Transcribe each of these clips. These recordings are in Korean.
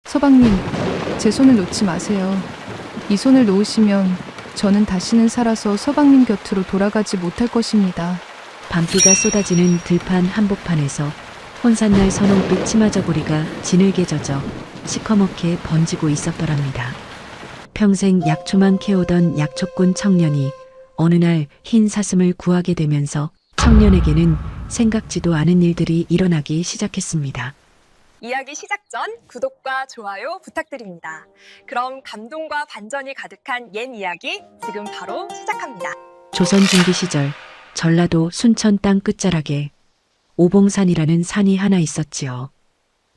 서방님, 제 손을 놓지 마세요. 이 손을 놓으시면 저는 다시는 살아서 서방님 곁으로 돌아가지 못할 것입니다. 밤비가 쏟아지는 들판 한복판에서 혼산날 선홍빛 치마저고리가 지늘게 젖어 시커멓게 번지고 있었더랍니다. 평생 약초만 캐오던 약초꾼 청년이 어느 날 흰 사슴을 구하게 되면서 청년에게는 생각지도 않은 일들이 일어나기 시작했습니다. 이야기 시작 전 구독과 좋아요 부탁드립니다. 그럼 감동과 반전이 가득한 옛 이야기 지금 바로 시작합니다. 조선 중기 시절 전라도 순천 땅 끝자락에 오봉산이라는 산이 하나 있었지요.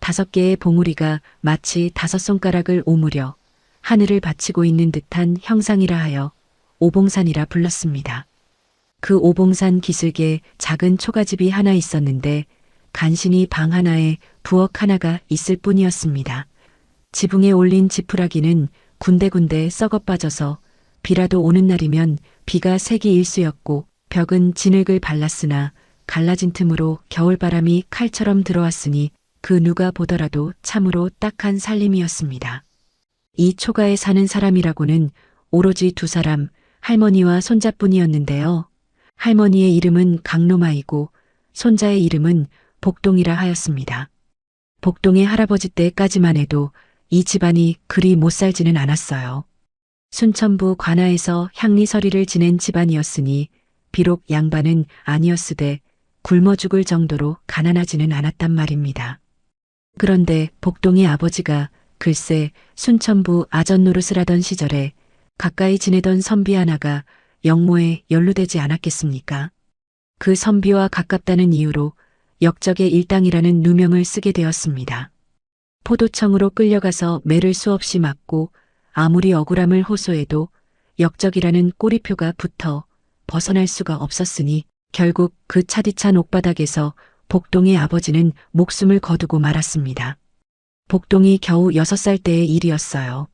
5개의 봉우리가 마치 5손가락을 오므려 하늘을 받치고 있는 듯한 형상이라 하여 오봉산이라 불렀습니다. 그 오봉산 기슭에 작은 초가집이 하나 있었는데 간신히 방 하나에 부엌 하나가 있을 뿐이었습니다. 지붕에 올린 지푸라기는 군데군데 썩어 빠져서 비라도 오는 날이면 비가 새기 일쑤였고 벽은 진흙을 발랐으나 갈라진 틈으로 겨울바람이 칼처럼 들어왔으니 그 누가 보더라도 참으로 딱한 살림이었습니다. 이 초가에 사는 사람이라고는 오로지 2사람, 할머니와 손자뿐이었는데요. 할머니의 이름은 강노마이고 손자의 이름은 복동이라 하였습니다. 복동의 할아버지 때까지만 해도 이 집안이 그리 못 살지는 않았어요. 순천부 관아에서 향리서리를 지낸 집안이었으니 비록 양반은 아니었으되 굶어 죽을 정도로 가난하지는 않았단 말입니다. 그런데 복동의 아버지가 글쎄 순천부 아전 노릇을 하던 시절에 가까이 지내던 선비 하나가 영모에 연루되지 않았겠습니까? 그 선비와 가깝다는 이유로 역적의 일당이라는 누명을 쓰게 되었습니다. 포도청으로 끌려가서 매를 수없이 맞고 아무리 억울함을 호소해도 역적이라는 꼬리표가 붙어 벗어날 수가 없었으니 결국 그 차디찬 옥바닥에서 복동의 아버지는 목숨을 거두고 말았습니다. 복동이 겨우 6살 때의 일이었어요.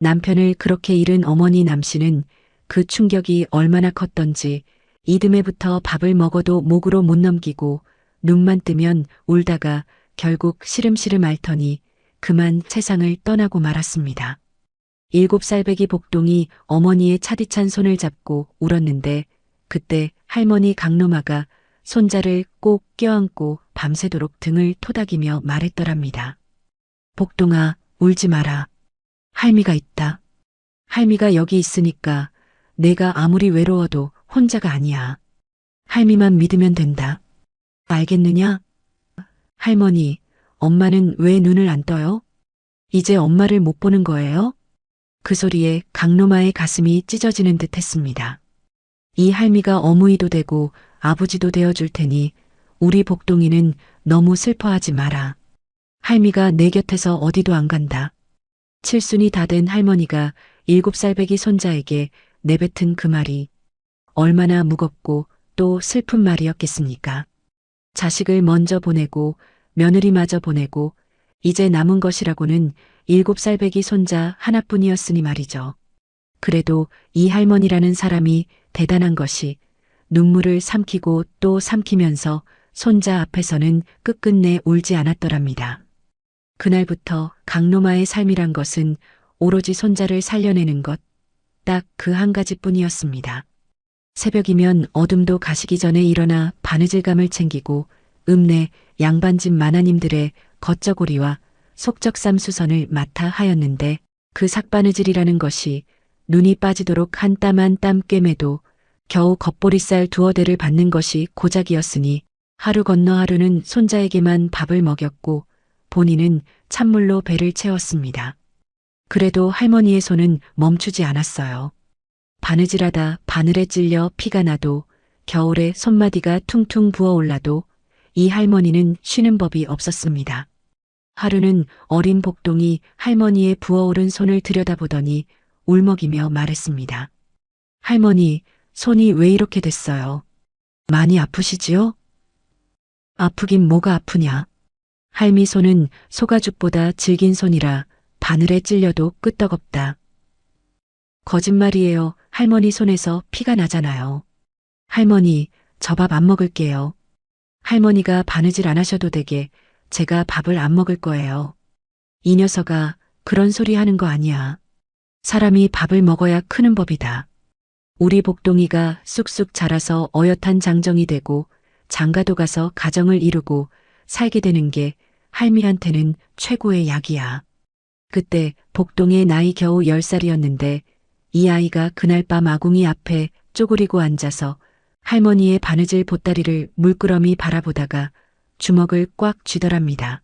남편을 그렇게 잃은 어머니 남씨는 그 충격이 얼마나 컸던지 이듬해부터 밥을 먹어도 목으로 못 넘기고 눈만 뜨면 울다가 결국 시름시름 앓더니 그만 세상을 떠나고 말았습니다. 7살배기 복동이 어머니의 차디찬 손을 잡고 울었는데 그때 할머니 강노마가 손자를 꼭 껴안고 밤새도록 등을 토닥이며 말했더랍니다. 복동아, 울지 마라. 할미가 있다. 할미가 여기 있으니까 내가 아무리 외로워도 혼자가 아니야. 할미만 믿으면 된다. 알겠느냐? 할머니, 엄마는 왜 눈을 안 떠요? 이제 엄마를 못 보는 거예요? 그 소리에 강노마의 가슴이 찢어지는 듯 했습니다. 이 할미가 어머니도 되고 아버지도 되어줄 테니 우리 복동이는 너무 슬퍼하지 마라. 할미가 내 곁에서 어디도 안 간다. 칠순이 다 된 할머니가 7살배기 손자에게 내뱉은 그 말이 얼마나 무겁고 또 슬픈 말이었겠습니까? 자식을 먼저 보내고 며느리마저 보내고 이제 남은 것이라고는 7살배기 손자 하나뿐이었으니 말이죠. 그래도 이 할머니라는 사람이 대단한 것이 눈물을 삼키고 또 삼키면서 손자 앞에서는 끝끝내 울지 않았더랍니다. 그날부터 강노마의 삶이란 것은 오로지 손자를 살려내는 것, 딱 그 한 가지뿐이었습니다. 새벽이면 어둠도 가시기 전에 일어나 바느질감을 챙기고 읍내 양반집 마나님들의 겉저고리와 속적삼 수선을 맡아 하였는데 그 삭바느질이라는 것이 눈이 빠지도록 한 땀 한 땀 꿰매도 겨우 겉보리쌀 2어대를 받는 것이 고작이었으니 하루 건너 하루는 손자에게만 밥을 먹였고 본인은 찬물로 배를 채웠습니다. 그래도 할머니의 손은 멈추지 않았어요. 바느질하다 바늘에 찔려 피가 나도 겨울에 손마디가 퉁퉁 부어올라도 이 할머니는 쉬는 법이 없었습니다. 하루는 어린 복동이 할머니의 부어오른 손을 들여다보더니 울먹이며 말했습니다. 할머니, 손이 왜 이렇게 됐어요? 많이 아프시지요? 아프긴 뭐가 아프냐? 할미 손은 소가죽보다 질긴 손이라 바늘에 찔려도 끄떡없다. 거짓말이에요. 할머니 손에서 피가 나잖아요. 할머니, 저 밥 안 먹을게요. 할머니가 바느질 안 하셔도 되게 제가 밥을 안 먹을 거예요. 이 녀석아, 그런 소리 하는 거 아니야. 사람이 밥을 먹어야 크는 법이다. 우리 복동이가 쑥쑥 자라서 어엿한 장정이 되고 장가도 가서 가정을 이루고 살게 되는 게 할미한테는 최고의 약이야. 그때 복동의 나이 겨우 10살이었는데 이 아이가 그날 밤 아궁이 앞에 쪼그리고 앉아서 할머니의 바느질 보따리를 물끄러미 바라보다가 주먹을 꽉 쥐더랍니다.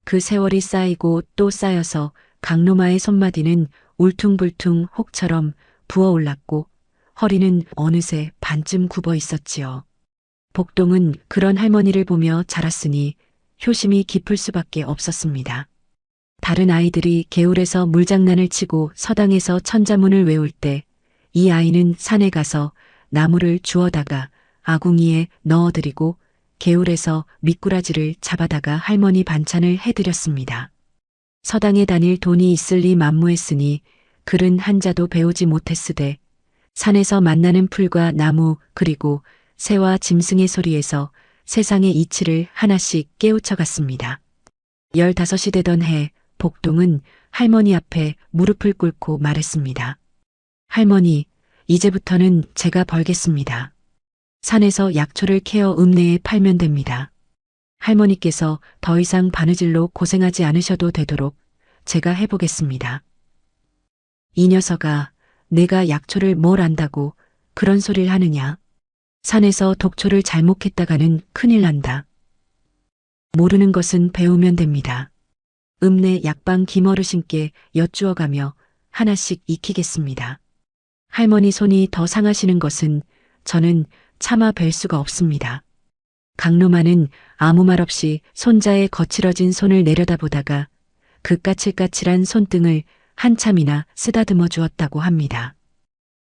그 세월이 쌓이고 또 쌓여서 강로마의 손마디는 울퉁불퉁 혹처럼 부어올랐고 허리는 어느새 반쯤 굽어 있었지요. 복동은 그런 할머니를 보며 자랐으니 효심이 깊을 수밖에 없었습니다. 다른 아이들이 개울에서 물장난을 치고 서당에서 천자문을 외울 때 이 아이는 산에 가서 나무를 주워다가 아궁이에 넣어드리고 개울에서 미꾸라지를 잡아다가 할머니 반찬을 해드렸습니다. 서당에 다닐 돈이 있을 리 만무했으니 글은 한자도 배우지 못했으되 산에서 만나는 풀과 나무 그리고 새와 짐승의 소리에서 세상의 이치를 하나씩 깨우쳐갔습니다. 15이 되던 해 복동은 할머니 앞에 무릎을 꿇고 말했습니다. 할머니, 이제부터는 제가 벌겠습니다. 산에서 약초를 캐어 읍내에 팔면 됩니다. 할머니께서 더 이상 바느질로 고생하지 않으셔도 되도록 제가 해보겠습니다. 이 녀석아, 내가 약초를 뭘 안다고 그런 소리를 하느냐. 산에서 독초를 잘못 캤다가는 큰일 난다. 모르는 것은 배우면 됩니다. 읍내 약방 김어르신께 여쭈어가며 하나씩 익히겠습니다. 할머니 손이 더 상하시는 것은 저는 차마 뵐 수가 없습니다. 강로마는 아무 말 없이 손자의 거칠어진 손을 내려다보다가 그 까칠까칠한 손등을 한참이나 쓰다듬어 주었다고 합니다.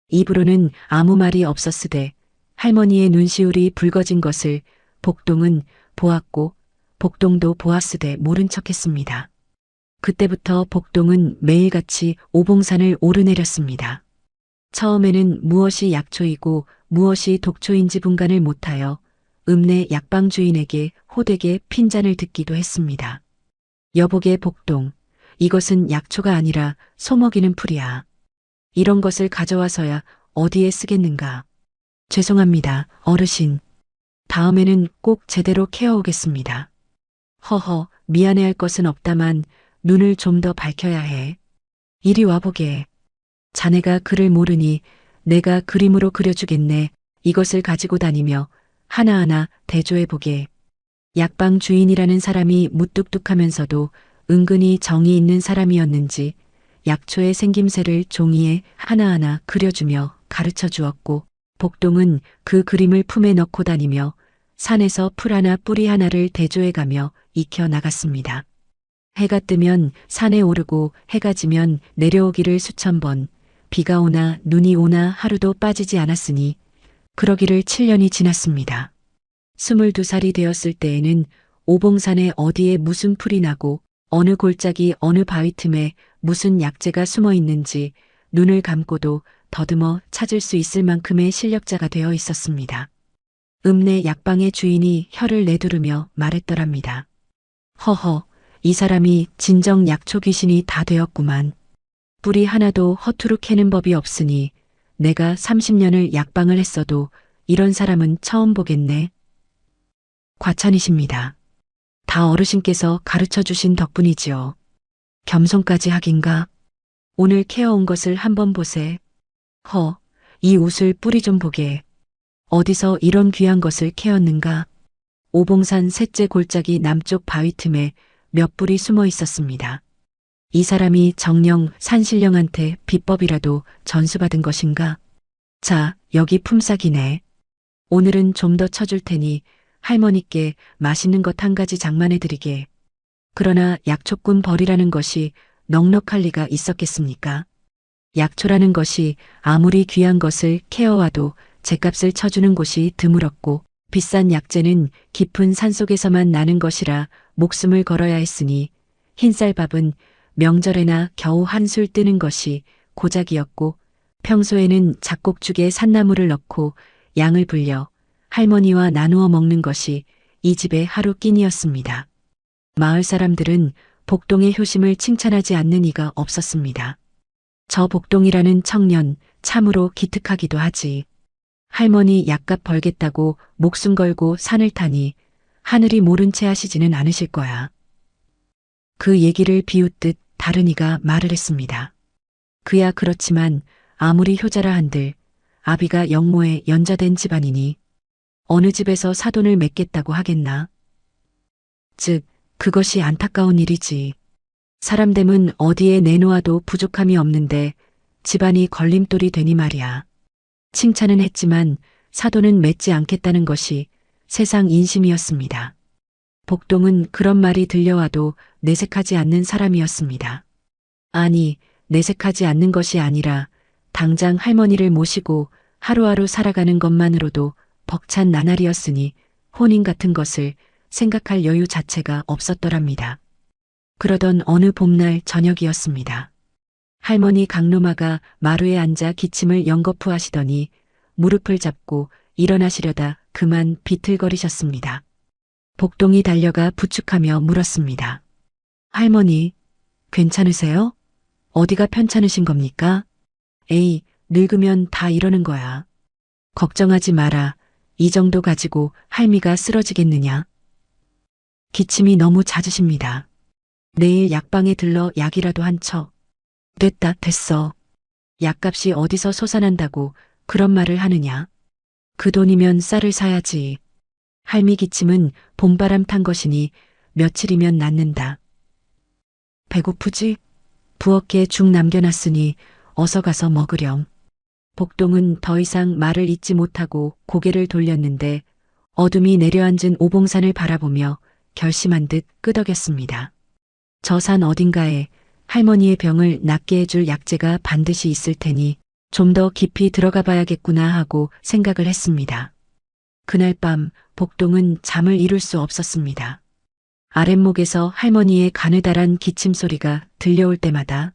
입으로는 아무 말이 없었으되 할머니의 눈시울이 붉어진 것을 복동은 보았고 복동도 보았으되 모른 척했습니다. 그때부터 복동은 매일같이 오봉산을 오르내렸습니다. 처음에는 무엇이 약초이고 무엇이 독초인지 분간을 못하여 읍내 약방 주인에게 호되게 핀잔을 듣기도 했습니다. 여보게 복동, 이것은 약초가 아니라 소먹이는 풀이야. 이런 것을 가져와서야 어디에 쓰겠는가. 죄송합니다, 어르신. 다음에는 꼭 제대로 캐어오겠습니다. 허허, 미안해할 것은 없다만 눈을 좀 더 밝혀야 해. 이리 와보게. 자네가 글을 모르니 내가 그림으로 그려주겠네. 이것을 가지고 다니며 하나하나 대조해보게. 약방 주인이라는 사람이 무뚝뚝하면서도 은근히 정이 있는 사람이었는지 약초의 생김새를 종이에 하나하나 그려주며 가르쳐 주었고 복동은 그 그림을 품에 넣고 다니며 산에서 풀 하나 뿌리 하나를 대조해가며 익혀 나갔습니다. 해가 뜨면 산에 오르고 해가 지면 내려오기를 수천 번, 비가 오나 눈이 오나 하루도 빠지지 않았으니 그러기를 7년이 지났습니다. 22살이 되었을 때에는 오봉산에 어디에 무슨 풀이 나고 어느 골짜기 어느 바위 틈에 무슨 약재가 숨어 있는지 눈을 감고도 더듬어 찾을 수 있을 만큼의 실력자가 되어 있었습니다. 읍내 약방의 주인이 혀를 내두르며 말했더랍니다. 허허, 이 사람이 진정 약초 귀신이 다 되었구만. 뿌리 하나도 허투루 캐는 법이 없으니 내가 30년을 약방을 했어도 이런 사람은 처음 보겠네. 과찬이십니다. 다 어르신께서 가르쳐 주신 덕분이지요. 겸손까지 하긴가. 오늘 캐어온 것을 한번 보세. 허, 이 옷을 뿌리 좀 보게. 어디서 이런 귀한 것을 캐었는가. 오봉산 셋째 골짜기 남쪽 바위 틈에 몇 뿌리 숨어 있었습니다. 이 사람이 정녕 산신령한테 비법이라도 전수받은 것인가? 자, 여기 품삯이네. 오늘은 좀 더 쳐줄 테니 할머니께 맛있는 것 한 가지 장만해드리게. 그러나 약초꾼 벌이라는 것이 넉넉할 리가 있었겠습니까? 약초라는 것이 아무리 귀한 것을 캐어와도 죗값을 쳐주는 곳이 드물었고 비싼 약재는 깊은 산속에서만 나는 것이라 목숨을 걸어야 했으니 흰쌀밥은 명절에나 겨우 한술 뜨는 것이 고작이었고 평소에는 잡곡죽에 산나물을 넣고 양을 불려 할머니와 나누어 먹는 것이 이 집의 하루 끼니였습니다. 마을 사람들은 복동의 효심을 칭찬하지 않는 이가 없었습니다. 저 복동이라는 청년 참으로 기특하기도 하지. 할머니 약값 벌겠다고 목숨 걸고 산을 타니 하늘이 모른 채 하시지는 않으실 거야. 그 얘기를 비웃듯 다른 이가 말을 했습니다. 그야 그렇지만 아무리 효자라 한들 아비가 영모에 연좌된 집안이니 어느 집에서 사돈을 맺겠다고 하겠나. 즉 그것이 안타까운 일이지. 사람됨은 어디에 내놓아도 부족함이 없는데 집안이 걸림돌이 되니 말이야. 칭찬은 했지만 사돈은 맺지 않겠다는 것이 세상 인심이었습니다. 복동은 그런 말이 들려와도 내색하지 않는 사람이었습니다. 아니, 내색하지 않는 것이 아니라 당장 할머니를 모시고 하루하루 살아가는 것만으로도 벅찬 나날이었으니 혼인 같은 것을 생각할 여유 자체가 없었더랍니다. 그러던 어느 봄날 저녁이었습니다. 할머니 강로마가 마루에 앉아 기침을 연거푸 하시더니 무릎을 잡고 일어나시려다 그만 비틀거리셨습니다. 복동이 달려가 부축하며 물었습니다. 할머니, 괜찮으세요? 어디가 편찮으신 겁니까? 에이, 늙으면 다 이러는 거야. 걱정하지 마라. 이 정도 가지고 할미가 쓰러지겠느냐? 기침이 너무 잦으십니다. 내일 약방에 들러 약이라도 한 쳐. 됐어. 약값이 어디서 솟아난다고 그런 말을 하느냐? 그 돈이면 쌀을 사야지. 할미 기침은 봄바람 탄 것이니 며칠이면 낫는다. 배고프지? 부엌에 죽 남겨놨으니 어서 가서 먹으렴. 복동은 더 이상 말을 잇지 못하고 고개를 돌렸는데 어둠이 내려앉은 오봉산을 바라보며 결심한 듯 끄덕였습니다. 저 산 어딘가에 할머니의 병을 낫게 해줄 약재가 반드시 있을 테니 좀 더 깊이 들어가 봐야겠구나 하고 생각을 했습니다. 그날 밤 복동은 잠을 이룰 수 없었습니다. 아랫목에서 할머니의 가느다란 기침 소리가 들려올 때마다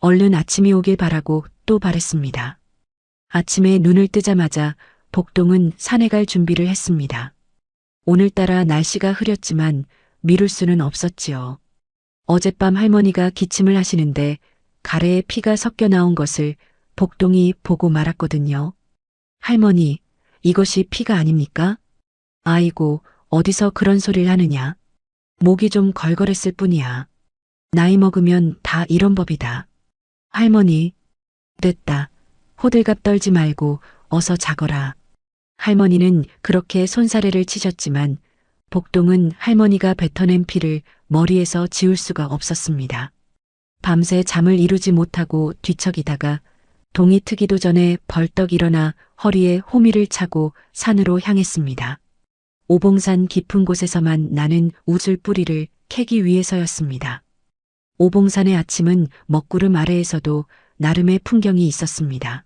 얼른 아침이 오길 바라고 또 바랬습니다. 아침에 눈을 뜨자마자 복동은 산에 갈 준비를 했습니다. 오늘따라 날씨가 흐렸지만 미룰 수는 없었지요. 어젯밤 할머니가 기침을 하시는데 가래에 피가 섞여 나온 것을 복동이 보고 말았거든요. 할머니, 이것이 피가 아닙니까? 아이고, 어디서 그런 소리를 하느냐. 목이 좀 걸걸했을 뿐이야. 나이 먹으면 다 이런 법이다. 할머니, 됐다. 호들갑 떨지 말고 어서 자거라. 할머니는 그렇게 손사래를 치셨지만 복동은 할머니가 뱉어낸 피를 머리에서 지울 수가 없었습니다. 밤새 잠을 이루지 못하고 뒤척이다가 동이 트기도 전에 벌떡 일어나 허리에 호미를 차고 산으로 향했습니다. 오봉산 깊은 곳에서만 나는 우줄 뿌리를 캐기 위해서였습니다. 오봉산의 아침은 먹구름 아래에서도 나름의 풍경이 있었습니다.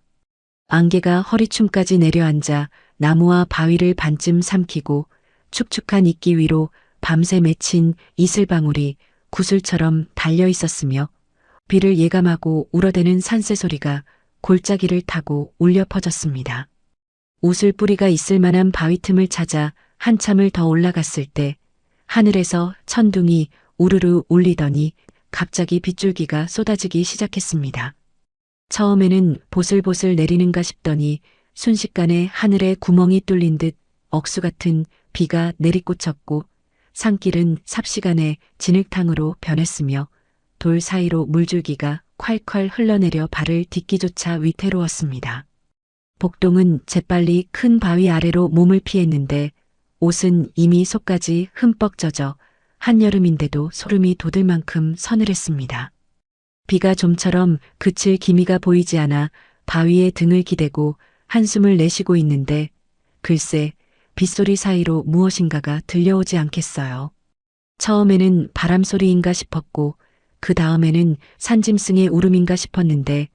안개가 허리춤까지 내려앉아 나무와 바위를 반쯤 삼키고 축축한 이끼 위로 밤새 맺힌 이슬방울이 구슬처럼 달려 있었으며 비를 예감하고 울어대는 산새 소리가 골짜기를 타고 울려 퍼졌습니다. 우슬 뿌리가 있을 만한 바위 틈을 찾아 한참을 더 올라갔을 때 하늘에서 천둥이 우르르 울리더니 갑자기 빗줄기가 쏟아지기 시작했습니다. 처음에는 보슬보슬 내리는가 싶더니 순식간에 하늘에 구멍이 뚫린 듯 억수 같은 비가 내리꽂혔고 산길은 삽시간에 진흙탕으로 변했으며 돌 사이로 물줄기가 콸콸 흘러내려 발을 딛기조차 위태로웠습니다. 복동은 재빨리 큰 바위 아래로 몸을 피했는데 옷은 이미 속까지 흠뻑 젖어 한여름인데도 소름이 돋을 만큼 서늘했습니다. 비가 좀처럼 그칠 기미가 보이지 않아 바위에 등을 기대고 한숨을 내쉬고 있는데 글쎄 빗소리 사이로 무엇인가가 들려오지 않겠어요. 처음에는 바람소리인가 싶었고 그 다음에는 산짐승의 울음인가 싶었는데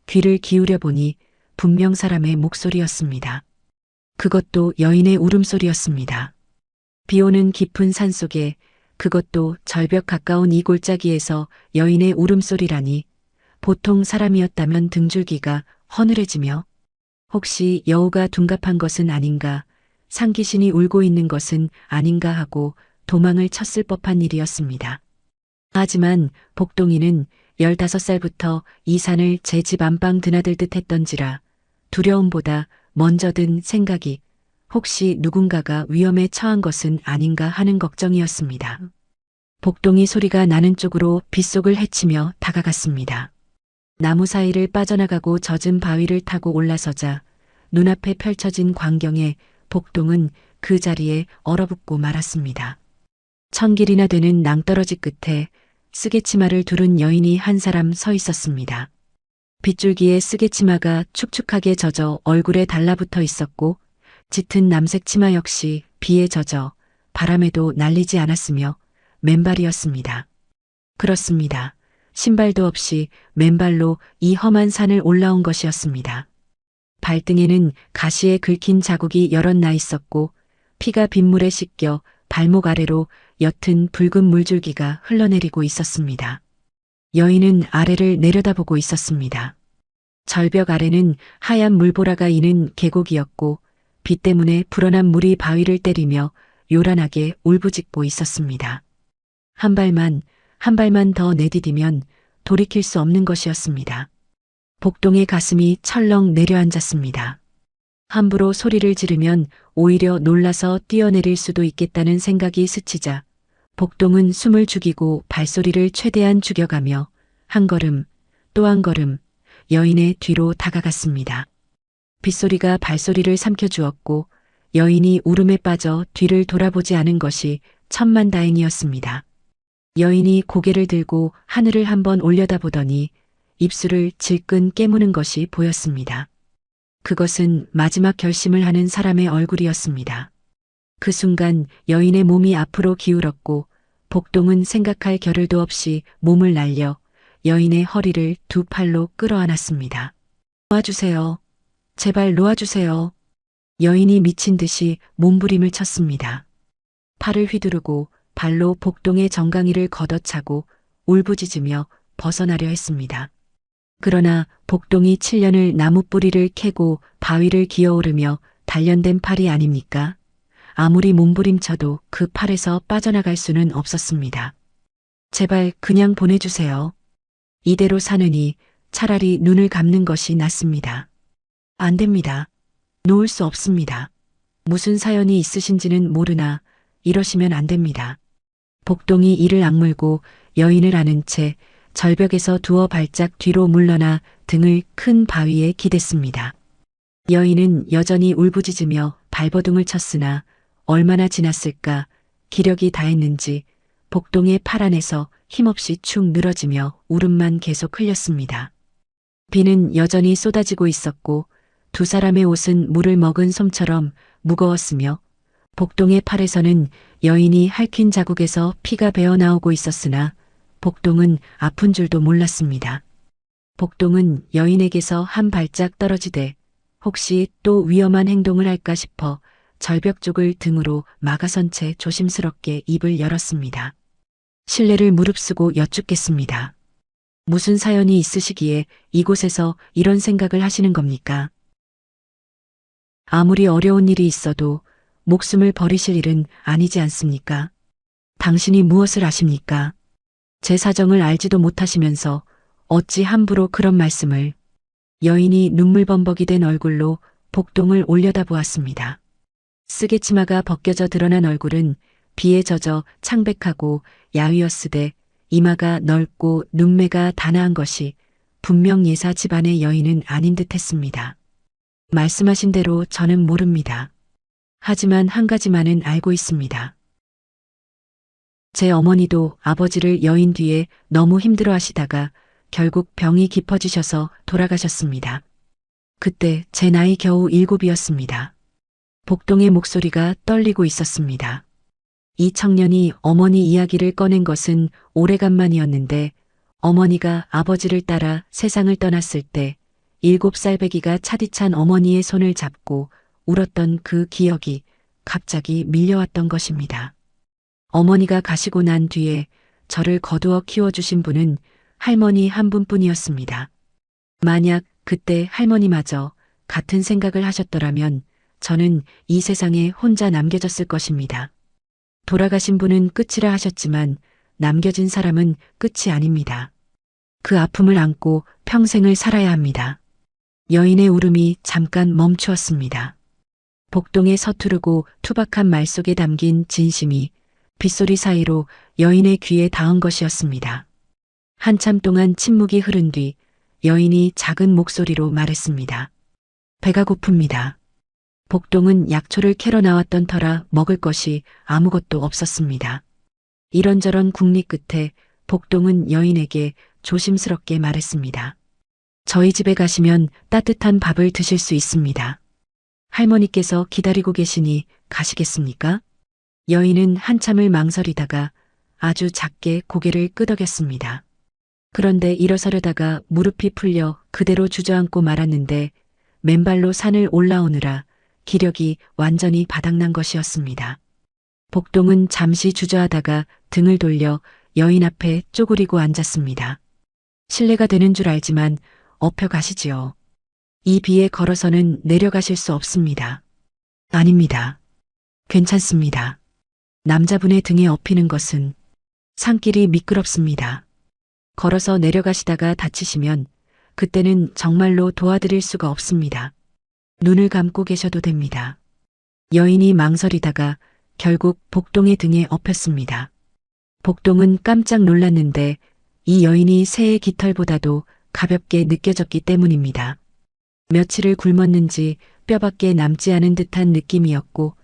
귀를 기울여 보니 분명 사람의 목소리였습니다. 그것도 여인의 울음소리였습니다. 비오는 깊은 산속에 그것도 절벽 가까운 이 골짜기에서 여인의 울음소리라니 보통 사람이었다면 등줄기가 허늘해지며 혹시 여우가 둔갑한 것은 아닌가, 상귀신이 울고 있는 것은 아닌가 하고 도망을 쳤을 법한 일이었습니다. 하지만 복동이는 15살부터 이 산을 제 집 안방 드나들듯 했던지라 두려움보다 먼저 든 생각이 혹시 누군가가 위험에 처한 것은 아닌가 하는 걱정이었습니다. 복동이 소리가 나는 쪽으로 빗속을 헤치며 다가갔습니다. 나무 사이를 빠져나가고 젖은 바위를 타고 올라서자 눈앞에 펼쳐진 광경에 복동은 그 자리에 얼어붙고 말았습니다. 1000길이나 되는 낭떠러지 끝에 쓰개치마를 두른 여인이 한 사람 서 있었습니다. 빗줄기에 쓰개치마가 축축하게 젖어 얼굴에 달라붙어 있었고 짙은 남색 치마 역시 비에 젖어 바람에도 날리지 않았으며 맨발이었습니다. 그렇습니다. 신발도 없이 맨발로 이 험한 산을 올라온 것이었습니다. 발등에는 가시에 긁힌 자국이 여럿 나 있었고 피가 빗물에 씻겨 발목 아래로 옅은 붉은 물줄기가 흘러내리고 있었습니다. 여인은 아래를 내려다보고 있었습니다. 절벽 아래는 하얀 물보라가 이는 계곡이었고 비 때문에 불어난 물이 바위를 때리며 요란하게 울부짖고 있었습니다. 한 발만 더 내디디면 돌이킬 수 없는 것이었습니다. 복동의 가슴이 철렁 내려앉았습니다. 함부로 소리를 지르면 오히려 놀라서 뛰어내릴 수도 있겠다는 생각이 스치자 복동은 숨을 죽이고 발소리를 최대한 죽여가며 한 걸음 또 한 걸음 여인의 뒤로 다가갔습니다. 빗소리가 발소리를 삼켜주었고 여인이 울음에 빠져 뒤를 돌아보지 않은 것이 천만다행이었습니다. 여인이 고개를 들고 하늘을 한번 올려다보더니 입술을 질끈 깨무는 것이 보였습니다. 그것은 마지막 결심을 하는 사람의 얼굴이었습니다. 그 순간 여인의 몸이 앞으로 기울었고 복동은 생각할 겨를도 없이 몸을 날려 여인의 허리를 두 팔로 끌어안았습니다. 놓아주세요. 제발 놓아주세요. 여인이 미친 듯이 몸부림을 쳤습니다. 팔을 휘두르고 발로 복동의 정강이를 걷어차고 울부짖으며 벗어나려 했습니다. 그러나 복동이 7년을 나무 뿌리를 캐고 바위를 기어오르며 단련된 팔이 아닙니까? 아무리 몸부림쳐도 그 팔에서 빠져나갈 수는 없었습니다. 제발 그냥 보내주세요. 이대로 사느니 차라리 눈을 감는 것이 낫습니다. 안 됩니다. 놓을 수 없습니다. 무슨 사연이 있으신지는 모르나 이러시면 안 됩니다. 복동이 이를 악물고 여인을 안은 채 절벽에서 두어 발짝 뒤로 물러나 등을 큰 바위에 기댔습니다. 여인은 여전히 울부짖으며 발버둥을 쳤으나 얼마나 지났을까 기력이 다했는지 복동의 팔 안에서 힘없이 축 늘어지며 울음만 계속 흘렸습니다. 비는 여전히 쏟아지고 있었고 두 사람의 옷은 물을 먹은 솜처럼 무거웠으며 복동의 팔에서는 여인이 핥힌 자국에서 피가 배어나오고 있었으나 복동은 아픈 줄도 몰랐습니다. 복동은 여인에게서 한 발짝 떨어지되 혹시 또 위험한 행동을 할까 싶어 절벽 쪽을 등으로 막아선 채 조심스럽게 입을 열었습니다. 실례를 무릅쓰고 여쭙겠습니다. 무슨 사연이 있으시기에 이곳에서 이런 생각을 하시는 겁니까? 아무리 어려운 일이 있어도 목숨을 버리실 일은 아니지 않습니까? 당신이 무엇을 아십니까? 제 사정을 알지도 못하시면서 어찌 함부로 그런 말씀을. 여인이 눈물범벅이 된 얼굴로 복동을 올려다보았습니다. 쓰개치마가 벗겨져 드러난 얼굴은 비에 젖어 창백하고 야위었으되 이마가 넓고 눈매가 단아한 것이 분명 예사 집안의 여인은 아닌 듯했습니다. 말씀하신 대로 저는 모릅니다. 하지만 한 가지만은 알고 있습니다. 제 어머니도 아버지를 여인 뒤에 너무 힘들어 하시다가 결국 병이 깊어지셔서 돌아가셨습니다. 그때 제 나이 겨우 7이었습니다. 복동의 목소리가 떨리고 있었습니다. 이 청년이 어머니 이야기를 꺼낸 것은 오래간만이었는데 어머니가 아버지를 따라 세상을 떠났을 때 7살배기가 차디찬 어머니의 손을 잡고 울었던 그 기억이 갑자기 밀려왔던 것입니다. 어머니가 가시고 난 뒤에 저를 거두어 키워주신 분은 할머니 한 분뿐이었습니다. 만약 그때 할머니마저 같은 생각을 하셨더라면 저는 이 세상에 혼자 남겨졌을 것입니다. 돌아가신 분은 끝이라 하셨지만 남겨진 사람은 끝이 아닙니다. 그 아픔을 안고 평생을 살아야 합니다. 여인의 울음이 잠깐 멈추었습니다. 복동의 서투르고 투박한 말 속에 담긴 진심이 빗소리 사이로 여인의 귀에 닿은 것이었습니다. 한참 동안 침묵이 흐른 뒤 여인이 작은 목소리로 말했습니다. 배가 고픕니다. 복동은 약초를 캐러 나왔던 터라 먹을 것이 아무것도 없었습니다. 이런저런 궁리 끝에 복동은 여인에게 조심스럽게 말했습니다. 저희 집에 가시면 따뜻한 밥을 드실 수 있습니다. 할머니께서 기다리고 계시니 가시겠습니까? 여인은 한참을 망설이다가 아주 작게 고개를 끄덕였습니다. 그런데 일어서려다가 무릎이 풀려 그대로 주저앉고 말았는데 맨발로 산을 올라오느라 기력이 완전히 바닥난 것이었습니다. 복동은 잠시 주저하다가 등을 돌려 여인 앞에 쪼그리고 앉았습니다. 실례가 되는 줄 알지만 업혀 가시지요. 이 비에 걸어서는 내려가실 수 없습니다. 아닙니다. 괜찮습니다. 남자분의 등에 업히는 것은 산길이 미끄럽습니다. 걸어서 내려가시다가 다치시면 그때는 정말로 도와드릴 수가 없습니다. 눈을 감고 계셔도 됩니다. 여인이 망설이다가 결국 복동의 등에 업혔습니다. 복동은 깜짝 놀랐는데 이 여인이 새의 깃털보다도 가볍게 느껴졌기 때문입니다. 며칠을 굶었는지 뼈밖에 남지 않은 듯한 느낌이었고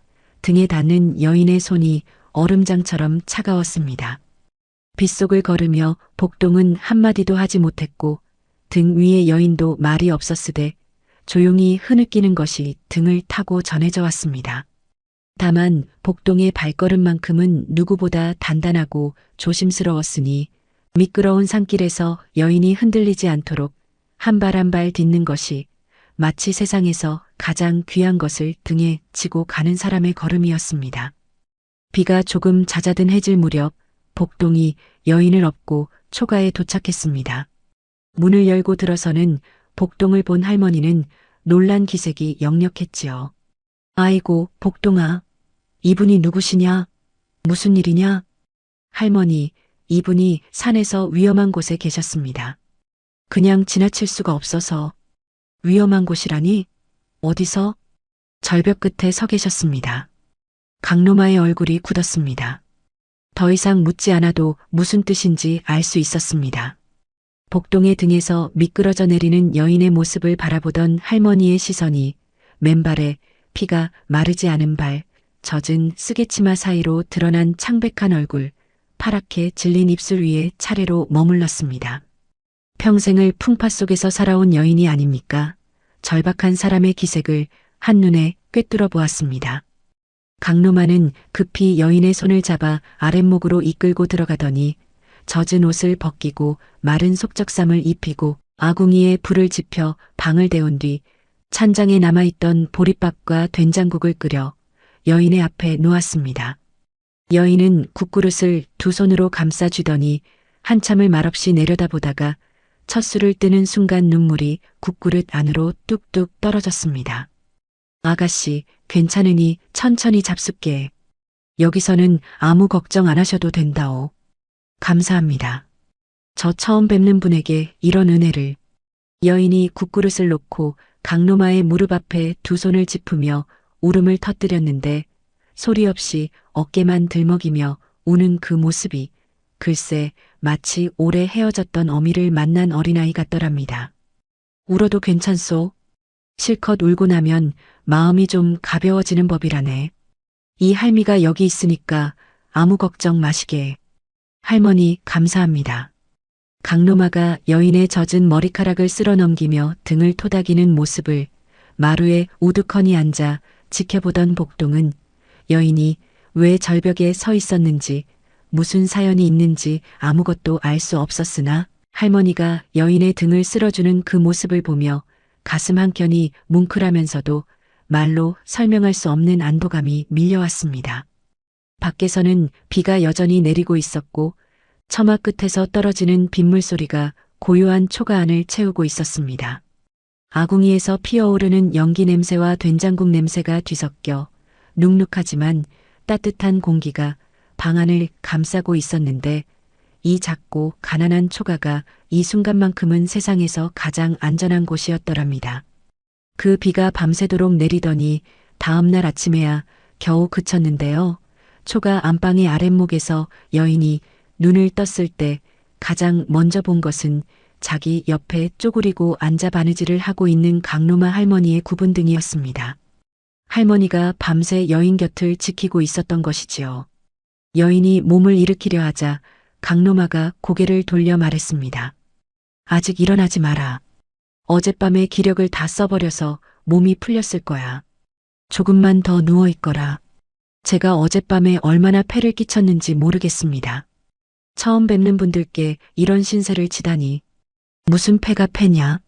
등에 닿는 여인의 손이 얼음장처럼 차가웠습니다. 빗속을 걸으며 복동은 한마디도 하지 못했고 등 위의 여인도 말이 없었으되 조용히 흐느끼는 것이 등을 타고 전해져 왔습니다. 다만 복동의 발걸음만큼은 누구보다 단단하고 조심스러웠으니 미끄러운 산길에서 여인이 흔들리지 않도록 한 발 한 발 딛는 것이 마치 세상에서 가장 귀한 것을 등에 지고 가는 사람의 걸음이었습니다. 비가 조금 잦아든 해질 무렵 복동이 여인을 업고 초가에 도착했습니다. 문을 열고 들어서는 복동을 본 할머니는 놀란 기색이 역력했지요. 아이고, 복동아, 이분이 누구시냐? 무슨 일이냐? 할머니, 이분이 산에서 위험한 곳에 계셨습니다. 그냥 지나칠 수가 없어서. 위험한 곳이라니? 어디서? 절벽 끝에 서 계셨습니다. 강로마의 얼굴이 굳었습니다. 더 이상 묻지 않아도 무슨 뜻인지 알 수 있었습니다. 복동의 등에서 미끄러져 내리는 여인의 모습을 바라보던 할머니의 시선이 맨발에 피가 마르지 않은 발, 젖은 쓰개치마 사이로 드러난 창백한 얼굴, 파랗게 질린 입술 위에 차례로 머물렀습니다. 평생을 풍파 속에서 살아온 여인이 아닙니까? 절박한 사람의 기색을 한눈에 꿰뚫어 보았습니다. 강로마는 급히 여인의 손을 잡아 아랫목으로 이끌고 들어가더니 젖은 옷을 벗기고 마른 속적삼을 입히고 아궁이에 불을 지펴 방을 데운 뒤 찬장에 남아있던 보릿밥과 된장국을 끓여 여인의 앞에 놓았습니다. 여인은 국그릇을 두 손으로 감싸쥐더니 한참을 말없이 내려다보다가 첫 술을 뜨는 순간 눈물이 국그릇 안으로 뚝뚝 떨어졌습니다. 아가씨, 괜찮으니 천천히 잡숫게. 여기서는 아무 걱정 안 하셔도 된다오. 감사합니다. 저 처음 뵙는 분에게 이런 은혜를. 여인이 국그릇을 놓고 강로마의 무릎 앞에 두 손을 짚으며 울음을 터뜨렸는데 소리 없이 어깨만 들먹이며 우는 그 모습이 글쎄 마치 오래 헤어졌던 어미를 만난 어린아이 같더랍니다. 울어도 괜찮소? 실컷 울고 나면 마음이 좀 가벼워지는 법이라네. 이 할미가 여기 있으니까 아무 걱정 마시게. 할머니 감사합니다. 강로마가 여인의 젖은 머리카락을 쓸어 넘기며 등을 토닥이는 모습을 마루에 우두커니 앉아 지켜보던 복동은 여인이 왜 절벽에 서 있었는지 무슨 사연이 있는지 아무것도 알 수 없었으나 할머니가 여인의 등을 쓸어주는 그 모습을 보며 가슴 한켠이 뭉클하면서도 말로 설명할 수 없는 안도감이 밀려왔습니다. 밖에서는 비가 여전히 내리고 있었고 처마 끝에서 떨어지는 빗물 소리가 고요한 초가 안을 채우고 있었습니다. 아궁이에서 피어오르는 연기 냄새와 된장국 냄새가 뒤섞여 눅눅하지만 따뜻한 공기가 방 안을 감싸고 있었는데 이 작고 가난한 초가가 이 순간만큼은 세상에서 가장 안전한 곳이었더랍니다. 그 비가 밤새도록 내리더니 다음날 아침에야 겨우 그쳤는데요. 초가 안방의 아랫목에서 여인이 눈을 떴을 때 가장 먼저 본 것은 자기 옆에 쪼그리고 앉아 바느질을 하고 있는 강로마 할머니의 구분등이었습니다. 할머니가 밤새 여인 곁을 지키고 있었던 것이지요. 여인이 몸을 일으키려 하자 강로마가 고개를 돌려 말했습니다. 아직 일어나지 마라. 어젯밤에 기력을 다 써버려서 몸이 풀렸을 거야. 조금만 더 누워있거라. 제가 어젯밤에 얼마나 패를 끼쳤는지 모르겠습니다. 처음 뵙는 분들께 이런 신세를 지다니. 무슨 패가 패냐?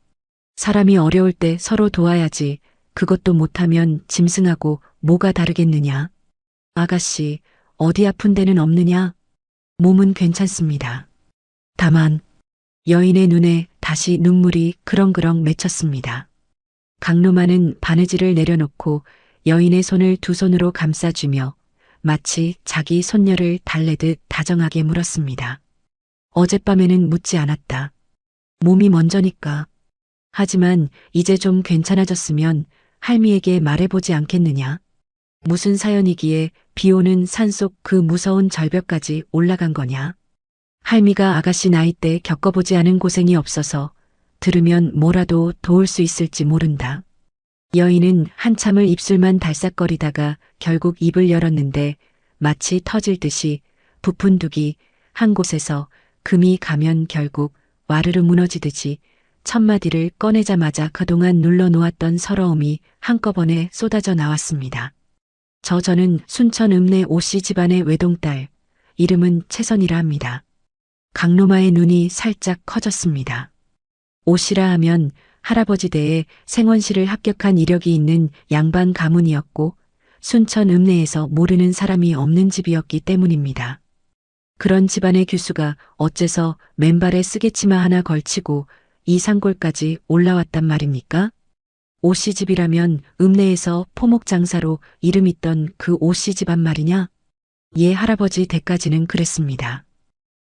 사람이 어려울 때 서로 도와야지. 그것도 못하면 짐승하고 뭐가 다르겠느냐? 아가씨, 어디 아픈 데는 없느냐? 몸은 괜찮습니다. 다만 여인의 눈에 다시 눈물이 그렁그렁 맺혔습니다. 강로마는 바느질을 내려놓고 여인의 손을 두 손으로 감싸주며 마치 자기 손녀를 달래듯 다정하게 물었습니다. 어젯밤에는 묻지 않았다. 몸이 먼저니까. 하지만 이제 좀 괜찮아졌으면 할미에게 말해보지 않겠느냐? 무슨 사연이기에 비오는 산속 그 무서운 절벽까지 올라간 거냐? 할미가 아가씨 나이 때 겪어보지 않은 고생이 없어서 들으면 뭐라도 도울 수 있을지 모른다. 여인은 한참을 입술만 달싹거리다가 결국 입을 열었는데 마치 터질 듯이 부푼 둑이 한 곳에서 금이 가면 결국 와르르 무너지듯이 첫 마디를 꺼내자마자 그동안 눌러놓았던 서러움이 한꺼번에 쏟아져 나왔습니다. 저는 순천 읍내 오씨 집안의 외동딸, 이름은 채선이라 합니다. 강로마의 눈이 살짝 커졌습니다. 오씨라 하면 할아버지 댁에 생원시를 합격한 이력이 있는 양반 가문이었고 순천 읍내에서 모르는 사람이 없는 집이었기 때문입니다. 그런 집안의 규수가 어째서 맨발에 쓰개치마 하나 걸치고 이 산골까지 올라왔단 말입니까? 오씨 집이라면 읍내에서 포목 장사로 이름 있던 그 오씨 집안 말이냐? 예, 할아버지 댁까지는 그랬습니다.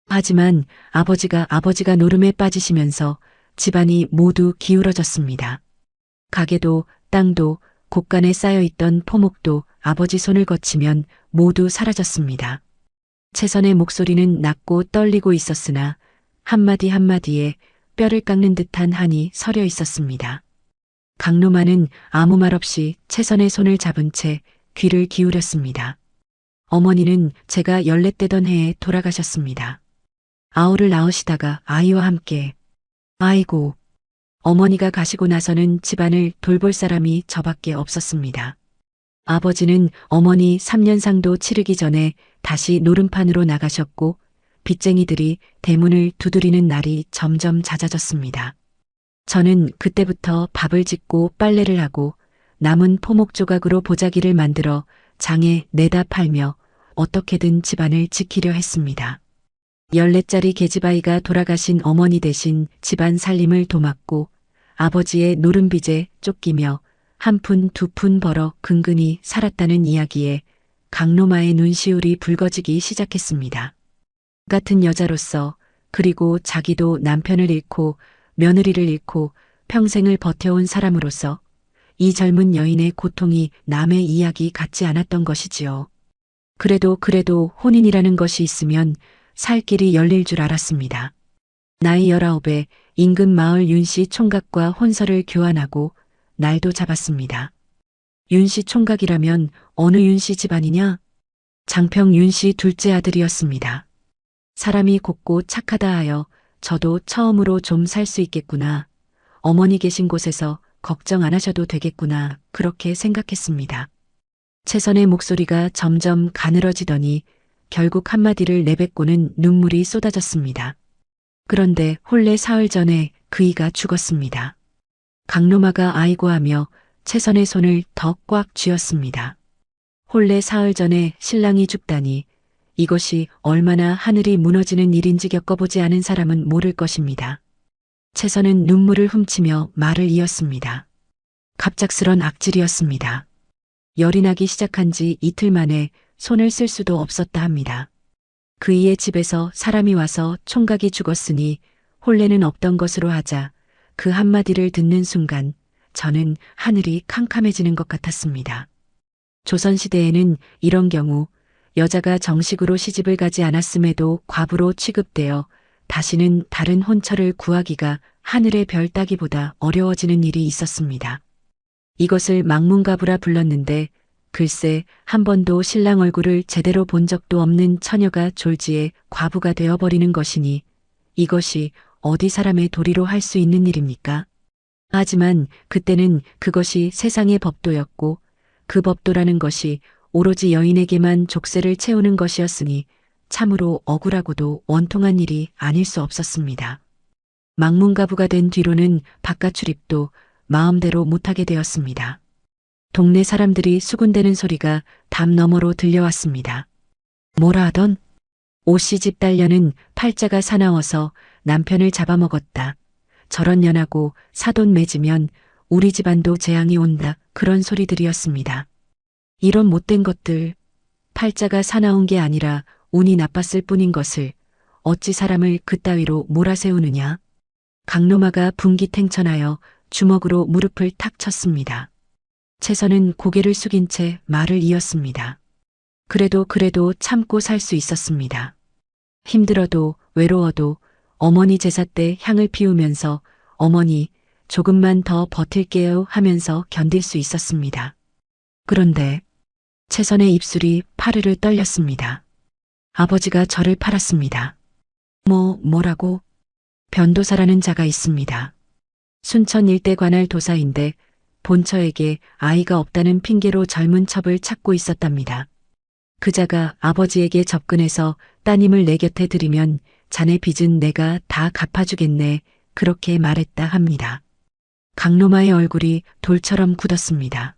하지만 아버지가 노름에 빠지시면서 집안이 모두 기울어졌습니다. 가게도 땅도 곳간에 쌓여있던 포목도 아버지 손을 거치면 모두 사라졌습니다. 채선의 목소리는 낮고 떨리고 있었으나 한마디 한마디에 뼈를 깎는 듯한 한이 서려 있었습니다. 강로마는 아무 말 없이 채선의 손을 잡은 채 귀를 기울였습니다. 어머니는 제가 14대던 해에 돌아가셨습니다. 아우를 낳으시다가 아이와 함께. 아이고, 어머니가 가시고 나서는 집안을 돌볼 사람이 저밖에 없었습니다. 아버지는 어머니 3년상도 치르기 전에 다시 노름판으로 나가셨고 빚쟁이들이 대문을 두드리는 날이 점점 잦아졌습니다. 저는 그때부터 밥을 짓고 빨래를 하고 남은 포목 조각으로 보자기를 만들어 장에 내다 팔며 어떻게든 집안을 지키려 했습니다. 14짜리 계집아이가 돌아가신 어머니 대신 집안 살림을 도맡고 아버지의 노름빚에 쫓기며 한 푼 두 푼 벌어 근근히 살았다는 이야기에 강로마의 눈시울이 붉어지기 시작했습니다. 같은 여자로서 그리고 자기도 남편을 잃고 며느리를 잃고 평생을 버텨온 사람으로서 이 젊은 여인의 고통이 남의 이야기 같지 않았던 것이지요. 그래도 혼인이라는 것이 있으면 살 길이 열릴 줄 알았습니다. 나이 19에 인근 마을 윤씨 총각과 혼서를 교환하고 날도 잡았습니다. 윤씨 총각이라면 어느 윤씨 집안이냐? 장평 윤씨 둘째 아들이었습니다. 사람이 곱고 착하다 하여 저도 처음으로 좀 살 수 있겠구나. 어머니 계신 곳에서 걱정 안 하셔도 되겠구나. 그렇게 생각했습니다. 채선의 목소리가 점점 가늘어지더니 결국 한마디를 내뱉고는 눈물이 쏟아졌습니다. 그런데 혼례 사흘 전에 그이가 죽었습니다. 강로마가 아이고 하며 채선의 손을 더 꽉 쥐었습니다. 혼례 사흘 전에 신랑이 죽다니 이것이 얼마나 하늘이 무너지는 일인지 겪어보지 않은 사람은 모를 것입니다. 채선은 눈물을 훔치며 말을 이었습니다. 갑작스런 악질이었습니다. 열이 나기 시작한 지 이틀 만에 손을 쓸 수도 없었다 합니다. 그이의 집에서 사람이 와서 총각이 죽었으니 혼례는 없던 것으로 하자 그 한마디를 듣는 순간 저는 하늘이 캄캄해지는 것 같았습니다. 조선시대에는 이런 경우 여자가 정식으로 시집을 가지 않았음에도 과부로 취급되어 다시는 다른 혼처를 구하기가 하늘의 별 따기보다 어려워지는 일이 있었습니다. 이것을 망문가부라 불렀는데 글쎄 한 번도 신랑 얼굴을 제대로 본 적도 없는 처녀가 졸지에 과부가 되어버리는 것이니 이것이 어디 사람의 도리로 할 수 있는 일입니까? 하지만 그때는 그것이 세상의 법도였고 그 법도라는 것이 오로지 여인에게만 족쇄를 채우는 것이었으니 참으로 억울하고도 원통한 일이 아닐 수 없었습니다. 망문가부가 된 뒤로는 바깥 출입도 마음대로 못하게 되었습니다. 동네 사람들이 수군대는 소리가 담 너머로 들려왔습니다. 뭐라 하던? 오씨집 딸녀는 팔자가 사나워서 남편을 잡아먹었다. 저런 년하고 사돈 맺으면 우리 집안도 재앙이 온다. 그런 소리들이었습니다. 이런 못된 것들, 팔자가 사나운 게 아니라 운이 나빴을 뿐인 것을 어찌 사람을 그따위로 몰아세우느냐. 강노마가 분기탱천하여 주먹으로 무릎을 탁 쳤습니다. 채선은 고개를 숙인 채 말을 이었습니다. 그래도 참고 살 수 있었습니다. 힘들어도 외로워도 어머니 제사 때 향을 피우면서 어머니 조금만 더 버틸게요 하면서 견딜 수 있었습니다. 그런데 채선의 입술이 파르르 떨렸습니다. 아버지가 저를 팔았습니다. 뭐라고? 변도사라는 자가 있습니다. 순천 일대 관할 도사인데 본처에게 아이가 없다는 핑계로 젊은 첩을 찾고 있었답니다. 그 자가 아버지에게 접근해서 따님을 내 곁에 들이면 자네 빚은 내가 다 갚아주겠네 그렇게 말했다 합니다. 강로마의 얼굴이 돌처럼 굳었습니다.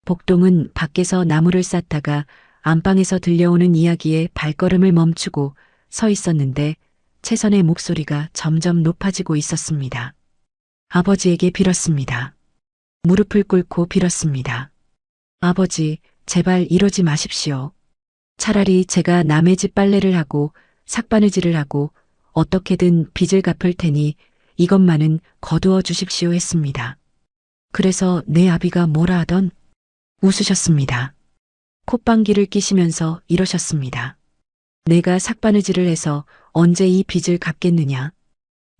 복동은 밖에서 나무를 쌌다가 안방에서 들려오는 이야기에 발걸음을 멈추고 서 있었는데 채선의 목소리가 점점 높아지고 있었습니다. 아버지에게 빌었습니다. 무릎을 꿇고 빌었습니다. 아버지, 제발 이러지 마십시오. 차라리 제가 남의 집 빨래를 하고 삭바느질을 하고 어떻게든 빚을 갚을 테니 이것만은 거두어 주십시오 했습니다. 그래서 내 아비가 뭐라 하던? 웃으셨습니다. 콧방귀를 끼시면서 이러셨습니다. 내가 삭바느질을 해서 언제 이 빚을 갚겠느냐.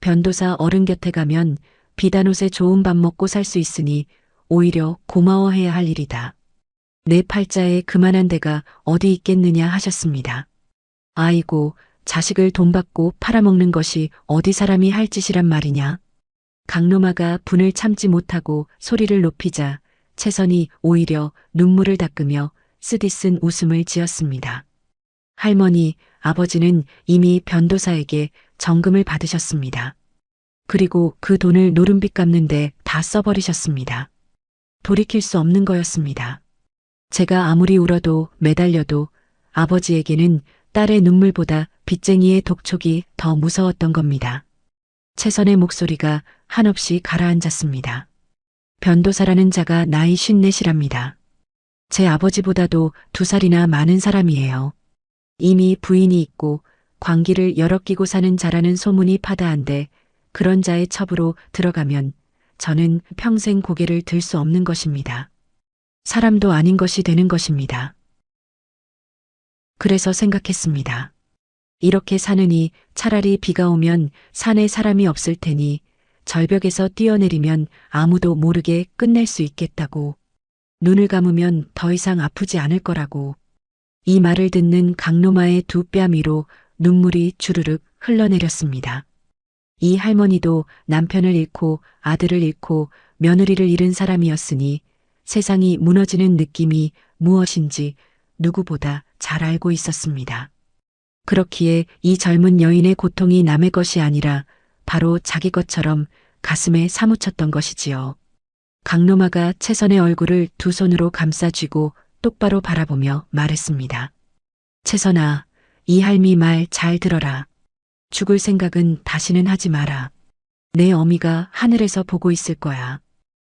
변도사 어른 곁에 가면 비단옷에 좋은 밥 먹고 살 수 있으니 오히려 고마워해야 할 일이다. 내 팔자에 그만한 데가 어디 있겠느냐 하셨습니다. 아이고, 자식을 돈 받고 팔아먹는 것이 어디 사람이 할 짓이란 말이냐. 강로마가 분을 참지 못하고 소리를 높이자 채선이 오히려 눈물을 닦으며 쓰디쓴 웃음을 지었습니다. 할머니, 아버지는 이미 변도사에게 정금을 받으셨습니다. 그리고 그 돈을 노름빚 갚는데 다 써버리셨습니다. 돌이킬 수 없는 거였습니다. 제가 아무리 울어도 매달려도 아버지에게는 딸의 눈물보다 빚쟁이의 독촉이 더 무서웠던 겁니다. 채선의 목소리가 한없이 가라앉았습니다. 변도사라는 자가 나이 54이랍니다. 제 아버지보다도 2살이나 많은 사람이에요. 이미 부인이 있고 광기를 여러 끼고 사는 자라는 소문이 파다한데 그런 자의 첩으로 들어가면 저는 평생 고개를 들 수 없는 것입니다. 사람도 아닌 것이 되는 것입니다. 그래서 생각했습니다. 이렇게 사느니 차라리 비가 오면 산에 사람이 없을 테니 절벽에서 뛰어내리면 아무도 모르게 끝낼 수 있겠다고. 눈을 감으면 더 이상 아프지 않을 거라고. 이 말을 듣는 강로마의 두 뺨 위로 눈물이 주르륵 흘러내렸습니다. 이 할머니도 남편을 잃고 아들을 잃고 며느리를 잃은 사람이었으니 세상이 무너지는 느낌이 무엇인지 누구보다 잘 알고 있었습니다. 그렇기에 이 젊은 여인의 고통이 남의 것이 아니라 바로 자기 것처럼 가슴에 사무쳤던 것이지요. 강로마가 채선의 얼굴을 두 손으로 감싸쥐고 똑바로 바라보며 말했습니다. 채선아, 이 할미 말 잘 들어라. 죽을 생각은 다시는 하지 마라. 내 어미가 하늘에서 보고 있을 거야.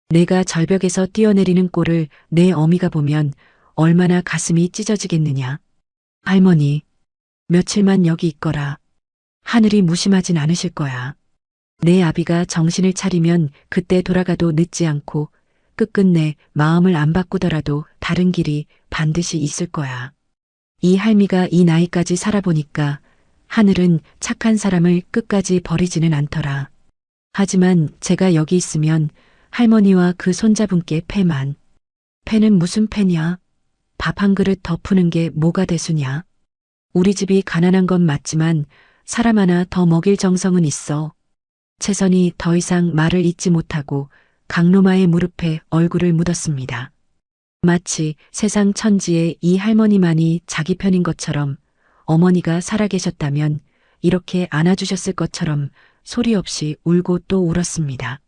내가 절벽에서 뛰어내리는 꼴을 내 어미가 보면 얼마나 가슴이 찢어지겠느냐. 할머니, 며칠만 여기 있거라. 하늘이 무심하진 않으실 거야. 내 아비가 정신을 차리면 그때 돌아가도 늦지 않고 끝끝내 마음을 안 바꾸더라도 다른 길이 반드시 있을 거야. 이 할미가 이 나이까지 살아보니까 하늘은 착한 사람을 끝까지 버리지는 않더라. 하지만 제가 여기 있으면 할머니와 그 손자분께 패만. 패는 무슨 패냐? 밥 한 그릇 더 푸는 게 뭐가 대수냐? 우리 집이 가난한 건 맞지만 사람 하나 더 먹일 정성은 있어. 채선이 더 이상 말을 잇지 못하고 강로마의 무릎에 얼굴을 묻었습니다. 마치 세상 천지에 이 할머니만이 자기 편인 것처럼 어머니가 살아계셨다면 이렇게 안아주셨을 것처럼 소리 없이 울고 또 울었습니다.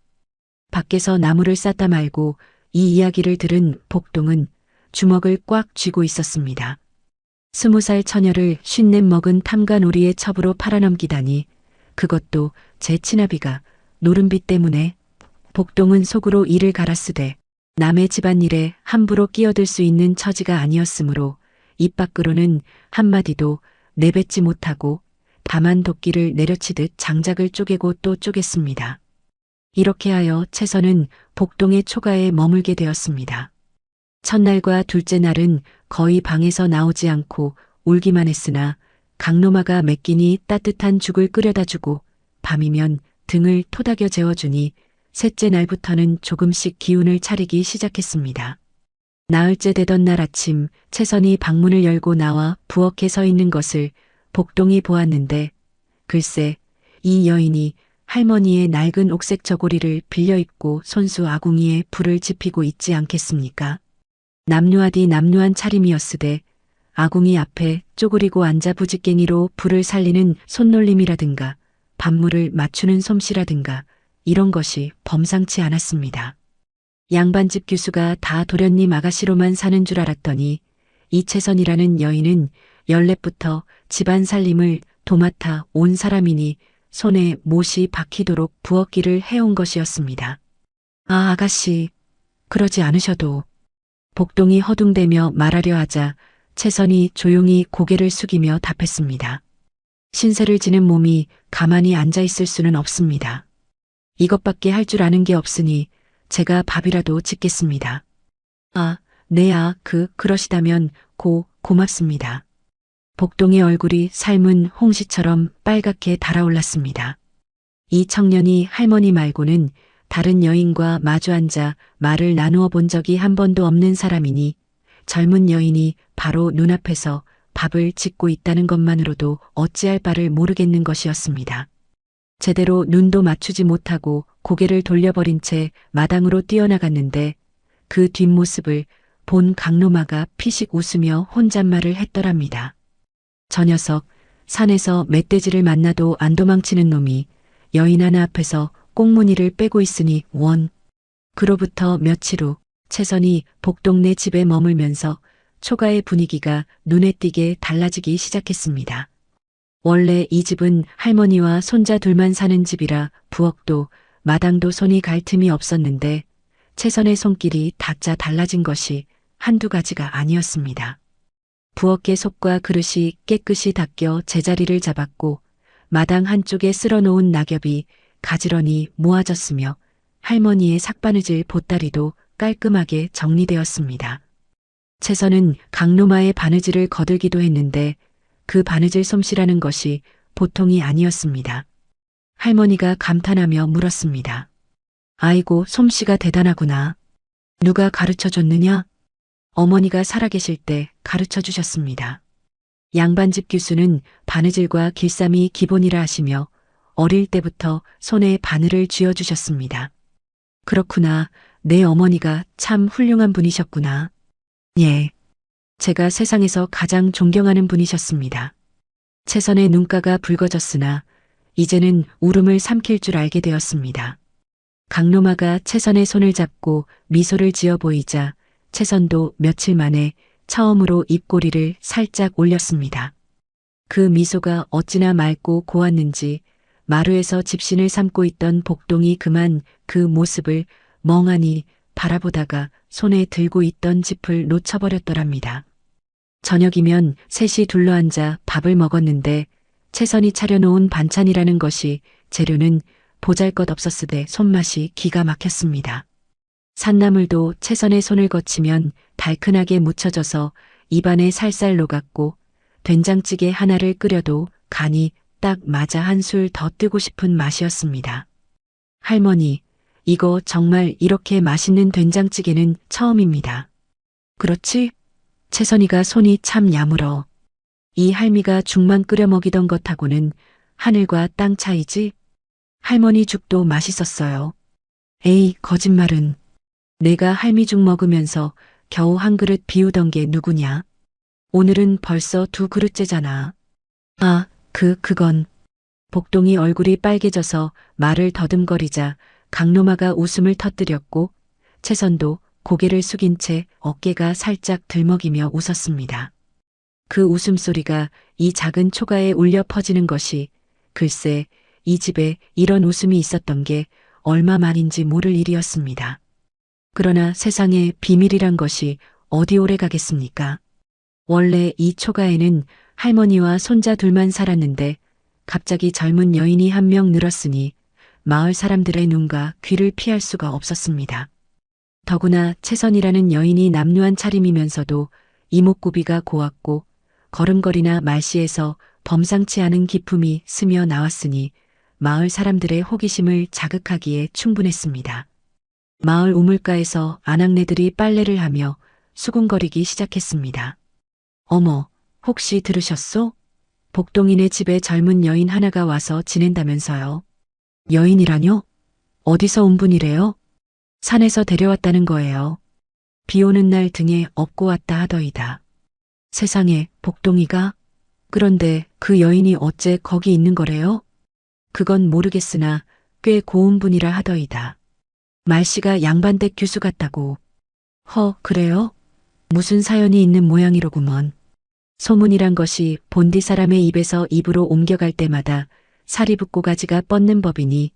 밖에서 나무를 쌌다 말고 이 이야기를 들은 복동은 주먹을 꽉 쥐고 있었습니다. 20살 처녀를 50넷 먹은 탐관오리의 첩으로 팔아넘기다니 그것도 제 친아비가 노름비 때문에. 복동은 속으로 이를 갈았으되 남의 집안일에 함부로 끼어들 수 있는 처지가 아니었으므로 입 밖으로는 한마디도 내뱉지 못하고 다만 도끼를 내려치듯 장작을 쪼개고 또 쪼갰습니다. 이렇게 하여 채선은 복동의 초가에 머물게 되었습니다. 첫날과 둘째 날은 거의 방에서 나오지 않고 울기만 했으나 강로마가 몇 끼니 따뜻한 죽을 끓여다 주고 밤이면 등을 토닥여 재워주니 셋째 날부터는 조금씩 기운을 차리기 시작했습니다. 나흘째 되던 날 아침 채선이 방문을 열고 나와 부엌에 서 있는 것을 복동이 보았는데 글쎄 이 여인이 할머니의 낡은 옥색 저고리를 빌려 입고 손수 아궁이에 불을 지피고 있지 않겠습니까? 남루하디 남루한 차림이었으되 아궁이 앞에 쪼그리고 앉아 부직갱이로 불을 살리는 손놀림이라든가 밥물을 맞추는 솜씨라든가 이런 것이 범상치 않았습니다. 양반집 규수가 다 도련님 아가씨로만 사는 줄 알았더니 이채선이라는 여인은 열넷부터 집안 살림을 도맡아 온 사람이니 손에 못이 박히도록 부엌일을 해온 것이었습니다. 아, 아가씨, 그러지 않으셔도. 복동이 허둥대며 말하려 하자 채선이 조용히 고개를 숙이며 답했습니다. 신세를 지는 몸이 가만히 앉아 있을 수는 없습니다. 이것밖에 할 줄 아는 게 없으니 제가 밥이라도 짓겠습니다. 아, 네, 그러시다면 고맙습니다. 복동의 얼굴이 삶은 홍시처럼 빨갛게 달아올랐습니다. 이 청년이 할머니 말고는 다른 여인과 마주 앉아 말을 나누어 본 적이 한 번도 없는 사람이니 젊은 여인이 바로 눈앞에서 밥을 짓고 있다는 것만으로도 어찌할 바를 모르겠는 것이었습니다. 제대로 눈도 맞추지 못하고 고개를 돌려버린 채 마당으로 뛰어나갔는데 그 뒷모습을 본 강로마가 피식 웃으며 혼잣말을 했더랍니다. 저 녀석 산에서 멧돼지를 만나도 안 도망치는 놈이 여인 하나 앞에서 꽁무니를 빼고 있으니 원. 그로부터 며칠 후 채선이 복동네 집에 머물면서 초가의 분위기가 눈에 띄게 달라지기 시작했습니다. 원래 이 집은 할머니와 손자 둘만 사는 집이라 부엌도 마당도 손이 갈 틈이 없었는데 채선의 손길이 다짜 달라진 것이 한두 가지가 아니었습니다. 부엌의 솥과 그릇이 깨끗이 닦여 제자리를 잡았고 마당 한쪽에 쓸어놓은 낙엽이 가지런히 모아졌으며 할머니의 삭바느질 보따리도 깔끔하게 정리되었습니다. 채선은 강로마의 바느질을 거들기도 했는데 그 바느질 솜씨라는 것이 보통이 아니었습니다. 할머니가 감탄하며 물었습니다. 아이고, 솜씨가 대단하구나. 누가 가르쳐줬느냐? 어머니가 살아계실 때 가르쳐 주셨습니다. 양반집 규수는 바느질과 길쌈이 기본이라 하시며 어릴 때부터 손에 바늘을 쥐어주셨습니다. 그렇구나. 내 어머니가 참 훌륭한 분이셨구나. 예. 제가 세상에서 가장 존경하는 분이셨습니다. 채선의 눈가가 붉어졌으나 이제는 울음을 삼킬 줄 알게 되었습니다. 강로마가 채선의 손을 잡고 미소를 지어 보이자 채선도 며칠 만에 처음으로 입꼬리를 살짝 올렸습니다. 그 미소가 어찌나 맑고 고왔는지 마루에서 집신을 삼고 있던 복동이 그만 그 모습을 멍하니 바라보다가 손에 들고 있던 짚을 놓쳐버렸더랍니다. 저녁이면 셋이 둘러앉아 밥을 먹었는데 채선이 차려놓은 반찬이라는 것이 재료는 보잘것없었으되 손맛이 기가 막혔습니다. 산나물도 채선의 손을 거치면 달큰하게 묻혀져서 입안에 살살 녹았고 된장찌개 하나를 끓여도 간이 딱 맞아 한술 더 뜨고 싶은 맛이었습니다. 할머니, 이거 정말 이렇게 맛있는 된장찌개는 처음입니다. 그렇지? 채선이가 손이 참 야물어. 이 할미가 죽만 끓여 먹이던 것하고는 하늘과 땅 차이지? 할머니 죽도 맛있었어요. 에이, 거짓말은. 내가 할미 죽 먹으면서 겨우 한 그릇 비우던 게 누구냐? 오늘은 벌써 2그릇째잖아. 아, 그건. 복동이 얼굴이 빨개져서 말을 더듬거리자 강노마가 웃음을 터뜨렸고 채선도 고개를 숙인 채 어깨가 살짝 들먹이며 웃었습니다. 그 웃음소리가 이 작은 초가에 울려 퍼지는 것이 글쎄 이 집에 이런 웃음이 있었던 게 얼마만인지 모를 일이었습니다. 그러나 세상에 비밀이란 것이 어디 오래 가겠습니까? 원래 이 초가에는 할머니와 손자 둘만 살았는데 갑자기 젊은 여인이 한 명 늘었으니 마을 사람들의 눈과 귀를 피할 수가 없었습니다. 더구나 채선이라는 여인이 남루한 차림이면서도 이목구비가 고왔고 걸음걸이나 말씨에서 범상치 않은 기품이 스며 나왔으니 마을 사람들의 호기심을 자극하기에 충분했습니다. 마을 우물가에서 아낙네들이 빨래를 하며 수군거리기 시작했습니다. 어머, 혹시 들으셨소? 복동이네 집에 젊은 여인 하나가 와서 지낸다면서요. 여인이라뇨? 어디서 온 분이래요? 산에서 데려왔다는 거예요. 비 오는 날 등에 업고 왔다 하더이다. 세상에, 복동이가? 그런데 그 여인이 어째 거기 있는 거래요? 그건 모르겠으나 꽤 고운 분이라 하더이다. 말씨가 양반댁 교수 같다고. 그래요? 무슨 사연이 있는 모양이로구먼. 소문이란 것이 본디 사람의 입에서 입으로 옮겨갈 때마다 살이 붙고 가지가 뻗는 법이니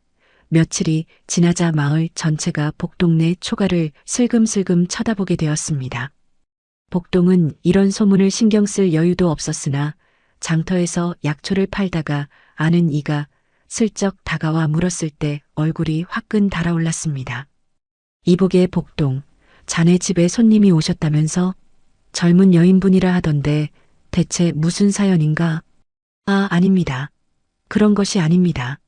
며칠이 지나자 마을 전체가 복동네 초가를 슬금슬금 쳐다보게 되었습니다. 복동은 이런 소문을 신경 쓸 여유도 없었으나 장터에서 약초를 팔다가 아는 이가 슬쩍 다가와 물었을 때 얼굴이 화끈 달아올랐습니다. 이보게 복동, 자네 집에 손님이 오셨다면서? 젊은 여인분이라 하던데 대체 무슨 사연인가? 아닙니다. 그런 것이 아닙니다.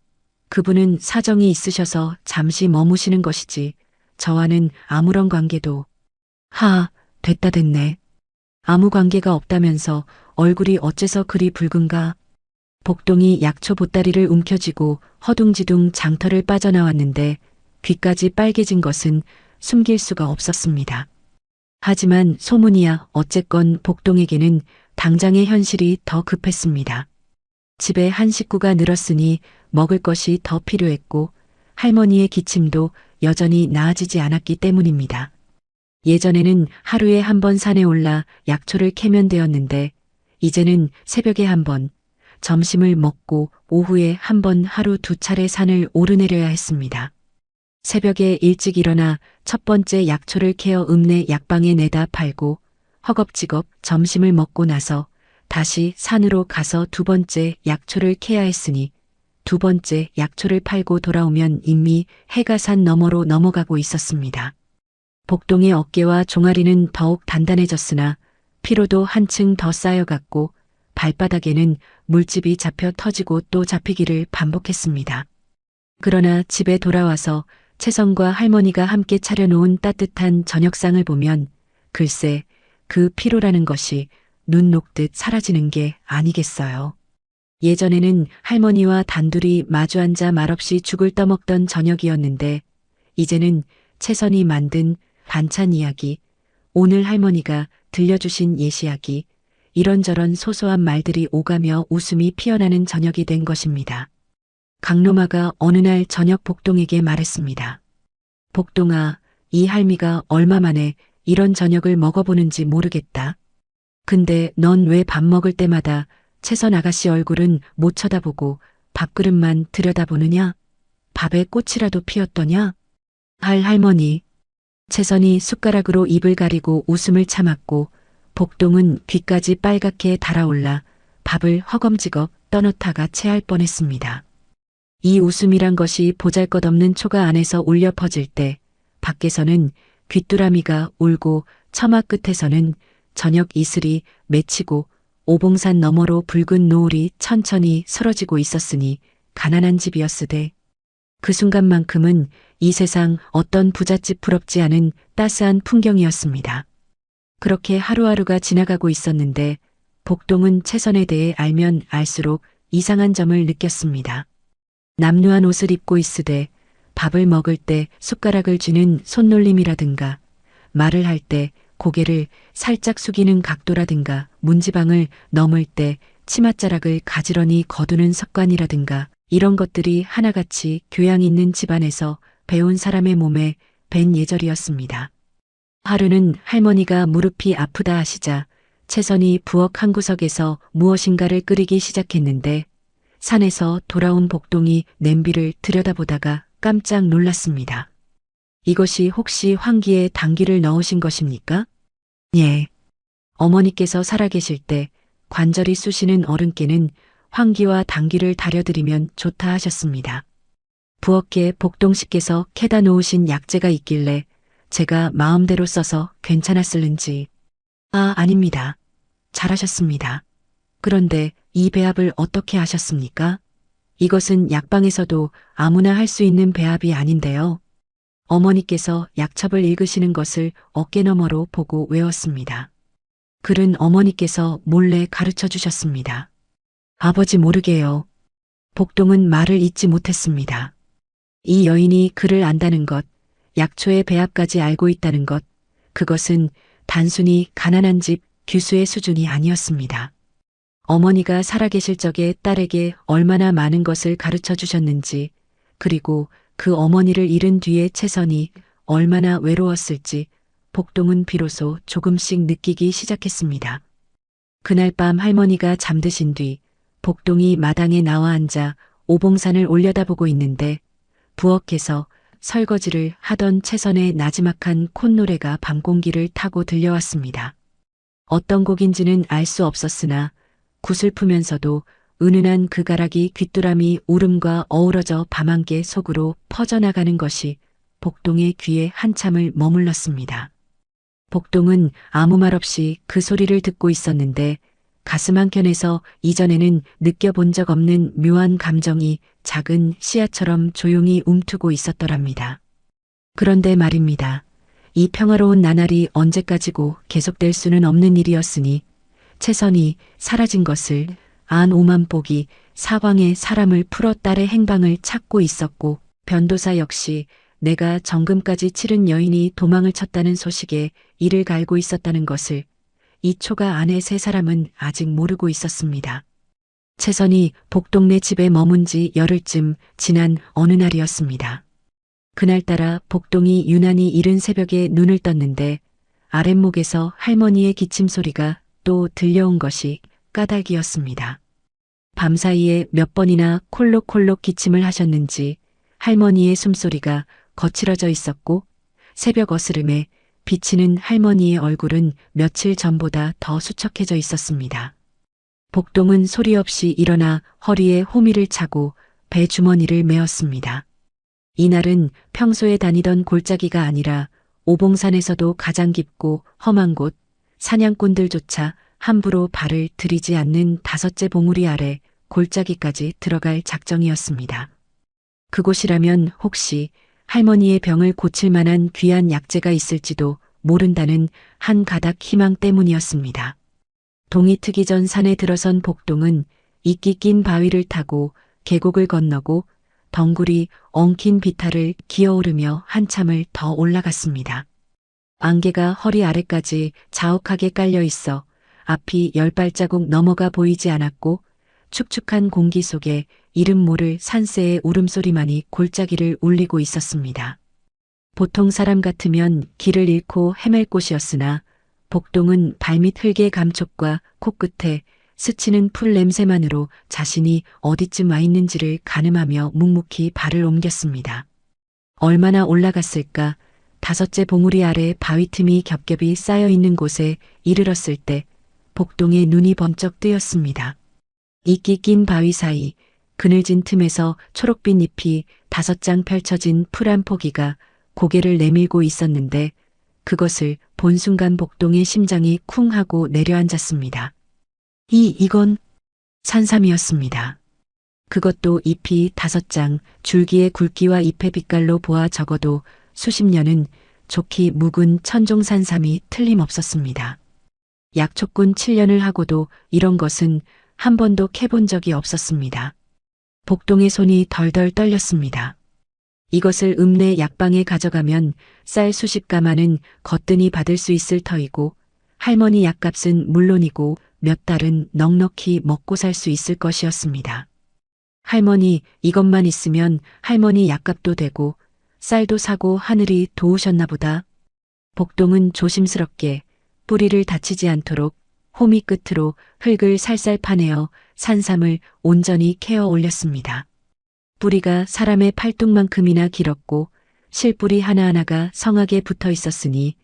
그분은 사정이 있으셔서 잠시 머무시는 것이지 저와는 아무런 관계도. 됐다 됐네. 아무 관계가 없다면서 얼굴이 어째서 그리 붉은가? 복동이 약초 보따리를 움켜쥐고 허둥지둥 장터를 빠져나왔는데 귀까지 빨개진 것은 숨길 수가 없었습니다. 하지만 소문이야 어쨌건 복동에게는 당장의 현실이 더 급했습니다. 집에 한 식구가 늘었으니 먹을 것이 더 필요했고 할머니의 기침도 여전히 나아지지 않았기 때문입니다. 예전에는 하루에 한 번 산에 올라 약초를 캐면 되었는데 이제는 새벽에 한 번, 점심을 먹고 오후에 한 번 하루 2차례 산을 오르내려야 했습니다. 새벽에 일찍 일어나 첫 번째 약초를 캐어 읍내 약방에 내다 팔고 허겁지겁 점심을 먹고 나서 다시 산으로 가서 2번째 약초를 캐야 했으니 2번째 약초를 팔고 돌아오면 이미 해가 산 너머로 넘어가고 있었습니다. 복동의 어깨와 종아리는 더욱 단단해졌으나 피로도 한층 더 쌓여갔고 발바닥에는 물집이 잡혀 터지고 또 잡히기를 반복했습니다. 그러나 집에 돌아와서 채선과 할머니가 함께 차려놓은 따뜻한 저녁상을 보면 글쎄 그 피로라는 것이 눈 녹듯 사라지는 게 아니겠어요. 예전에는 할머니와 단둘이 마주 앉아 말없이 죽을 떠먹던 저녁이었는데 이제는 채선이 만든 반찬 이야기, 오늘 할머니가 들려주신 예시야기, 이런저런 소소한 말들이 오가며 웃음이 피어나는 저녁이 된 것입니다. 강노마가 어느 날 저녁 복동에게 말했습니다. 복동아, 이 할미가 얼마 만에 이런 저녁을 먹어보는지 모르겠다. 근데 넌 왜 밥 먹을 때마다 채선 아가씨 얼굴은 못 쳐다보고 밥그릇만 들여다보느냐? 밥에 꽃이라도 피었더냐? 할머니. 채선이 숟가락으로 입을 가리고 웃음을 참았고 복동은 귀까지 빨갛게 달아올라 밥을 허검지겁 떠넣다가 체할 뻔했습니다. 이 웃음이란 것이 보잘것없는 초가 안에서 울려 퍼질 때 밖에서는 귀뚜라미가 울고 처마 끝에서는 저녁 이슬이 맺히고 오봉산 너머로 붉은 노을이 천천히 설어지고 있었으니 가난한 집이었으되 그 순간만큼은 이 세상 어떤 부잣집 부럽지 않은 따스한 풍경이었습니다. 그렇게 하루하루가 지나가고 있었는데 복동은 채선에 대해 알면 알수록 이상한 점을 느꼈습니다. 남루한 옷을 입고 있으되 밥을 먹을 때 숟가락을 쥐는 손놀림이라든가 말을 할 때 고개를 살짝 숙이는 각도라든가 문지방을 넘을 때 치맛자락을 가지런히 거두는 습관이라든가 이런 것들이 하나같이 교양 있는 집안에서 배운 사람의 몸에 밴 예절이었습니다. 하루는 할머니가 무릎이 아프다 하시자 채선이 부엌 한 구석에서 무엇인가를 끓이기 시작했는데 산에서 돌아온 복동이 냄비를 들여다보다가 깜짝 놀랐습니다. 이것이 혹시 황기에 당귀를 넣으신 것입니까? 예. 어머니께서 살아계실 때 관절이 쑤시는 어른께는 황기와 당귀를 다려드리면 좋다 하셨습니다. 부엌에 복동 씨께서 캐다 놓으신 약재가 있길래 제가 마음대로 써서 괜찮았을는지. 아닙니다. 잘하셨습니다. 그런데 이 배합을 어떻게 하셨습니까? 이것은 약방에서도 아무나 할 수 있는 배합이 아닌데요. 어머니께서 약첩을 읽으시는 것을 어깨너머로 보고 외웠습니다. 글은 어머니께서 몰래 가르쳐 주셨습니다. 아버지 모르게요. 복동은 말을 잇지 못했습니다. 이 여인이 글을 안다는 것, 약초의 배합까지 알고 있다는 것, 그것은 단순히 가난한 집 규수의 수준이 아니었습니다. 어머니가 살아계실 적에 딸에게 얼마나 많은 것을 가르쳐 주셨는지, 그리고 그 어머니를 잃은 뒤에 채선이 얼마나 외로웠을지 복동은 비로소 조금씩 느끼기 시작했습니다. 그날 밤 할머니가 잠드신 뒤 복동이 마당에 나와 앉아 오봉산을 올려다보고 있는데 부엌에서 설거지를 하던 채선의 나지막한 콧노래가 밤공기를 타고 들려왔습니다. 어떤 곡인지는 알 수 없었으나 구슬프면서도 은은한 그 가락이 귀뚜라미 울음과 어우러져 밤안개 속으로 퍼져나가는 것이 복동의 귀에 한참을 머물렀습니다. 복동은 아무 말 없이 그 소리를 듣고 있었는데 가슴 한켠에서 이전에는 느껴본 적 없는 묘한 감정이 작은 씨앗처럼 조용히 움트고 있었더랍니다. 그런데 말입니다. 이 평화로운 나날이 언제까지고 계속될 수는 없는 일이었으니 채선이 사라진 것을 안 오만복이 사방에 사람을 풀어 딸의 행방을 찾고 있었고 변도사 역시 내가 정금까지 치른 여인이 도망을 쳤다는 소식에 이를 갈고 있었다는 것을 이 초가 안에 세 사람은 아직 모르고 있었습니다. 채선이 복동네 집에 머문 지 열흘쯤 지난 어느 날이었습니다. 그날따라 복동이 유난히 이른 새벽에 눈을 떴는데 아랫목에서 할머니의 기침소리가 또 들려온 것이 까닭이었습니다. 밤사이에 몇 번이나 콜록콜록 기침을 하셨는지 할머니의 숨소리가 거칠어져 있었고 새벽 어스름에 비치는 할머니의 얼굴은 며칠 전보다 더 수척해져 있었습니다. 복동은 소리 없이 일어나 허리에 호미를 차고 배 주머니를 메었습니다. 이날은 평소에 다니던 골짜기가 아니라 오봉산에서도 가장 깊고 험한 곳, 사냥꾼들조차 함부로 발을 들이지 않는 5째 봉우리 아래 골짜기까지 들어갈 작정이었습니다. 그곳이라면 혹시 할머니의 병을 고칠 만한 귀한 약재가 있을지도 모른다는 한 가닥 희망 때문이었습니다. 동이 트기 전 산에 들어선 복동은 이끼 낀 바위를 타고 계곡을 건너고 덩굴이 엉킨 비탈을 기어오르며 한참을 더 올라갔습니다. 안개가 허리 아래까지 자욱하게 깔려 있어 앞이 10발자국 넘어가 보이지 않았고 축축한 공기 속에 이름 모를 산새의 울음소리만이 골짜기를 울리고 있었습니다. 보통 사람 같으면 길을 잃고 헤맬 곳이었으나 복동은 발밑 흙의 감촉과 코끝에 스치는 풀 냄새만으로 자신이 어디쯤 와 있는지를 가늠하며 묵묵히 발을 옮겼습니다. 얼마나 올라갔을까? 다섯째 봉우리 아래 바위 틈이 겹겹이 쌓여 있는 곳에 이르렀을 때 복동의 눈이 번쩍 뜨였습니다. 이끼 낀 바위 사이 그늘진 틈에서 초록빛 잎이 5장 펼쳐진 풀 한 포기가 고개를 내밀고 있었는데 그것을 본 순간 복동의 심장이 쿵 하고 내려앉았습니다. 이건 산삼이었습니다. 그것도 잎이 5장, 줄기의 굵기와 잎의 빛깔로 보아 적어도 수십 년은 좋기 묵은 천종산삼이 틀림없었습니다. 약초꾼 7년을 하고도 이런 것은 한 번도 캐본 적이 없었습니다. 복동의 손이 덜덜 떨렸습니다. 이것을 읍내 약방에 가져가면 쌀 수십 가마는 거뜬히 받을 수 있을 터이고 할머니 약값은 물론이고 몇 달은 넉넉히 먹고 살 수 있을 것이었습니다. 할머니, 이것만 있으면 할머니 약값도 되고 쌀도 사고 하늘이 도우셨나 보다. 복동은 조심스럽게 뿌리를 다치지 않도록 호미 끝으로 흙을 살살 파내어 산삼을 온전히 캐어 올렸습니다. 뿌리가 사람의 팔뚝만큼이나 길었고 실뿌리 하나하나가 성하게 붙어 있었으니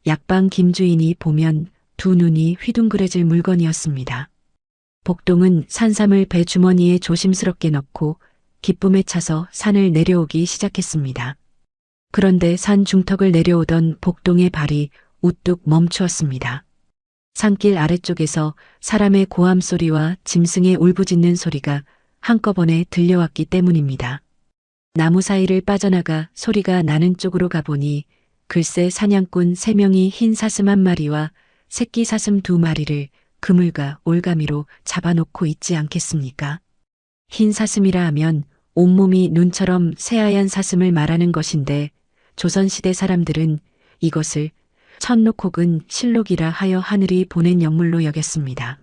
약방 김주인이 보면 두 눈이 휘둥그레질 물건이었습니다. 복동은 산삼을 배 주머니에 조심스럽게 넣고 기쁨에 차서 산을 내려오기 시작했습니다. 그런데 산 중턱을 내려오던 복동의 발이 우뚝 멈추었습니다. 산길 아래쪽에서 사람의 고함 소리와 짐승의 울부짖는 소리가 한꺼번에 들려왔기 때문입니다. 나무 사이를 빠져나가 소리가 나는 쪽으로 가보니 글쎄 사냥꾼 3명이 흰 사슴 1마리와 새끼 사슴 2마리를 그물과 올가미로 잡아놓고 있지 않겠습니까? 흰 사슴이라 하면 온몸이 눈처럼 새하얀 사슴을 말하는 것인데 조선시대 사람들은 이것을 천록 혹은 실록이라 하여 하늘이 보낸 영물로 여겼습니다.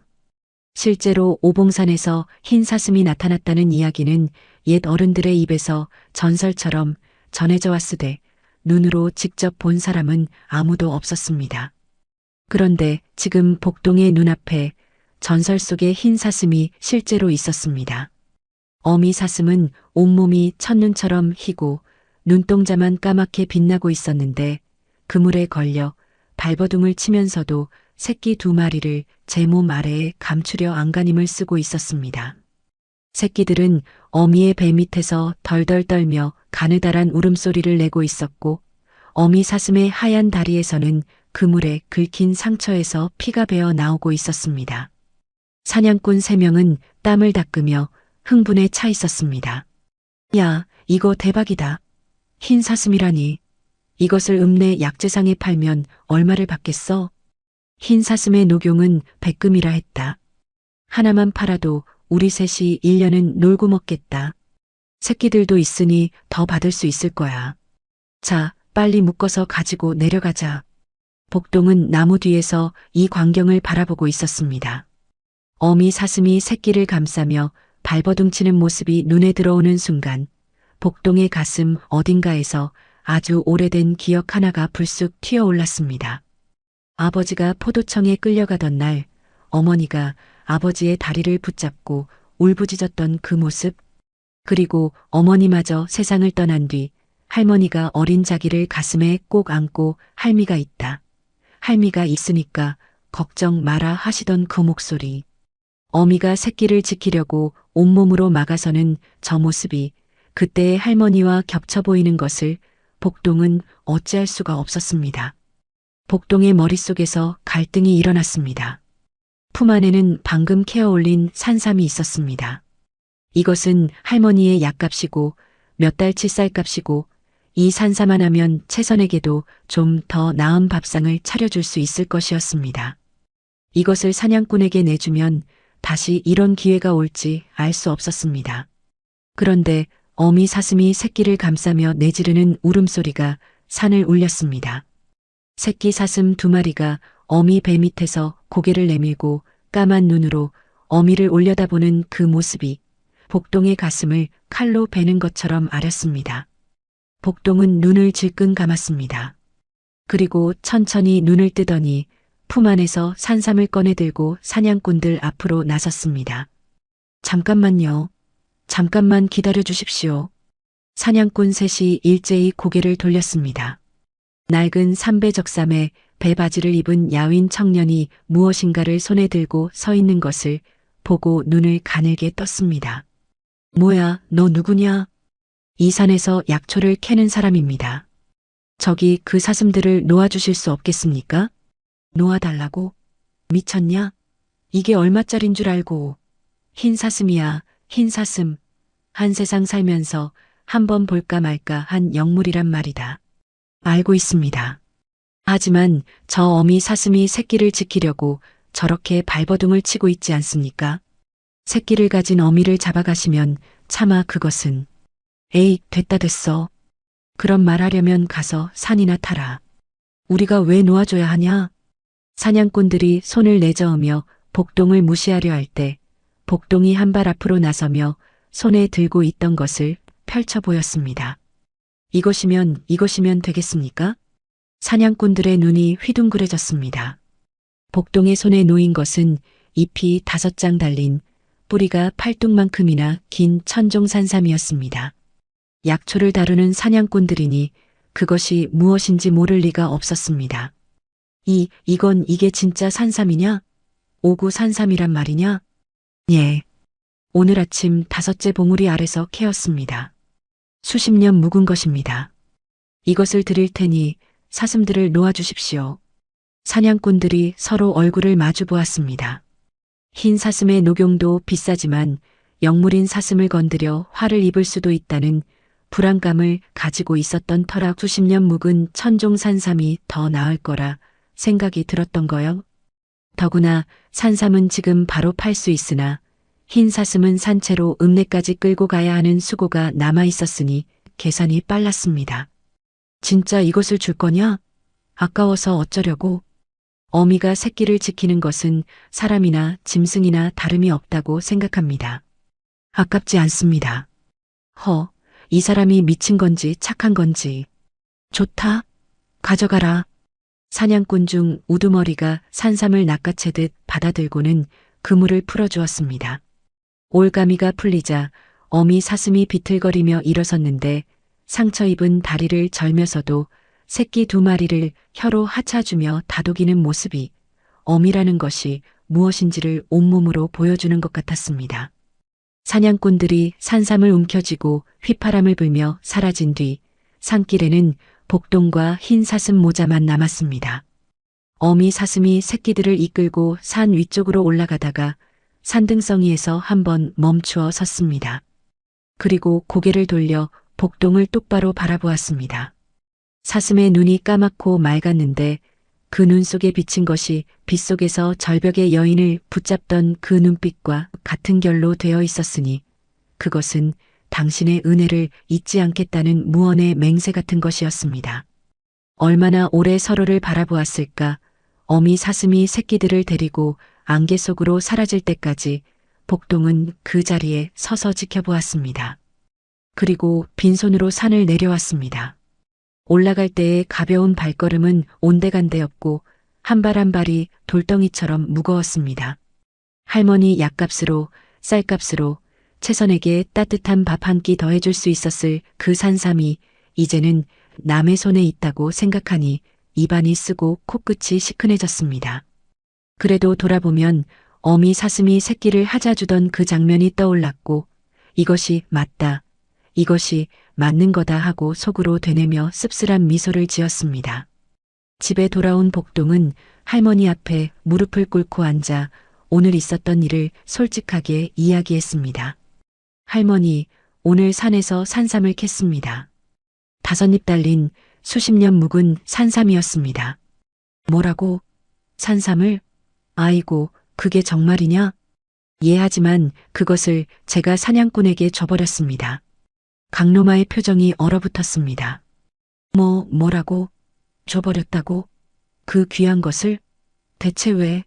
실제로 오봉산에서 흰 사슴이 나타났다는 이야기는 옛 어른들의 입에서 전설처럼 전해져 왔으되 눈으로 직접 본 사람은 아무도 없었습니다. 그런데 지금 복동의 눈앞에 전설 속의 흰 사슴이 실제로 있었습니다. 어미 사슴은 온몸이 첫눈처럼 희고 눈동자만 까맣게 빛나고 있었는데 그물에 걸려 발버둥을 치면서도 새끼 2마리를 제 몸 아래에 감추려 안간힘을 쓰고 있었습니다. 새끼들은 어미의 배 밑에서 덜덜 떨며 가느다란 울음소리를 내고 있었고 어미 사슴의 하얀 다리에서는 그물에 긁힌 상처에서 피가 배어 나오고 있었습니다. 사냥꾼 3명은 땀을 닦으며 흥분에 차 있었습니다. 야, 이거 대박이다. 흰 사슴이라니. 이것을 읍내 약재상에 팔면 얼마를 받겠어? 흰 사슴의 녹용은 100금이라 했다. 하나만 팔아도 우리 셋이 1년은 놀고 먹겠다. 새끼들도 있으니 더 받을 수 있을 거야. 자, 빨리 묶어서 가지고 내려가자. 복동은 나무 뒤에서 이 광경을 바라보고 있었습니다. 어미 사슴이 새끼를 감싸며 발버둥치는 모습이 눈에 들어오는 순간 복동의 가슴 어딘가에서 아주 오래된 기억 하나가 불쑥 튀어올랐습니다. 아버지가 포도청에 끌려가던 날 어머니가 아버지의 다리를 붙잡고 울부짖었던 그 모습, 그리고 어머니마저 세상을 떠난 뒤 할머니가 어린 자기를 가슴에 꼭 안고 할미가 있다. 할미가 있으니까 걱정 마라 하시던 그 목소리. 어미가 새끼를 지키려고 온몸으로 막아서는 저 모습이 그때의 할머니와 겹쳐 보이는 것을 복동은 어찌할 수가 없었습니다. 복동의 머릿속에서 갈등이 일어났습니다. 품 안에는 방금 캐어 올린 산삼이 있었습니다. 이것은 할머니의 약값이고 몇 달치 쌀값이고 이 산삼 하나면 채선에게도 좀 더 나은 밥상을 차려줄 수 있을 것이었습니다. 이것을 사냥꾼에게 내주면 다시 이런 기회가 올지 알 수 없었습니다. 그런데 어미 사슴이 새끼를 감싸며 내지르는 울음소리가 산을 울렸습니다. 새끼 사슴 2마리가 어미 배 밑에서 고개를 내밀고 까만 눈으로 어미를 올려다보는 그 모습이 복동의 가슴을 칼로 베는 것처럼 아렸습니다. 복동은 눈을 질끈 감았습니다. 그리고 천천히 눈을 뜨더니 품 안에서 산삼을 꺼내 들고 사냥꾼들 앞으로 나섰습니다. 잠깐만요. 잠깐만 기다려 주십시오. 사냥꾼 셋이 일제히 고개를 돌렸습니다. 낡은 삼배적삼에 배바지를 입은 야윈 청년이 무엇인가를 손에 들고 서 있는 것을 보고 눈을 가늘게 떴습니다. 뭐야, 너 누구냐? 이 산에서 약초를 캐는 사람입니다. 저기 그 사슴들을 놓아주실 수 없겠습니까? 놓아달라고? 미쳤냐? 이게 얼마짜린 줄 알고. 흰 사슴이야, 흰 사슴. 한 세상 살면서 한번 볼까 말까 한 영물이란 말이다. 알고 있습니다. 하지만 저 어미 사슴이 새끼를 지키려고 저렇게 발버둥을 치고 있지 않습니까? 새끼를 가진 어미를 잡아가시면 차마 그것은. 에이, 됐다 됐어. 그런 말하려면 가서 산이나 타라. 우리가 왜 놓아줘야 하냐? 사냥꾼들이 손을 내저으며 복동을 무시하려 할 때 복동이 한 발 앞으로 나서며 손에 들고 있던 것을 펼쳐 보였습니다. 이것이면 되겠습니까? 사냥꾼들의 눈이 휘둥그레졌습니다. 복동의 손에 놓인 것은 잎이 5장 달린 뿌리가 팔뚝만큼이나 긴 천종산삼이었습니다. 약초를 다루는 사냥꾼들이니 그것이 무엇인지 모를 리가 없었습니다. 이게 진짜 산삼이냐? 오구 산삼이란 말이냐? 예. 오늘 아침 5째 봉우리 아래서 캐었습니다. 수십 년 묵은 것입니다. 이것을 드릴 테니 사슴들을 놓아주십시오. 사냥꾼들이 서로 얼굴을 마주 보았습니다. 흰 사슴의 녹용도 비싸지만 영물인 사슴을 건드려 화를 입을 수도 있다는 불안감을 가지고 있었던 터라 수십 년 묵은 천종산삼이 더 나을 거라 생각이 들었던 거요. 더구나 산삼은 지금 바로 팔 수 있으나 흰 사슴은 산채로 읍내까지 끌고 가야 하는 수고가 남아 있었으니 계산이 빨랐습니다. 진짜 이것을 줄 거냐? 아까워서 어쩌려고? 어미가 새끼를 지키는 것은 사람이나 짐승이나 다름이 없다고 생각합니다. 아깝지 않습니다. 이 사람이 미친 건지 착한 건지. 좋다. 가져가라. 사냥꾼 중 우두머리가 산삼을 낚아채듯 받아들고는 그물을 풀어주었습니다. 올가미가 풀리자 어미 사슴이 비틀거리며 일어섰는데 상처 입은 다리를 절면서도 새끼 2마리를 혀로 하차주며 다독이는 모습이 어미라는 것이 무엇인지를 온몸으로 보여주는 것 같았습니다. 사냥꾼들이 산삼을 움켜쥐고 휘파람을 불며 사라진 뒤 산길에는 복동과 흰 사슴 모자만 남았습니다. 어미 사슴이 새끼들을 이끌고 산 위쪽으로 올라가다가 산등성이에서 한번 멈추어 섰습니다. 그리고 고개를 돌려 복동을 똑바로 바라보았습니다. 사슴의 눈이 까맣고 맑았는데 그 눈 속에 비친 것이 빗속에서 절벽의 여인을 붙잡던 그 눈빛과 같은 결로 되어 있었으니 그것은 당신의 은혜를 잊지 않겠다는 무언의 맹세 같은 것이었습니다. 얼마나 오래 서로를 바라보았을까. 어미 사슴이 새끼들을 데리고 안개 속으로 사라질 때까지 복동은 그 자리에 서서 지켜보았습니다. 그리고 빈손으로 산을 내려왔습니다. 올라갈 때의 가벼운 발걸음은 온데간데였고 한 발 한 발이 돌덩이처럼 무거웠습니다. 할머니 약값으로 쌀값으로 채선에게 따뜻한 밥 한 끼 더해줄 수 있었을 그 산삼이 이제는 남의 손에 있다고 생각하니 입안이 쓰고 코끝이 시큰해졌습니다. 그래도 돌아보면 어미 사슴이 새끼를 하자주던 그 장면이 떠올랐고 이것이 맞다. 이것이 맞는 거다 하고 속으로 되뇌며 씁쓸한 미소를 지었습니다. 집에 돌아온 복동은 할머니 앞에 무릎을 꿇고 앉아 오늘 있었던 일을 솔직하게 이야기했습니다. 할머니, 오늘 산에서 산삼을 캤습니다. 5잎 달린 수십 년 묵은 산삼이었습니다. 뭐라고? 산삼을? 아이고, 그게 정말이냐? 예, 하지만 그것을 제가 사냥꾼에게 줘버렸습니다. 강로마의 표정이 얼어붙었습니다. 뭐라고? 줘버렸다고? 그 귀한 것을? 대체 왜?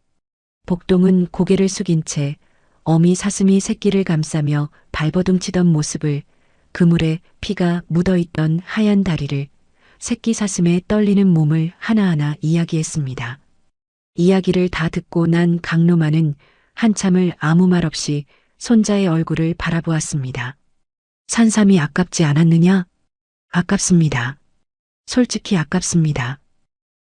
복동은 고개를 숙인 채 어미 사슴이 새끼를 감싸며 발버둥 치던 모습을, 그물에 피가 묻어있던 하얀 다리를, 새끼 사슴의 떨리는 몸을 하나하나 이야기했습니다. 이야기를 다 듣고 난 강로마는 한참을 아무 말 없이 손자의 얼굴을 바라보았습니다. 산삼이 아깝지 않았느냐? 아깝습니다. 솔직히 아깝습니다.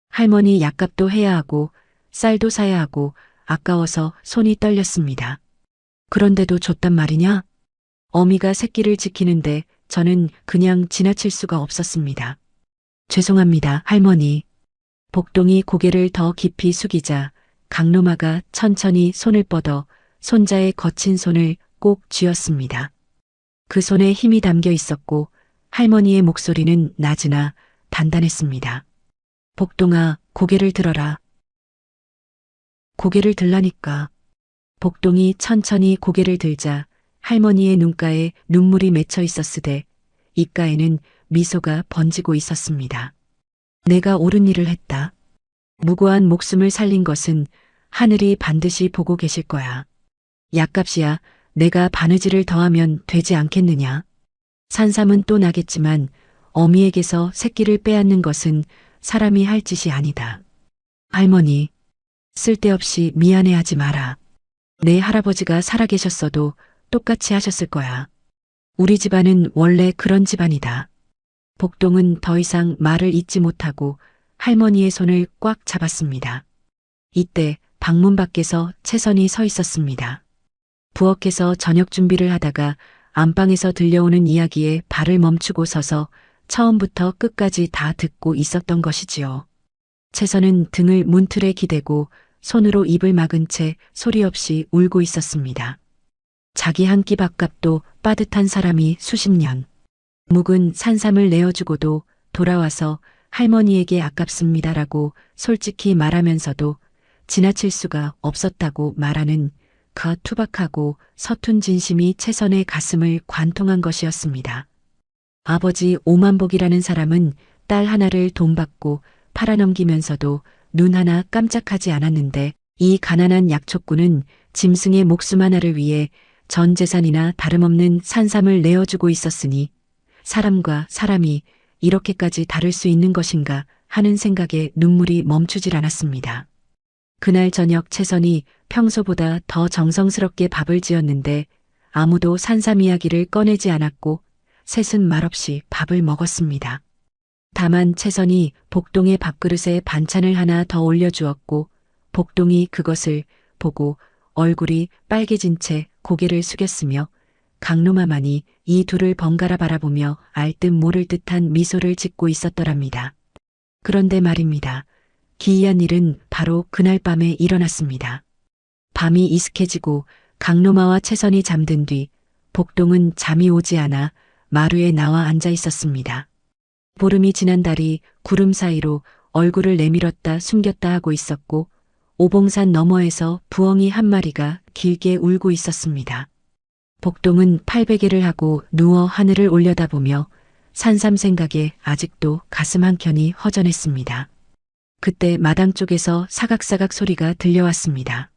할머니 약값도 해야 하고 쌀도 사야 하고 아까워서 손이 떨렸습니다. 그런데도 줬단 말이냐? 어미가 새끼를 지키는데 저는 그냥 지나칠 수가 없었습니다. 죄송합니다, 할머니. 복동이 고개를 더 깊이 숙이자 강로마가 천천히 손을 뻗어 손자의 거친 손을 꼭 쥐었습니다. 그 손에 힘이 담겨 있었고 할머니의 목소리는 낮으나 단단했습니다. 복동아, 고개를 들어라. 고개를 들라니까. 복동이 천천히 고개를 들자 할머니의 눈가에 눈물이 맺혀 있었으되 입가에는 미소가 번지고 있었습니다. 내가 옳은 일을 했다. 무고한 목숨을 살린 것은 하늘이 반드시 보고 계실 거야. 약값이야 내가 바느질을 더하면 되지 않겠느냐. 산삼은 또 나겠지만 어미에게서 새끼를 빼앗는 것은 사람이 할 짓이 아니다. 할머니, 쓸데없이 미안해하지 마라. 내 할아버지가 살아계셨어도 똑같이 하셨을 거야. 우리 집안은 원래 그런 집안이다. 복동은 더 이상 말을 잇지 못하고 할머니의 손을 꽉 잡았습니다. 이때 방문 밖에서 채선이 서 있었습니다. 부엌에서 저녁 준비를 하다가 안방에서 들려오는 이야기에 발을 멈추고 서서 처음부터 끝까지 다 듣고 있었던 것이지요. 채선은 등을 문틀에 기대고 손으로 입을 막은 채 소리 없이 울고 있었습니다. 자기 한 끼 밥값도 빠듯한 사람이 수십 년. 묵은 산삼을 내어주고도 돌아와서 할머니에게 아깝습니다라고 솔직히 말하면서도 지나칠 수가 없었다고 말하는 그 투박하고 서툰 진심이 채선의 가슴을 관통한 것이었습니다. 아버지 오만복이라는 사람은 딸 하나를 돈 받고 팔아넘기면서도 눈 하나 깜짝하지 않았는데 이 가난한 약초꾼은 짐승의 목숨 하나를 위해 전 재산이나 다름없는 산삼을 내어주고 있었으니 사람과 사람이 이렇게까지 다를 수 있는 것인가 하는 생각에 눈물이 멈추질 않았습니다. 그날 저녁 채선이 평소보다 더 정성스럽게 밥을 지었는데 아무도 산삼 이야기를 꺼내지 않았고 셋은 말없이 밥을 먹었습니다. 다만 채선이 복동의 밥그릇에 반찬을 하나 더 올려주었고 복동이 그것을 보고 얼굴이 빨개진 채 고개를 숙였으며 강로마만이 이 둘을 번갈아 바라보며 알 듯 모를 듯한 미소를 짓고 있었더랍니다. 그런데 말입니다. 기이한 일은 바로 그날 밤에 일어났습니다. 밤이 이슥해지고 강로마와 채선이 잠든 뒤 복동은 잠이 오지 않아 마루에 나와 앉아 있었습니다. 보름이 지난 달이 구름 사이로 얼굴을 내밀었다 숨겼다 하고 있었고 오봉산 너머에서 부엉이 한 마리가 길게 울고 있었습니다. 복동은 팔베개를 하고 누워 하늘을 올려다보며 산삼 생각에 아직도 가슴 한켠이 허전했습니다. 그때 마당 쪽에서 사각사각 소리가 들려왔습니다.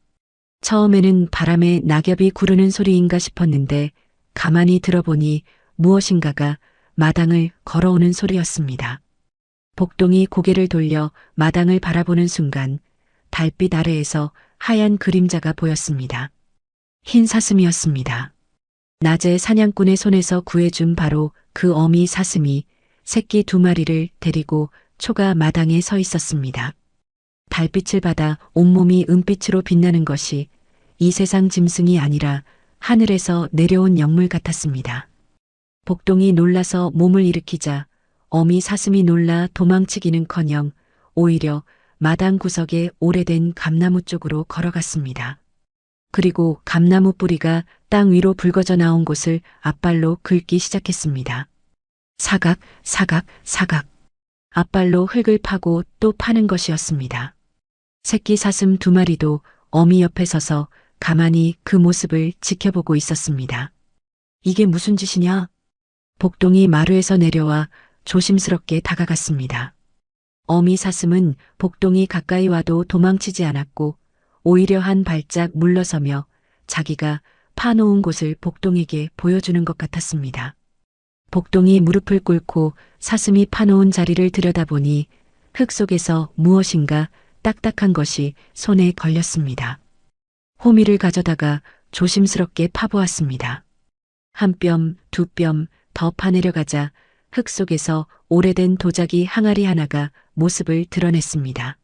처음에는 바람에 낙엽이 구르는 소리인가 싶었는데 가만히 들어보니 무엇인가가 마당을 걸어오는 소리였습니다. 복동이 고개를 돌려 마당을 바라보는 순간 달빛 아래에서 하얀 그림자가 보였습니다. 흰 사슴이었습니다. 낮에 사냥꾼의 손에서 구해준 바로 그 어미 사슴이 새끼 2마리를 데리고 초가 마당에 서 있었습니다. 달빛을 받아 온몸이 은빛으로 빛나는 것이 이 세상 짐승이 아니라 하늘에서 내려온 영물 같았습니다. 복동이 놀라서 몸을 일으키자 어미 사슴이 놀라 도망치기는커녕 오히려 마당 구석에 오래된 감나무 쪽으로 걸어갔습니다. 그리고 감나무 뿌리가 땅 위로 붉어져 나온 곳을 앞발로 긁기 시작했습니다. 사각, 사각, 사각. 앞발로 흙을 파고 또 파는 것이었습니다. 새끼 사슴 2마리도 어미 옆에 서서 가만히 그 모습을 지켜보고 있었습니다. 이게 무슨 짓이냐? 복동이 마루에서 내려와 조심스럽게 다가갔습니다. 어미 사슴은 복동이 가까이 와도 도망치지 않았고 오히려 한 발짝 물러서며 자기가 파놓은 곳을 복동에게 보여주는 것 같았습니다. 복동이 무릎을 꿇고 사슴이 파놓은 자리를 들여다보니 흙 속에서 무엇인가 딱딱한 것이 손에 걸렸습니다. 호미를 가져다가 조심스럽게 파보았습니다. 한 뼘, 2뼘 더 파내려가자 흙 속에서 오래된 도자기 항아리 하나가 모습을 드러냈습니다.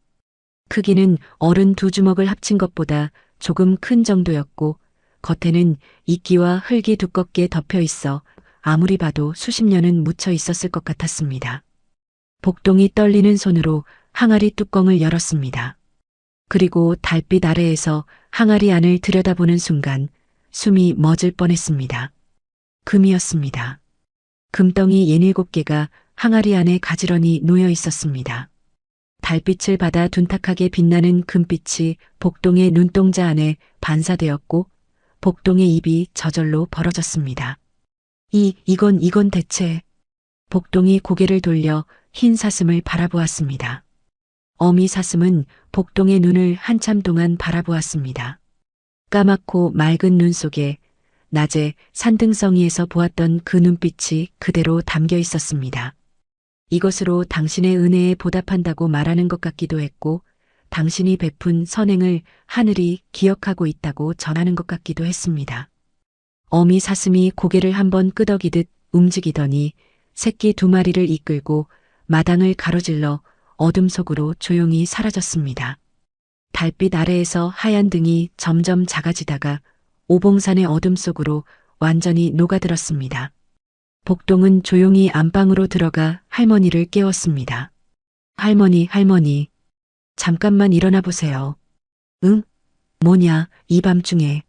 크기는 어른 두 주먹을 합친 것보다 조금 큰 정도였고 겉에는 이끼와 흙이 두껍게 덮여 있어 아무리 봐도 수십 년은 묻혀 있었을 것 같았습니다. 복동이 떨리는 손으로 항아리 뚜껑을 열었습니다. 그리고 달빛 아래에서 항아리 안을 들여다보는 순간 숨이 멎을 뻔했습니다. 금이었습니다. 금덩이 67개가 항아리 안에 가지런히 놓여 있었습니다. 달빛을 받아 둔탁하게 빛나는 금빛이 복동의 눈동자 안에 반사되었고 복동의 입이 저절로 벌어졌습니다. 이건 대체. 복동이 고개를 돌려 흰 사슴을 바라보았습니다. 어미 사슴은 복동의 눈을 한참 동안 바라보았습니다. 까맣고 맑은 눈 속에 낮에 산등성이에서 보았던 그 눈빛이 그대로 담겨 있었습니다. 이것으로 당신의 은혜에 보답한다고 말하는 것 같기도 했고 당신이 베푼 선행을 하늘이 기억하고 있다고 전하는 것 같기도 했습니다. 어미 사슴이 고개를 한번 끄덕이듯 움직이더니 새끼 2마리를 이끌고 마당을 가로질러 어둠 속으로 조용히 사라졌습니다. 달빛 아래에서 하얀 등이 점점 작아지다가 오봉산의 어둠 속으로 완전히 녹아들었습니다. 복동은 조용히 안방으로 들어가 할머니를 깨웠습니다. 할머니, 잠깐만 일어나 보세요. 응? 뭐냐, 이 밤중에.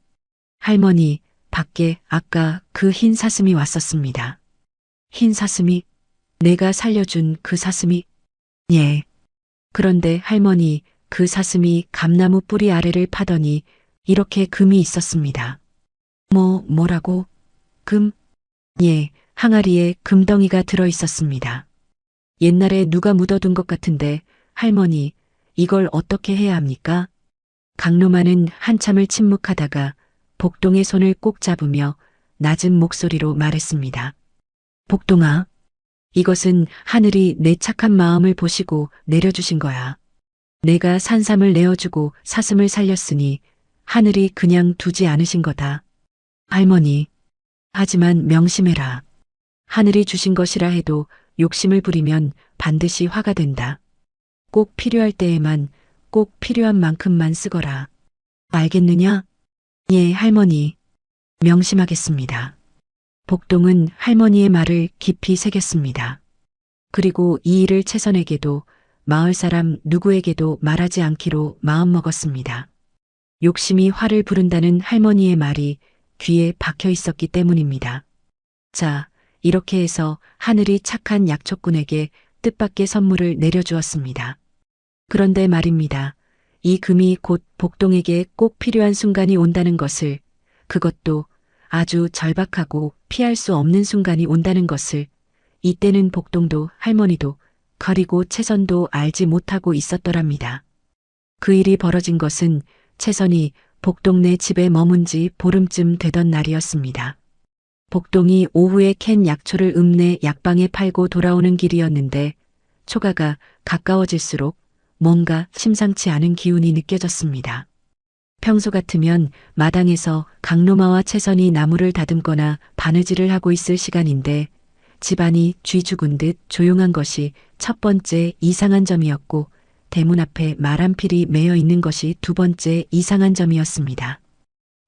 할머니, 밖에 아까 그 흰 사슴이 왔었습니다. 흰 사슴이? 내가 살려준 그 사슴이? 예. 그런데 할머니, 그 사슴이 감나무 뿌리 아래를 파더니 이렇게 금이 있었습니다. 뭐라고? 금? 예, 항아리에 금덩이가 들어 있었습니다. 옛날에 누가 묻어둔 것 같은데 할머니, 이걸 어떻게 해야 합니까? 강로마는 한참을 침묵하다가 복동의 손을 꼭 잡으며 낮은 목소리로 말했습니다. 복동아, 이것은 하늘이 내 착한 마음을 보시고 내려주신 거야. 내가 산삼을 내어주고 사슴을 살렸으니 하늘이 그냥 두지 않으신 거다. 할머니, 하지만 명심해라. 하늘이 주신 것이라 해도 욕심을 부리면 반드시 화가 된다. 꼭 필요할 때에만 꼭 필요한 만큼만 쓰거라. 알겠느냐? 예, 할머니. 명심하겠습니다. 복동은 할머니의 말을 깊이 새겼습니다. 그리고 이 일을 채선에게도 마을 사람 누구에게도 말하지 않기로 마음먹었습니다. 욕심이 화를 부른다는 할머니의 말이 귀에 박혀 있었기 때문입니다. 자, 이렇게 해서 하늘이 착한 약초꾼에게 뜻밖의 선물을 내려주었습니다. 그런데 말입니다. 이 금이 곧 복동에게 꼭 필요한 순간이 온다는 것을, 그것도 아주 절박하고 피할 수 없는 순간이 온다는 것을 이때는 복동도 할머니도 그리고 채선도 알지 못하고 있었더랍니다. 그 일이 벌어진 것은 채선이 복동네 집에 머문 지 보름쯤 되던 날이었습니다. 복동이 오후에 캔 약초를 읍내 약방에 팔고 돌아오는 길이었는데 초가가 가까워질수록 뭔가 심상치 않은 기운이 느껴졌습니다. 평소 같으면 마당에서 강로마와 채선이 나무를 다듬거나 바느질을 하고 있을 시간인데 집안이 쥐 죽은 듯 조용한 것이 첫 번째 이상한 점이었고 대문 앞에 말 한 필이 매여 있는 것이 두 번째 이상한 점이었습니다.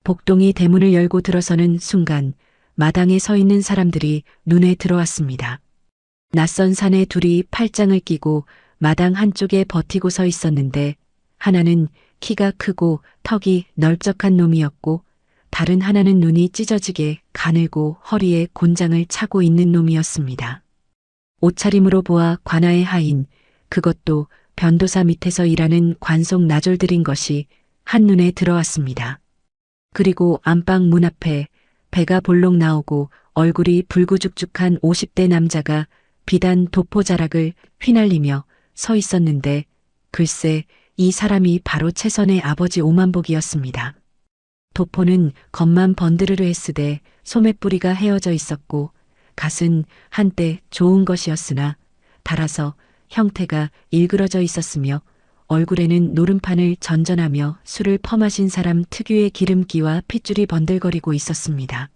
복동이 대문을 열고 들어서는 순간 마당에 서 있는 사람들이 눈에 들어왔습니다. 낯선 사내 둘이 팔짱을 끼고 마당 한쪽에 버티고 서 있었는데 하나는 키가 크고 턱이 넓적한 놈이었고 다른 하나는 눈이 찢어지게 가늘고 허리에 곤장을 차고 있는 놈이었습니다. 옷차림으로 보아 관아의 하인, 그것도 변도사 밑에서 일하는 관속 나졸들인 것이 한눈에 들어왔습니다. 그리고 안방 문 앞에 배가 볼록 나오고 얼굴이 불구죽죽한 50대 남자가 비단 도포자락을 휘날리며 서 있었는데 글쎄 이 사람이 바로 채선의 아버지 오만복이었습니다. 도포는 겉만 번드르르 했으되 소매뿌리가 헤어져 있었고 갓은 한때 좋은 것이었으나 닳아서 형태가 일그러져 있었으며 얼굴에는 노름판을 전전하며 술을 퍼마신 사람 특유의 기름기와 핏줄이 번들거리고 있었습니다.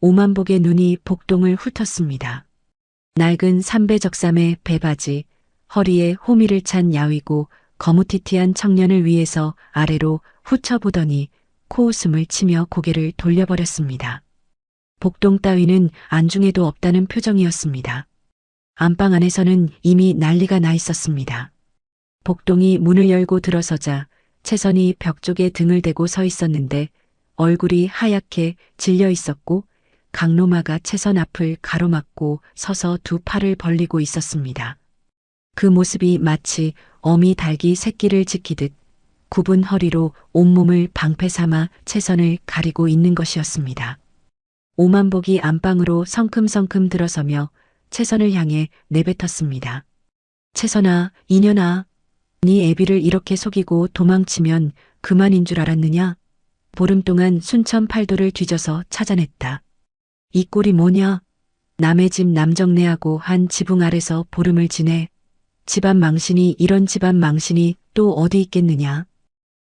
오만복의 눈이 복동을 훑었습니다. 낡은 삼배적삼의 배바지, 허리에 호미를 찬 야위고 거무튀튀한 청년을 위해서 아래로 후쳐보더니 코웃음을 치며 고개를 돌려버렸습니다. 복동 따위는 안중에도 없다는 표정이었습니다. 안방 안에서는 이미 난리가 나 있었습니다. 복동이 문을 열고 들어서자 채선이 벽 쪽에 등을 대고 서 있었는데 얼굴이 하얗게 질려 있었고 강로마가 채선 앞을 가로막고 서서 두 팔을 벌리고 있었습니다. 그 모습이 마치 어미 닭이 새끼를 지키듯 굽은 허리로 온몸을 방패 삼아 채선을 가리고 있는 것이었습니다. 오만복이 안방으로 성큼성큼 들어서며 채선을 향해 내뱉었습니다. 채선아, 이년아, 네 애비를 이렇게 속이고 도망치면 그만인 줄 알았느냐? 보름 동안 순천 팔도를 뒤져서 찾아냈다. 이 꼴이 뭐냐? 남의 집 남정네하고 한 지붕 아래서 보름을 지내. 집안 망신이 이런 집안 망신이 또 어디 있겠느냐?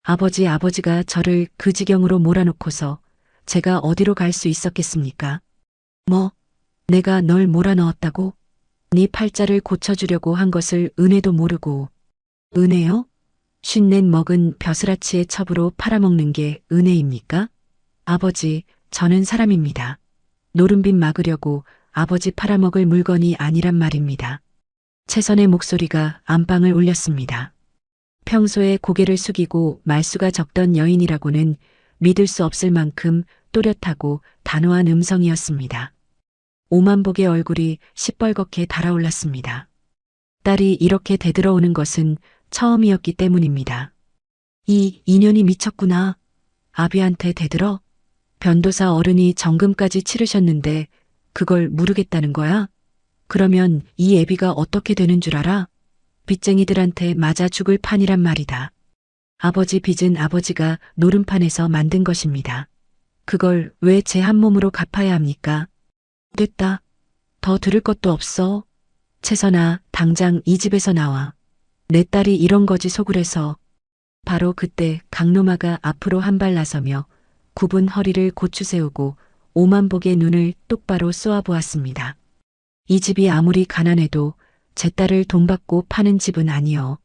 아버지가 저를 그 지경으로 몰아놓고서 제가 어디로 갈 수 있었겠습니까? 뭐, 내가 널 몰아넣었다고? 네 팔자를 고쳐주려고 한 것을 은혜도 모르고. 은혜요? 쉰넷 먹은 벼슬아치의 첩으로 팔아먹는 게 은혜입니까? 아버지, 저는 사람입니다. 노름빚 막으려고 아버지 팔아먹을 물건이 아니란 말입니다. 채선의 목소리가 안방을 울렸습니다. 평소에 고개를 숙이고 말수가 적던 여인이라고는 믿을 수 없을 만큼 또렷하고 단호한 음성이었습니다. 오만복의 얼굴이 시뻘겋게 달아올랐습니다. 딸이 이렇게 대들어오는 것은 처음이었기 때문입니다. 이 인연이 미쳤구나. 아비한테 대들어? 변도사 어른이 정금까지 치르셨는데 그걸 모르겠다는 거야? 그러면 이 애비가 어떻게 되는 줄 알아? 빚쟁이들한테 맞아 죽을 판이란 말이다. 아버지 빚은 아버지가 노름판에서 만든 것입니다. 그걸 왜 제 한 몸으로 갚아야 합니까? 됐다. 더 들을 것도 없어. 채선아, 당장 이 집에서 나와. 내 딸이 이런 거지 속으래서. 바로 그때 강노마가 앞으로 한 발 나서며 굽은 허리를 고추 세우고 오만복의 눈을 똑바로 쏘아보았습니다. 이 집이 아무리 가난해도 제 딸을 돈 받고 파는 집은 아니여.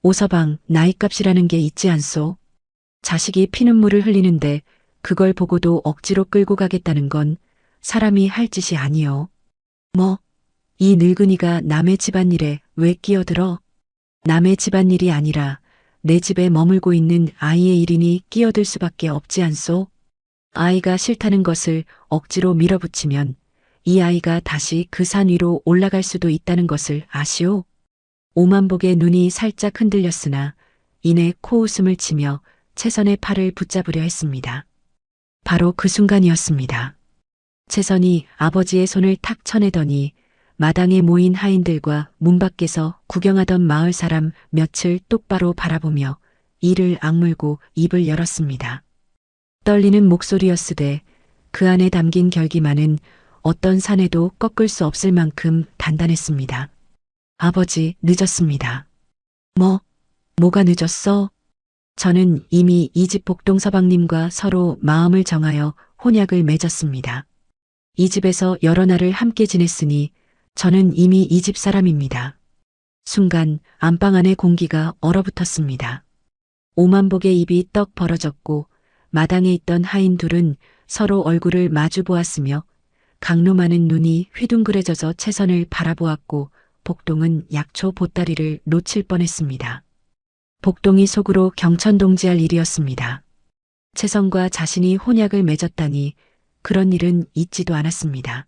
오서방, 나이값이라는 게 있지 않소? 자식이 피눈물을 흘리는데 그걸 보고도 억지로 끌고 가겠다는 건 사람이 할 짓이 아니여. 뭐, 이 늙은이가 남의 집안일에 왜 끼어들어? 남의 집안일이 아니라 내 집에 머물고 있는 아이의 일이니 끼어들 수밖에 없지 않소? 아이가 싫다는 것을 억지로 밀어붙이면 이 아이가 다시 그 산 위로 올라갈 수도 있다는 것을 아시오? 오만복의 눈이 살짝 흔들렸으나 이내 코웃음을 치며 채선의 팔을 붙잡으려 했습니다. 바로 그 순간이었습니다. 채선이 아버지의 손을 탁 쳐내더니 마당에 모인 하인들과 문 밖에서 구경하던 마을 사람 몇을 똑바로 바라보며 이를 악물고 입을 열었습니다. 떨리는 목소리였으되 그 안에 담긴 결기만은 어떤 산에도 꺾을 수 없을 만큼 단단했습니다. 아버지, 늦었습니다. 뭐가 늦었어? 저는 이미 이 집 복동서방님과 서로 마음을 정하여 혼약을 맺었습니다. 이 집에서 여러 날을 함께 지냈으니 저는 이미 이 집 사람입니다. 순간 안방 안의 공기가 얼어붙었습니다. 오만복의 입이 떡 벌어졌고 마당에 있던 하인 둘은 서로 얼굴을 마주 보았으며 강로마는 눈이 휘둥그레져서 채선을 바라보았고 복동은 약초 보따리를 놓칠 뻔했습니다. 복동이 속으로 경천동지할 일이었습니다. 채선과 자신이 혼약을 맺었다니 그런 일은 있지도 않았습니다.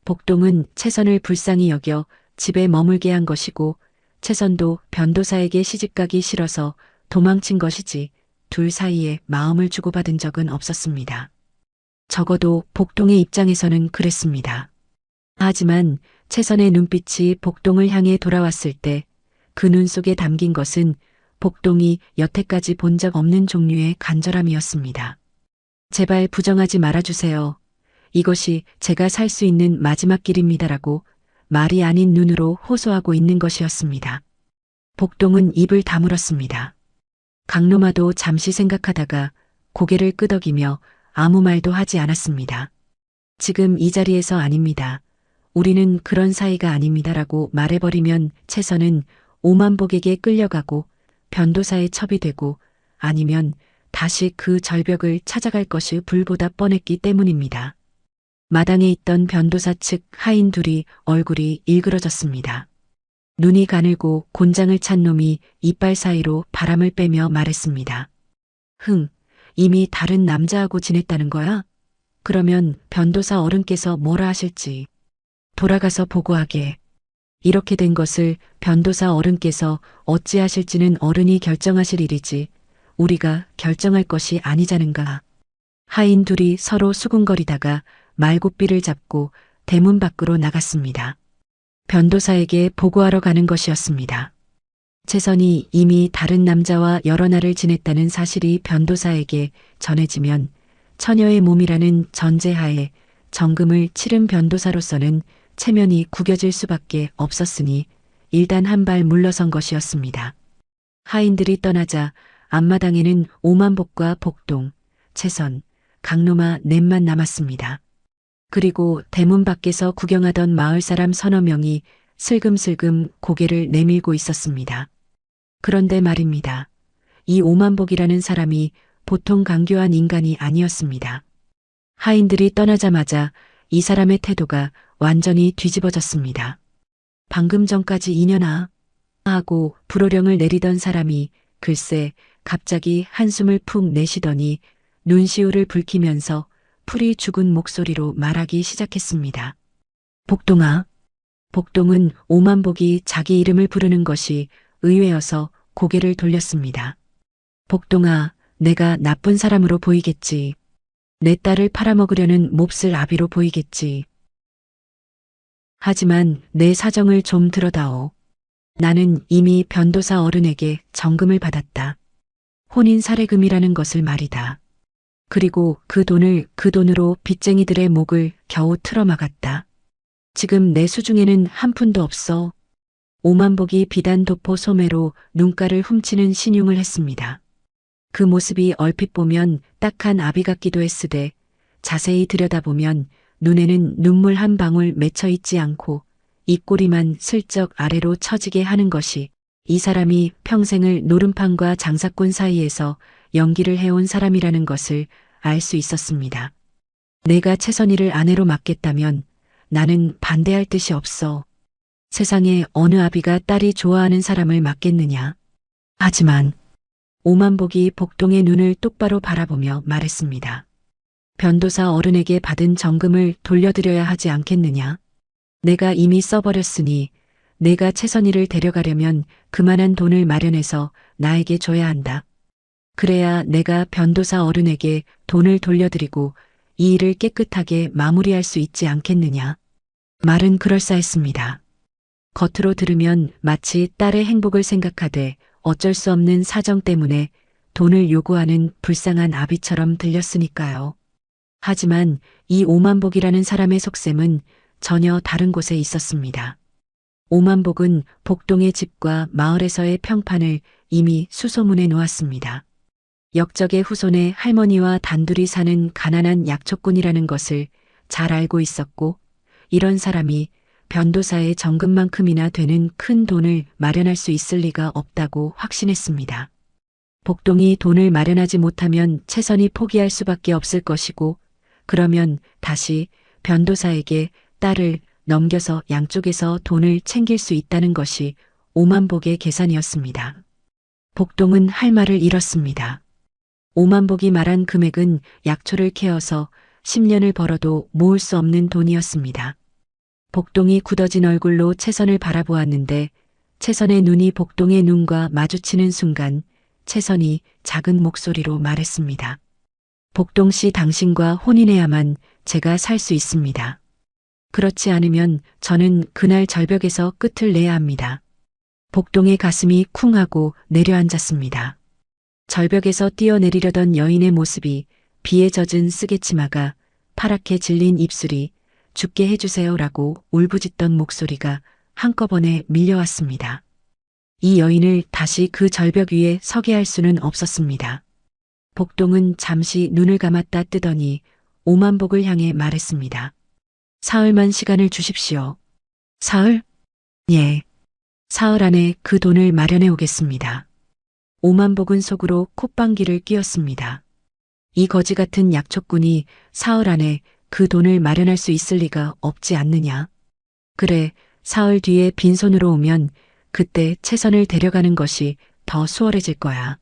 복동은 채선을 불쌍히 여겨 집에 머물게 한 것이고 채선도 변도사에게 시집가기 싫어서 도망친 것이지 둘 사이에 마음을 주고받은 적은 없었습니다. 적어도 복동의 입장에서는 그랬습니다. 하지만 채선의 눈빛이 복동을 향해 돌아왔을 때 그 눈 속에 담긴 것은 복동이 여태까지 본 적 없는 종류의 간절함이었습니다. 제발 부정하지 말아주세요. 이것이 제가 살 수 있는 마지막 길입니다라고 말이 아닌 눈으로 호소하고 있는 것이었습니다. 복동은 입을 다물었습니다. 강로마도 잠시 생각하다가 고개를 끄덕이며 아무 말도 하지 않았습니다. 지금 이 자리에서 아닙니다. 우리는 그런 사이가 아닙니다라고 말해버리면 채선은 오만복에게 끌려가고 변도사의 첩이 되고 아니면 다시 그 절벽을 찾아갈 것이 불보다 뻔했기 때문입니다. 마당에 있던 변도사 측 하인 둘이 얼굴이 일그러졌습니다. 눈이 가늘고 곤장을 찬 놈이 이빨 사이로 바람을 빼며 말했습니다. 이미 다른 남자하고 지냈다는 거야? 그러면 변도사 어른께서 뭐라 하실지 돌아가서 보고하게. 이렇게 된 것을 변도사 어른께서 어찌하실지는 어른이 결정하실 일이지 우리가 결정할 것이 아니자는가. 하인 둘이 서로 수군거리다가 말고삐를 잡고 대문 밖으로 나갔습니다. 변도사에게 보고하러 가는 것이었습니다. 채선이 이미 다른 남자와 여러 날을 지냈다는 사실이 변도사에게 전해지면 처녀의 몸이라는 전제하에 정금을 치른 변도사로서는 체면이 구겨질 수밖에 없었으니 일단 한 발 물러선 것이었습니다. 하인들이 떠나자 앞마당에는 오만복과 복동, 채선, 강노마 넷만 남았습니다. 그리고 대문 밖에서 구경하던 마을 사람 서너 명이 슬금슬금 고개를 내밀고 있었습니다. 그런데 말입니다. 이 오만복이라는 사람이 보통 강교한 인간이 아니었습니다. 하인들이 떠나자마자 이 사람의 태도가 완전히 뒤집어졌습니다. 방금 전까지 이년아 하고 불호령을 내리던 사람이 글쎄 갑자기 한숨을 푹 내쉬더니 눈시울을 붉히면서 풀이 죽은 목소리로 말하기 시작했습니다. 복동아. 복동은 오만복이 자기 이름을 부르는 것이 의외여서 고개를 돌렸습니다. 복동아, 내가 나쁜 사람으로 보이겠지. 내 딸을 팔아먹으려는 몹쓸 아비로 보이겠지. 하지만 내 사정을 좀 들어다오. 나는 이미 변도사 어른에게 정금을 받았다. 혼인 사례금이라는 것을 말이다. 그리고 그 돈으로 빚쟁이들의 목을 겨우 틀어막았다. 지금 내 수중에는 한 푼도 없어. 오만복이 비단 도포 소매로 눈가를 훔치는 신용을 했습니다. 그 모습이 얼핏 보면 딱한 아비 같기도 했으되 자세히 들여다보면 눈에는 눈물 한 방울 맺혀 있지 않고 입꼬리만 슬쩍 아래로 처지게 하는 것이 이 사람이 평생을 노름판과 장사꾼 사이에서 연기를 해온 사람이라는 것을 알 수 있었습니다. 내가 채선이를 아내로 맡겠다면 나는 반대할 뜻이 없어. 세상에 어느 아비가 딸이 좋아하는 사람을 맡겠느냐. 하지만 오만복이 복동의 눈을 똑바로 바라보며 말했습니다. 변도사 어른에게 받은 정금을 돌려드려야 하지 않겠느냐. 내가 이미 써버렸으니 내가 채선이를 데려가려면 그만한 돈을 마련해서 나에게 줘야 한다. 그래야 내가 변도사 어른에게 돈을 돌려드리고 이 일을 깨끗하게 마무리할 수 있지 않겠느냐. 말은 그럴싸했습니다. 겉으로 들으면 마치 딸의 행복을 생각하되 어쩔 수 없는 사정 때문에 돈을 요구하는 불쌍한 아비처럼 들렸으니까요. 하지만 이 오만복이라는 사람의 속셈은 전혀 다른 곳에 있었습니다. 오만복은 복동의 집과 마을에서의 평판을 이미 수소문해 놓았습니다. 역적의 후손의 할머니와 단둘이 사는 가난한 약초꾼이라는 것을 잘 알고 있었고 이런 사람이 변도사의 정금만큼이나 되는 큰 돈을 마련할 수 있을 리가 없다고 확신했습니다. 복동이 돈을 마련하지 못하면 채선이 포기할 수밖에 없을 것이고 그러면 다시 변도사에게 딸을 넘겨서 양쪽에서 돈을 챙길 수 있다는 것이 오만복의 계산이었습니다. 복동은 할 말을 잃었습니다. 오만복이 말한 금액은 약초를 캐어서 10년을 벌어도 모을 수 없는 돈이었습니다. 복동이 굳어진 얼굴로 채선을 바라보았는데 채선의 눈이 복동의 눈과 마주치는 순간 채선이 작은 목소리로 말했습니다. 복동 씨 당신과 혼인해야만 제가 살 수 있습니다. 그렇지 않으면 저는 그날 절벽에서 끝을 내야 합니다. 복동의 가슴이 쿵하고 내려앉았습니다. 절벽에서 뛰어내리려던 여인의 모습이 비에 젖은 쓰개치마가 파랗게 질린 입술이 죽게 해주세요라고 울부짖던 목소리가 한꺼번에 밀려왔습니다. 이 여인을 다시 그 절벽 위에 서게 할 수는 없었습니다. 복동은 잠시 눈을 감았다 뜨더니 오만복을 향해 말했습니다. 사흘만 시간을 주십시오. 사흘? 예. 사흘 안에 그 돈을 마련해 오겠습니다. 오만복은 속으로 콧방귀를 뀌었습니다. 이 거지 같은 약초꾼이 사흘 안에 그 돈을 마련할 수 있을 리가 없지 않느냐. 그래, 사흘 뒤에 빈손으로 오면 그때 채선을 데려가는 것이 더 수월해질 거야.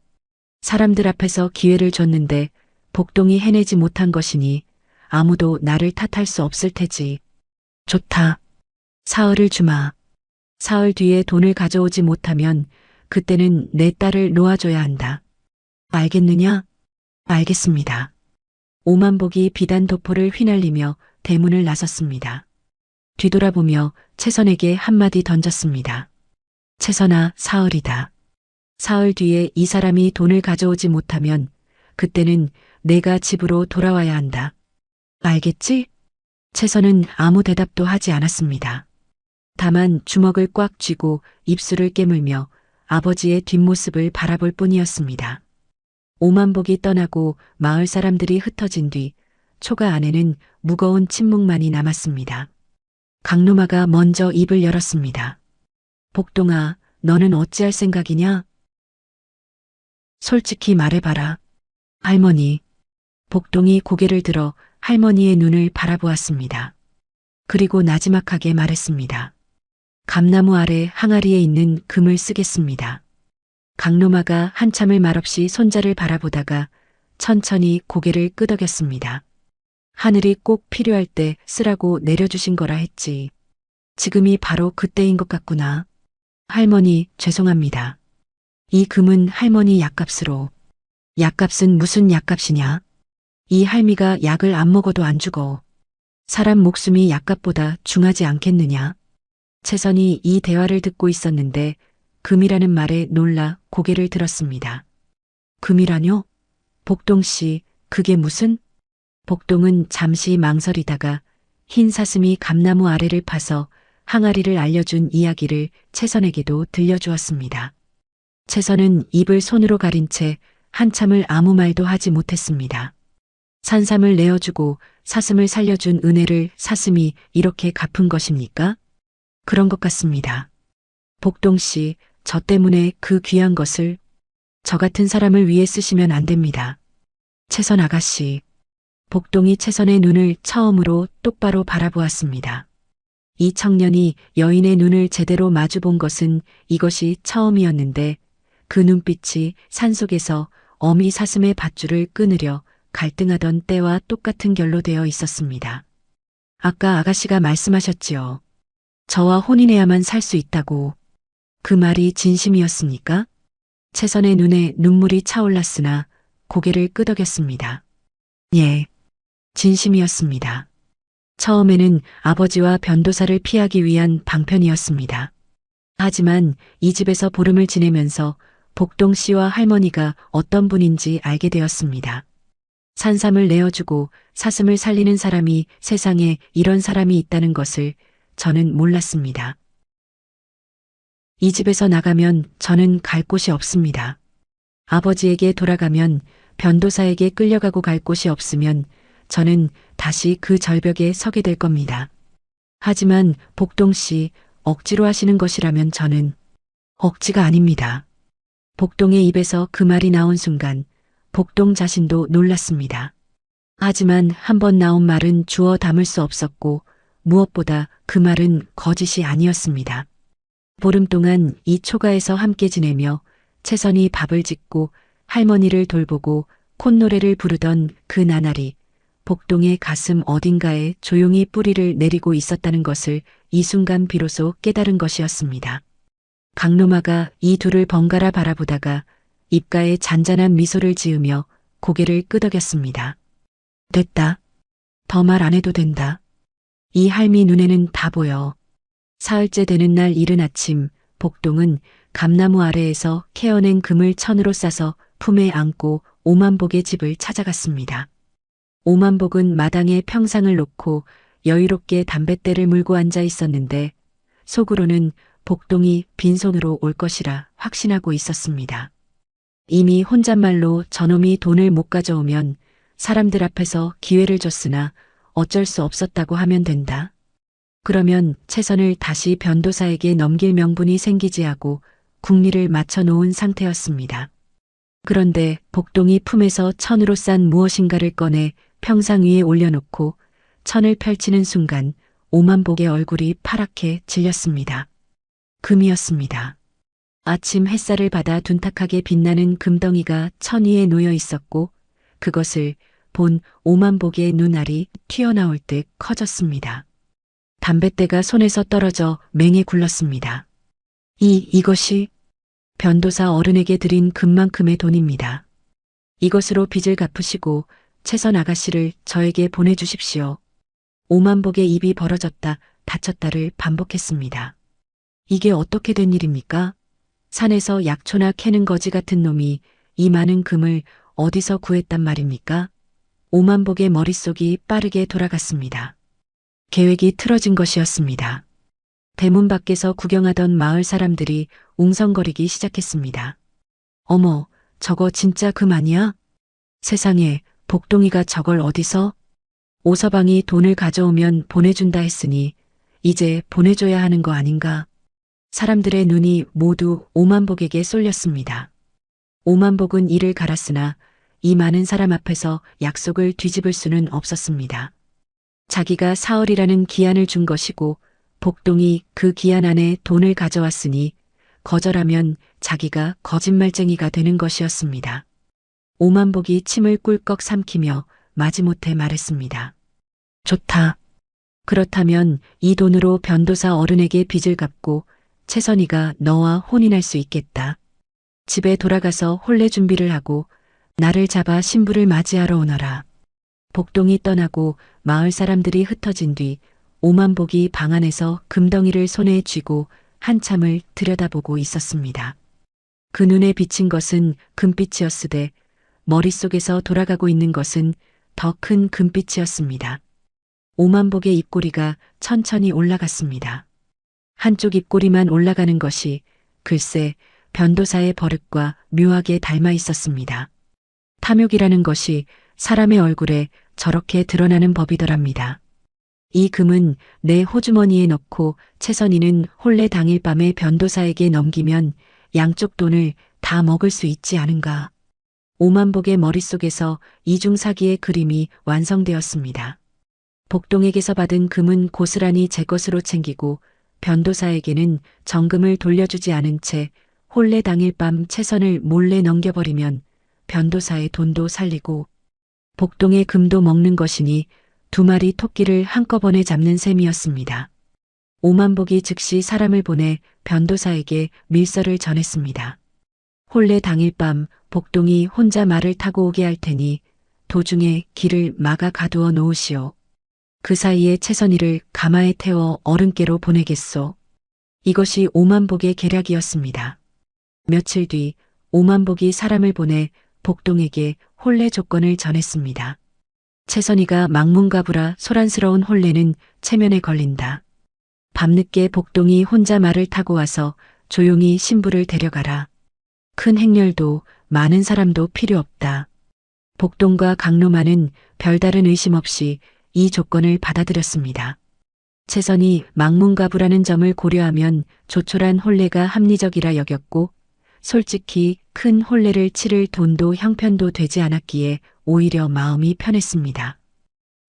사람들 앞에서 기회를 줬는데 복동이 해내지 못한 것이니 아무도 나를 탓할 수 없을 테지. 좋다. 사흘을 주마. 사흘 뒤에 돈을 가져오지 못하면 그때는 내 딸을 놓아줘야 한다. 알겠느냐? 알겠습니다. 오만복이 비단 도포를 휘날리며 대문을 나섰습니다. 뒤돌아보며 채선에게 한마디 던졌습니다. 채선아, 사흘이다. 사흘 뒤에 이 사람이 돈을 가져오지 못하면 그때는 내가 집으로 돌아와야 한다. 알겠지? 채선은 아무 대답도 하지 않았습니다. 다만 주먹을 꽉 쥐고 입술을 깨물며 아버지의 뒷모습을 바라볼 뿐이었습니다. 오만복이 떠나고 마을 사람들이 흩어진 뒤 초가 안에는 무거운 침묵만이 남았습니다. 강노마가 먼저 입을 열었습니다. 복동아, 너는 어찌할 생각이냐? 솔직히 말해봐라. 할머니. 복동이 고개를 들어 할머니의 눈을 바라보았습니다. 그리고 나지막하게 말했습니다. 감나무 아래 항아리에 있는 금을 쓰겠습니다. 강노마가 한참을 말없이 손자를 바라보다가 천천히 고개를 끄덕였습니다. 하늘이 꼭 필요할 때 쓰라고 내려주신 거라 했지. 지금이 바로 그때인 것 같구나. 할머니, 죄송합니다. 이 금은 할머니 약값으로. 약값은 무슨 약값이냐? 이 할미가 약을 안 먹어도 안 죽어. 사람 목숨이 약값보다 중하지 않겠느냐? 채선이 이 대화를 듣고 있었는데 금이라는 말에 놀라 고개를 들었습니다. 금이라뇨? 복동씨, 그게 무슨? 복동은 잠시 망설이다가 흰 사슴이 감나무 아래를 파서 항아리를 알려준 이야기를 채선에게도 들려주었습니다. 채선은 입을 손으로 가린 채 한참을 아무 말도 하지 못했습니다. 산삼을 내어주고 사슴을 살려준 은혜를 사슴이 이렇게 갚은 것입니까? 그런 것 같습니다. 복동씨, 저 때문에 그 귀한 것을 저 같은 사람을 위해 쓰시면 안 됩니다. 채선 아가씨. 복동이 채선의 눈을 처음으로 똑바로 바라보았습니다. 이 청년이 여인의 눈을 제대로 마주본 것은 이것이 처음이었는데 그 눈빛이 산속에서 어미 사슴의 밧줄을 끊으려 갈등하던 때와 똑같은 결로 되어 있었습니다. 아까 아가씨가 말씀하셨지요. 저와 혼인해야만 살 수 있다고. 그 말이 진심이었습니까? 채선의 눈에 눈물이 차올랐으나 고개를 끄덕였습니다. 예, 진심이었습니다. 처음에는 아버지와 변도사를 피하기 위한 방편이었습니다. 하지만 이 집에서 보름을 지내면서 복동 씨와 할머니가 어떤 분인지 알게 되었습니다. 산삼을 내어주고 사슴을 살리는 사람이 세상에 이런 사람이 있다는 것을 저는 몰랐습니다. 이 집에서 나가면 저는 갈 곳이 없습니다. 아버지에게 돌아가면 변도사에게 끌려가고 갈 곳이 없으면 저는 다시 그 절벽에 서게 될 겁니다. 하지만 복동 씨, 억지로 하시는 것이라면 저는 억지가 아닙니다. 복동의 입에서 그 말이 나온 순간 복동 자신도 놀랐습니다. 하지만 한 번 나온 말은 주워 담을 수 없었고 무엇보다 그 말은 거짓이 아니었습니다. 보름 동안 이 초가에서 함께 지내며 채선이 밥을 짓고 할머니를 돌보고 콧노래를 부르던 그 나날이 복동의 가슴 어딘가에 조용히 뿌리를 내리고 있었다는 것을 이 순간 비로소 깨달은 것이었습니다. 강노마가 이 둘을 번갈아 바라보다가 입가에 잔잔한 미소를 지으며 고개를 끄덕였습니다. 됐다. 더 말 안 해도 된다. 이 할미 눈에는 다 보여. 사흘째 되는 날 이른 아침, 복동은 감나무 아래에서 캐어낸 금을 천으로 싸서 품에 안고 오만복의 집을 찾아갔습니다. 오만복은 마당에 평상을 놓고 여유롭게 담뱃대를 물고 앉아 있었는데 속으로는 복동이 빈손으로 올 것이라 확신하고 있었습니다. 이미 혼잣말로 저놈이 돈을 못 가져오면 사람들 앞에서 기회를 줬으나 어쩔 수 없었다고 하면 된다. 그러면 채선을 다시 변도사에게 넘길 명분이 생기지 하고 국리를 맞춰 놓은 상태였습니다. 그런데 복동이 품에서 천으로 싼 무엇인가를 꺼내 평상 위에 올려놓고 천을 펼치는 순간 오만복의 얼굴이 파랗게 질렸습니다. 금이었습니다. 아침 햇살을 받아 둔탁하게 빛나는 금덩이가 천 위에 놓여 있었고 그것을 본 오만복의 눈알이 튀어나올 듯 커졌습니다. 담뱃대가 손에서 떨어져 맹에 굴렀습니다. 이것이 변도사 어른에게 드린 금만큼의 돈입니다. 이것으로 빚을 갚으시고 채선 아가씨를 저에게 보내주십시오. 오만복의 입이 벌어졌다 닫혔다를 반복했습니다. 이게 어떻게 된 일입니까? 산에서 약초나 캐는 거지 같은 놈이 이 많은 금을 어디서 구했단 말입니까? 오만복의 머릿속이 빠르게 돌아갔습니다. 계획이 틀어진 것이었습니다. 대문 밖에서 구경하던 마을 사람들이 웅성거리기 시작했습니다. 어머, 저거 진짜 금 아니야? 세상에, 복동이가 저걸 어디서? 오서방이 돈을 가져오면 보내준다 했으니 이제 보내줘야 하는 거 아닌가? 사람들의 눈이 모두 오만복에게 쏠렸습니다. 오만복은 이를 갈았으나 이 많은 사람 앞에서 약속을 뒤집을 수는 없었습니다. 자기가 사흘이라는 기한을 준 것이고 복동이 그 기한 안에 돈을 가져왔으니 거절하면 자기가 거짓말쟁이가 되는 것이었습니다. 오만복이 침을 꿀꺽 삼키며 마지못해 말했습니다. 좋다. 그렇다면 이 돈으로 변도사 어른에게 빚을 갚고 채선이가 너와 혼인할 수 있겠다. 집에 돌아가서 혼례 준비를 하고 나를 잡아 신부를 맞이하러 오너라. 복동이 떠나고 마을 사람들이 흩어진 뒤 오만복이 방 안에서 금덩이를 손에 쥐고 한참을 들여다보고 있었습니다. 그 눈에 비친 것은 금빛이었으되 머릿속에서 돌아가고 있는 것은 더 큰 금빛이었습니다. 오만복의 입꼬리가 천천히 올라갔습니다. 한쪽 입꼬리만 올라가는 것이 글쎄 변도사의 버릇과 묘하게 닮아 있었습니다. 탐욕이라는 것이 사람의 얼굴에 저렇게 드러나는 법이더랍니다. 이 금은 내 호주머니에 넣고 채선이는 혼례 당일 밤에 변도사에게 넘기면 양쪽 돈을 다 먹을 수 있지 않은가. 오만복의 머릿속에서 이중사기의 그림이 완성되었습니다. 복동에게서 받은 금은 고스란히 제 것으로 챙기고 변도사에게는 정금을 돌려주지 않은 채 혼례 당일 밤 채선을 몰래 넘겨버리면 변도사의 돈도 살리고 복동의 금도 먹는 것이니 두 마리 토끼를 한꺼번에 잡는 셈이었습니다. 오만복이 즉시 사람을 보내 변도사에게 밀서를 전했습니다. 혼례 당일 밤 복동이 혼자 말을 타고 오게 할 테니 도중에 길을 막아 가두어 놓으시오. 그 사이에 채선이를 가마에 태워 어른께로 보내겠소. 이것이 오만복의 계략이었습니다. 며칠 뒤 오만복이 사람을 보내 복동에게 혼례 조건을 전했습니다. 채선이가 망문가부라 소란스러운 혼례는 체면에 걸린다. 밤늦게 복동이 혼자 말을 타고 와서 조용히 신부를 데려가라. 큰 행렬도 많은 사람도 필요 없다. 복동과 강로만은 별다른 의심 없이 이 조건을 받아들였습니다. 채선이 망문가부라는 점을 고려하면 조촐한 혼례가 합리적이라 여겼고 솔직히 큰 혼례를 치를 돈도 형편도 되지 않았기에 오히려 마음이 편했습니다.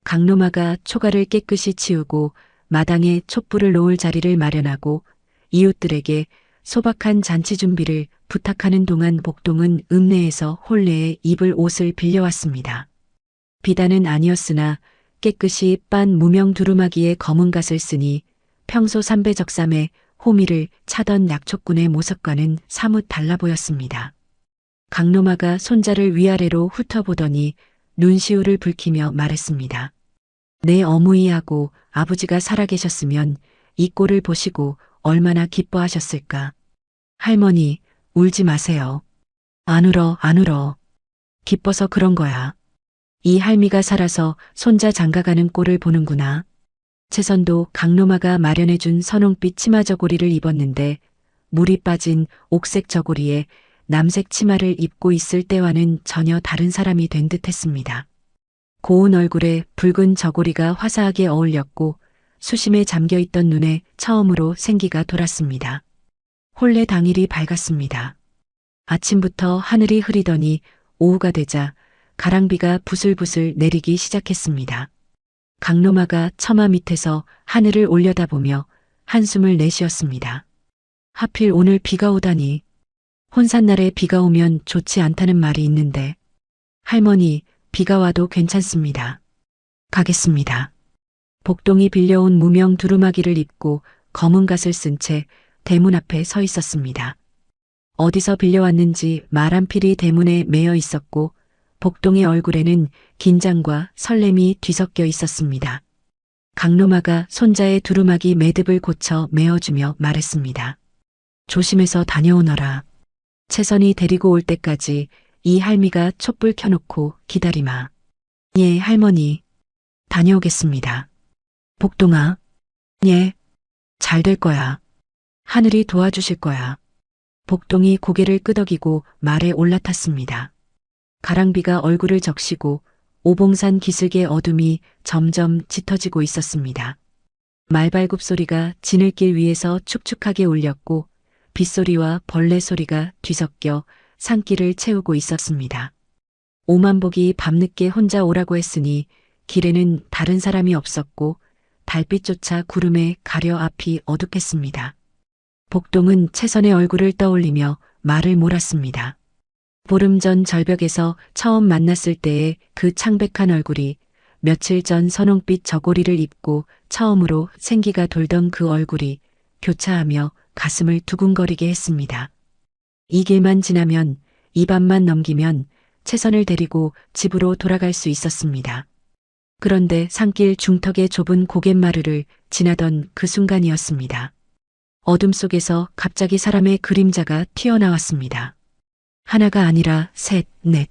강로마가 초가를 깨끗이 치우고 마당에 촛불을 놓을 자리를 마련하고 이웃들에게 소박한 잔치 준비를 부탁하는 동안 복동은 읍내에서 혼례에 입을 옷을 빌려왔습니다. 비단은 아니었으나 깨끗이 빤 무명 두루마기에 검은 갓을 쓰니 평소 삼배적삼에 호미를 차던 약초꾼의 모습과는 사뭇 달라 보였습니다. 강로마가 손자를 위아래로 훑어보더니 눈시울을 붉히며 말했습니다. 내 어머니하고 아버지가 살아계셨으면 이 꼴을 보시고 얼마나 기뻐하셨을까. 할머니, 울지 마세요. 안 울어, 안 울어. 기뻐서 그런 거야. 이 할미가 살아서 손자 장가가는 꼴을 보는구나. 채선도 강로마가 마련해준 선홍빛 치마 저고리를 입었는데 물이 빠진 옥색 저고리에 남색 치마를 입고 있을 때와는 전혀 다른 사람이 된 듯했습니다. 고운 얼굴에 붉은 저고리가 화사하게 어울렸고 수심에 잠겨있던 눈에 처음으로 생기가 돌았습니다. 혼례 당일이 밝았습니다. 아침부터 하늘이 흐리더니 오후가 되자 가랑비가 부슬부슬 내리기 시작했습니다. 강로마가 처마 밑에서 하늘을 올려다보며 한숨을 내쉬었습니다. 하필 오늘 비가 오다니. 혼산날에 비가 오면 좋지 않다는 말이 있는데 할머니, 비가 와도 괜찮습니다. 가겠습니다. 복동이 빌려온 무명 두루마기를 입고 검은 갓을 쓴 채 대문 앞에 서 있었습니다. 어디서 빌려왔는지 말 한 필이 대문에 매여 있었고 복동의 얼굴에는 긴장과 설렘이 뒤섞여 있었습니다. 강로마가 손자의 두루마기 매듭을 고쳐 메어주며 말했습니다. 조심해서 다녀오너라. 채선이 데리고 올 때까지 이 할미가 촛불 켜놓고 기다리마. 예, 할머니. 다녀오겠습니다. 복동아. 예. 잘 될 거야. 하늘이 도와주실 거야. 복동이 고개를 끄덕이고 말에 올라탔습니다. 가랑비가 얼굴을 적시고 오봉산 기슭의 어둠이 점점 짙어지고 있었습니다. 말발굽 소리가 지늘길 위에서 축축하게 울렸고 빗소리와 벌레 소리가 뒤섞여 산길을 채우고 있었습니다. 오만복이 밤늦게 혼자 오라고 했으니 길에는 다른 사람이 없었고 달빛조차 구름에 가려 앞이 어둑했습니다. 복동은 채선의 얼굴을 떠올리며 말을 몰았습니다. 보름 전 절벽에서 처음 만났을 때의 그 창백한 얼굴이 며칠 전 선홍빛 저고리를 입고 처음으로 생기가 돌던 그 얼굴이 교차하며 가슴을 두근거리게 했습니다. 이 길만 지나면, 이 밤만 넘기면 채선을 데리고 집으로 돌아갈 수 있었습니다. 그런데 산길 중턱의 좁은 고갯마루를 지나던 그 순간이었습니다. 어둠 속에서 갑자기 사람의 그림자가 튀어나왔습니다. 하나가 아니라 셋, 넷.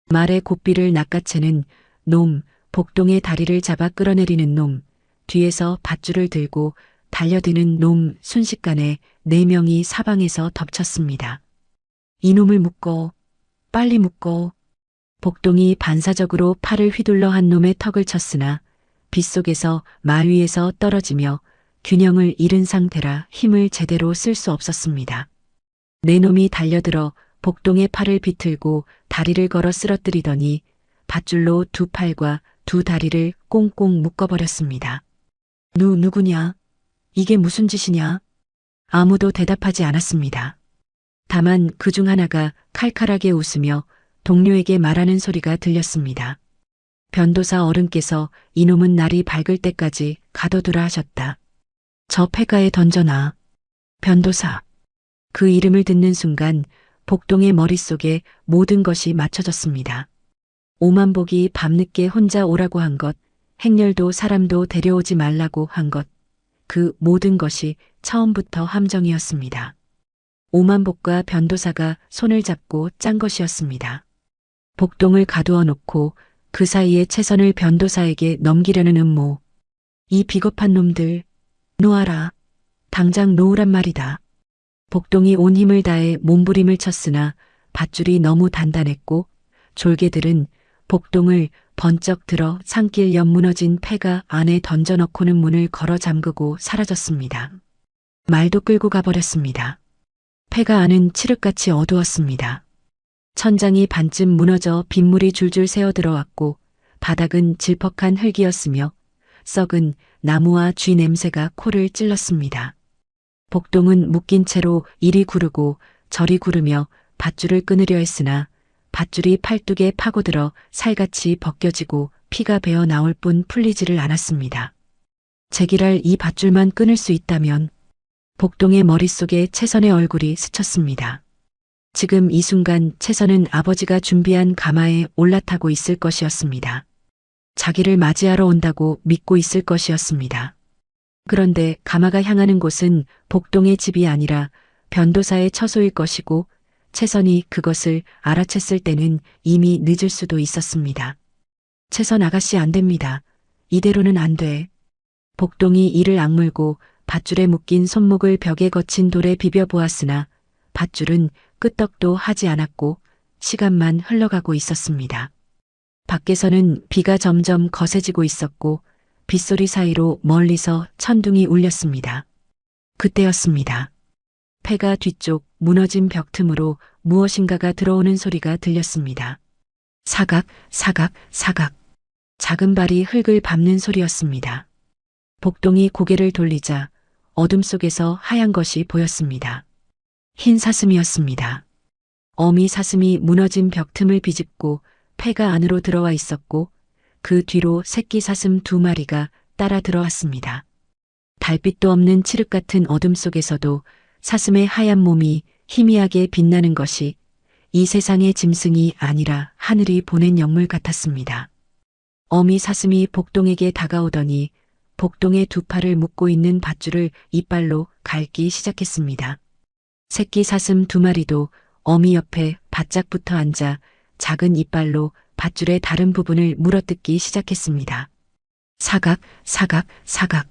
말의 고삐를 낚아채는 놈, 복동의 다리를 잡아 끌어내리는 놈, 뒤에서 밧줄을 들고 달려드는 놈, 순식간에 4명이 사방에서 덮쳤습니다. 이놈을 묶어, 빨리 묶어. 복동이 반사적으로 팔을 휘둘러 한 놈의 턱을 쳤으나 빗속에서 말 위에서 떨어지며 균형을 잃은 상태라 힘을 제대로 쓸 수 없었습니다. 4놈이 달려들어 복동의 팔을 비틀고 다리를 걸어 쓰러뜨리더니 밧줄로 2 팔과 2 다리를 꽁꽁 묶어버렸습니다. 누구냐? 이게 무슨 짓이냐? 아무도 대답하지 않았습니다. 다만 그중 하나가 칼칼하게 웃으며 동료에게 말하는 소리가 들렸습니다. 변도사 어른께서 이놈은 날이 밝을 때까지 가둬두라 하셨다. 저 폐가에 던져놔. 변도사. 그 이름을 듣는 순간 복동의 머릿속에 모든 것이 맞춰졌습니다. 오만복이 밤늦게 혼자 오라고 한 것, 행렬도 사람도 데려오지 말라고 한 것, 그 모든 것이 처음부터 함정이었습니다. 오만복과 변도사가 손을 잡고 짠 것이었습니다. 복동을 가두어 놓고 그 사이에 채선을 변도사에게 넘기려는 음모. 이 비겁한 놈들, 놓아라. 당장 놓으란 말이다. 복동이 온 힘을 다해 몸부림을 쳤으나 밧줄이 너무 단단했고 졸개들은 복동을 번쩍 들어 산길 옆 무너진 폐가 안에 던져넣고는 문을 걸어 잠그고 사라졌습니다. 말도 끌고 가버렸습니다. 폐가 안은 칠흑같이 어두웠습니다. 천장이 반쯤 무너져 빗물이 줄줄 새어 들어왔고 바닥은 질퍽한 흙이었으며 썩은 나무와 쥐 냄새가 코를 찔렀습니다. 복동은 묶인 채로 이리 구르고 저리 구르며 밧줄을 끊으려 했으나 밧줄이 팔뚝에 파고들어 살같이 벗겨지고 피가 배어 나올 뿐 풀리지를 않았습니다. 제기랄 이 밧줄만 끊을 수 있다면. 복동의 머릿속에 채선의 얼굴이 스쳤습니다. 지금 이 순간 채선은 아버지가 준비한 가마에 올라타고 있을 것이었습니다. 자기를 맞이하러 온다고 믿고 있을 것이었습니다. 그런데 가마가 향하는 곳은 복동의 집이 아니라 변도사의 처소일 것이고 채선이 그것을 알아챘을 때는 이미 늦을 수도 있었습니다. 채선 아가씨 안 됩니다. 이대로는 안 돼. 복동이 이를 악물고 밧줄에 묶인 손목을 벽에 거친 돌에 비벼 보았으나 밧줄은 끄떡도 하지 않았고 시간만 흘러가고 있었습니다. 밖에서는 비가 점점 거세지고 있었고 빗소리 사이로 멀리서 천둥이 울렸습니다. 그때였습니다. 폐가 뒤쪽 무너진 벽 틈으로 무엇인가가 들어오는 소리가 들렸습니다. 사각, 사각, 사각. 작은 발이 흙을 밟는 소리였습니다. 복동이 고개를 돌리자 어둠 속에서 하얀 것이 보였습니다. 흰 사슴이었습니다. 어미 사슴이 무너진 벽 틈을 비집고 폐가 안으로 들어와 있었고 그 뒤로 새끼 사슴 2마리가 따라 들어왔습니다. 달빛도 없는 칠흑 같은 어둠 속에서도 사슴의 하얀 몸이 희미하게 빛나는 것이 이 세상의 짐승이 아니라 하늘이 보낸 영물 같았습니다. 어미 사슴이 복동에게 다가오더니 복동의 2팔을 묶고 있는 밧줄을 이빨로 갈기 시작했습니다. 새끼 사슴 2마리도 어미 옆에 바짝 붙어 앉아 작은 이빨로 밧줄의 다른 부분을 물어뜯기 시작했습니다. 사각, 사각, 사각.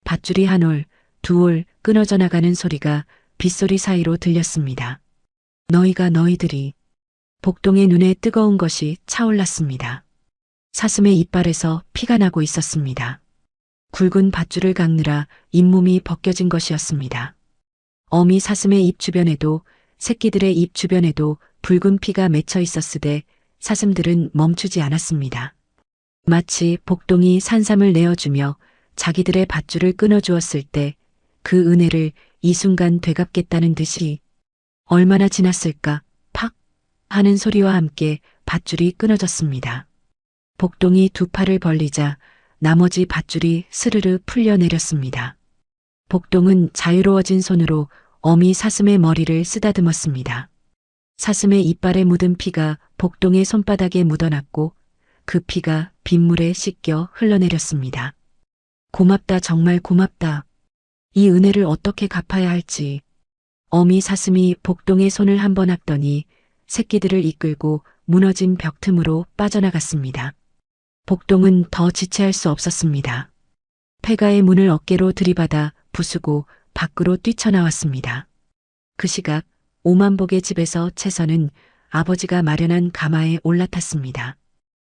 밧줄이 한 올, 2올 끊어져 나가는 소리가 빗소리 사이로 들렸습니다. 너희들이. 복동의 눈에 뜨거운 것이 차올랐습니다. 사슴의 이빨에서 피가 나고 있었습니다. 굵은 밧줄을 깎느라 잇몸이 벗겨진 것이었습니다. 어미 사슴의 입 주변에도 새끼들의 입 주변에도 붉은 피가 맺혀 있었으되 사슴들은 멈추지 않았습니다. 마치 복동이 산삼을 내어주며 자기들의 밧줄을 끊어주었을 때 그 은혜를 이 순간 되갚겠다는 듯이 얼마나 지났을까 팍 하는 소리와 함께 밧줄이 끊어졌습니다. 복동이 2팔을 벌리자 나머지 밧줄이 스르르 풀려 내렸습니다. 복동은 자유로워진 손으로 어미 사슴의 머리를 쓰다듬었습니다. 사슴의 이빨에 묻은 피가 복동의 손바닥에 묻어났고 그 피가 빗물에 씻겨 흘러내렸습니다. 고맙다, 정말 고맙다. 이 은혜를 어떻게 갚아야 할지. 어미 사슴이 복동의 손을 한번 합더니 새끼들을 이끌고 무너진 벽 틈으로 빠져나갔습니다. 복동은 더 지체할 수 없었습니다. 폐가의 문을 어깨로 들이받아 부수고 밖으로 뛰쳐나왔습니다. 그 시각 오만복의 집에서 채선은 아버지가 마련한 가마에 올라탔습니다.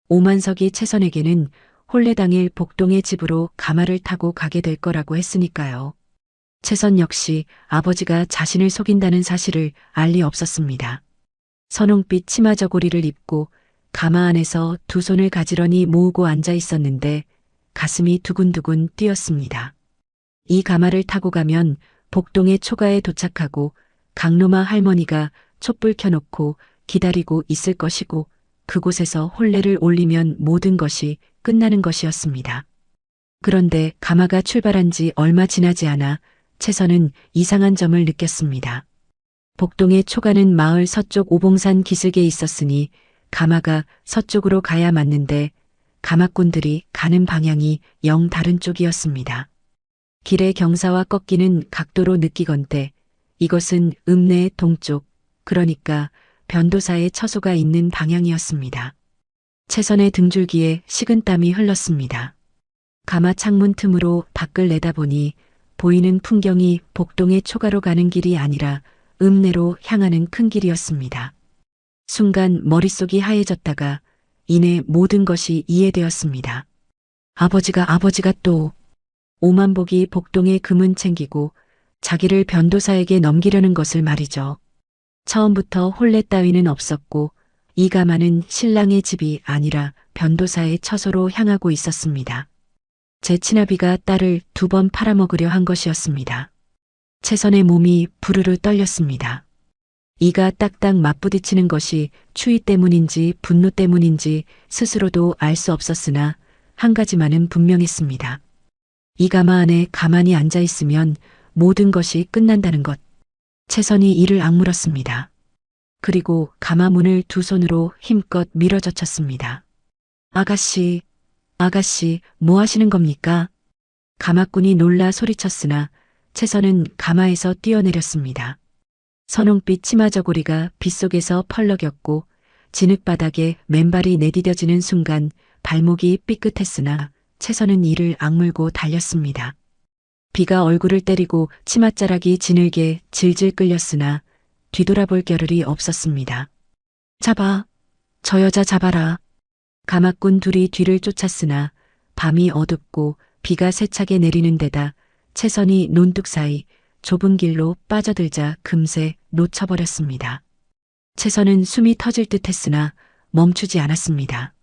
오만석이 채선에게는 혼례 당일 복동의 집으로 가마를 타고 가게 될 거라고 했으니까요. 채선 역시 아버지가 자신을 속인다는 사실을 알 리 없었습니다. 선홍빛 치마 저고리를 입고 가마 안에서 2 손을 가지런히 모으고 앉아 있었는데 가슴이 두근두근 뛰었습니다. 이 가마를 타고 가면 복동의 초가에 도착하고 강로마 할머니가 촛불 켜놓고 기다리고 있을 것이고 그곳에서 혼례를 올리면 모든 것이 끝나는 것이었습니다. 그런데 가마가 출발한 지 얼마 지나지 않아 채선은 이상한 점을 느꼈습니다. 복동의 초가는 마을 서쪽 오봉산 기슭에 있었으니 가마가 서쪽으로 가야 맞는데 가마꾼들이 가는 방향이 영 다른 쪽이었습니다. 길의 경사와 꺾이는 각도로 느끼건대 이것은 읍내의 동쪽, 그러니까 변도사의 처소가 있는 방향이었습니다. 채선의 등줄기에 식은땀이 흘렀습니다. 가마 창문 틈으로 밖을 내다보니 보이는 풍경이 복동의 초가로 가는 길이 아니라 읍내로 향하는 큰 길이었습니다. 순간 머릿속이 하얘졌다가 이내 모든 것이 이해되었습니다. 아버지가 또 오만복이 복동의 금은 챙기고 자기를 변도사에게 넘기려는 것을 말이죠. 처음부터 혼례 따위는 없었고 이 가마는 신랑의 집이 아니라 변도사의 처소로 향하고 있었습니다. 제 친아비가 딸을 2번 팔아먹으려 한 것이었습니다. 채선의 몸이 부르르 떨렸습니다. 이가 딱딱 맞부딪히는 것이 추위 때문인지 분노 때문인지 스스로도 알 수 없었으나 한 가지만은 분명했습니다. 이 가마 안에 가만히 앉아 있으면 모든 것이 끝난다는 것. 채선이 이를 악물었습니다. 그리고 가마 문을 2 손으로 힘껏 밀어젖혔습니다. 아가씨, 뭐 하시는 겁니까? 가마꾼이 놀라 소리쳤으나 채선은 가마에서 뛰어내렸습니다. 선홍빛 치마 저고리가 빗속에서 펄럭였고 진흙바닥에 맨발이 내디뎌지는 순간 발목이 삐끗했으나 채선은 이를 악물고 달렸습니다. 비가 얼굴을 때리고 치맛자락이 지늘게 질질 끌렸으나 뒤돌아볼 겨를이 없었습니다. 잡아, 저 여자 잡아라. 가마꾼 둘이 뒤를 쫓았으나 밤이 어둡고 비가 세차게 내리는 데다 채선이 논둑 사이 좁은 길로 빠져들자 금세 놓쳐버렸습니다. 채선은 숨이 터질 듯 했으나 멈추지 않았습니다.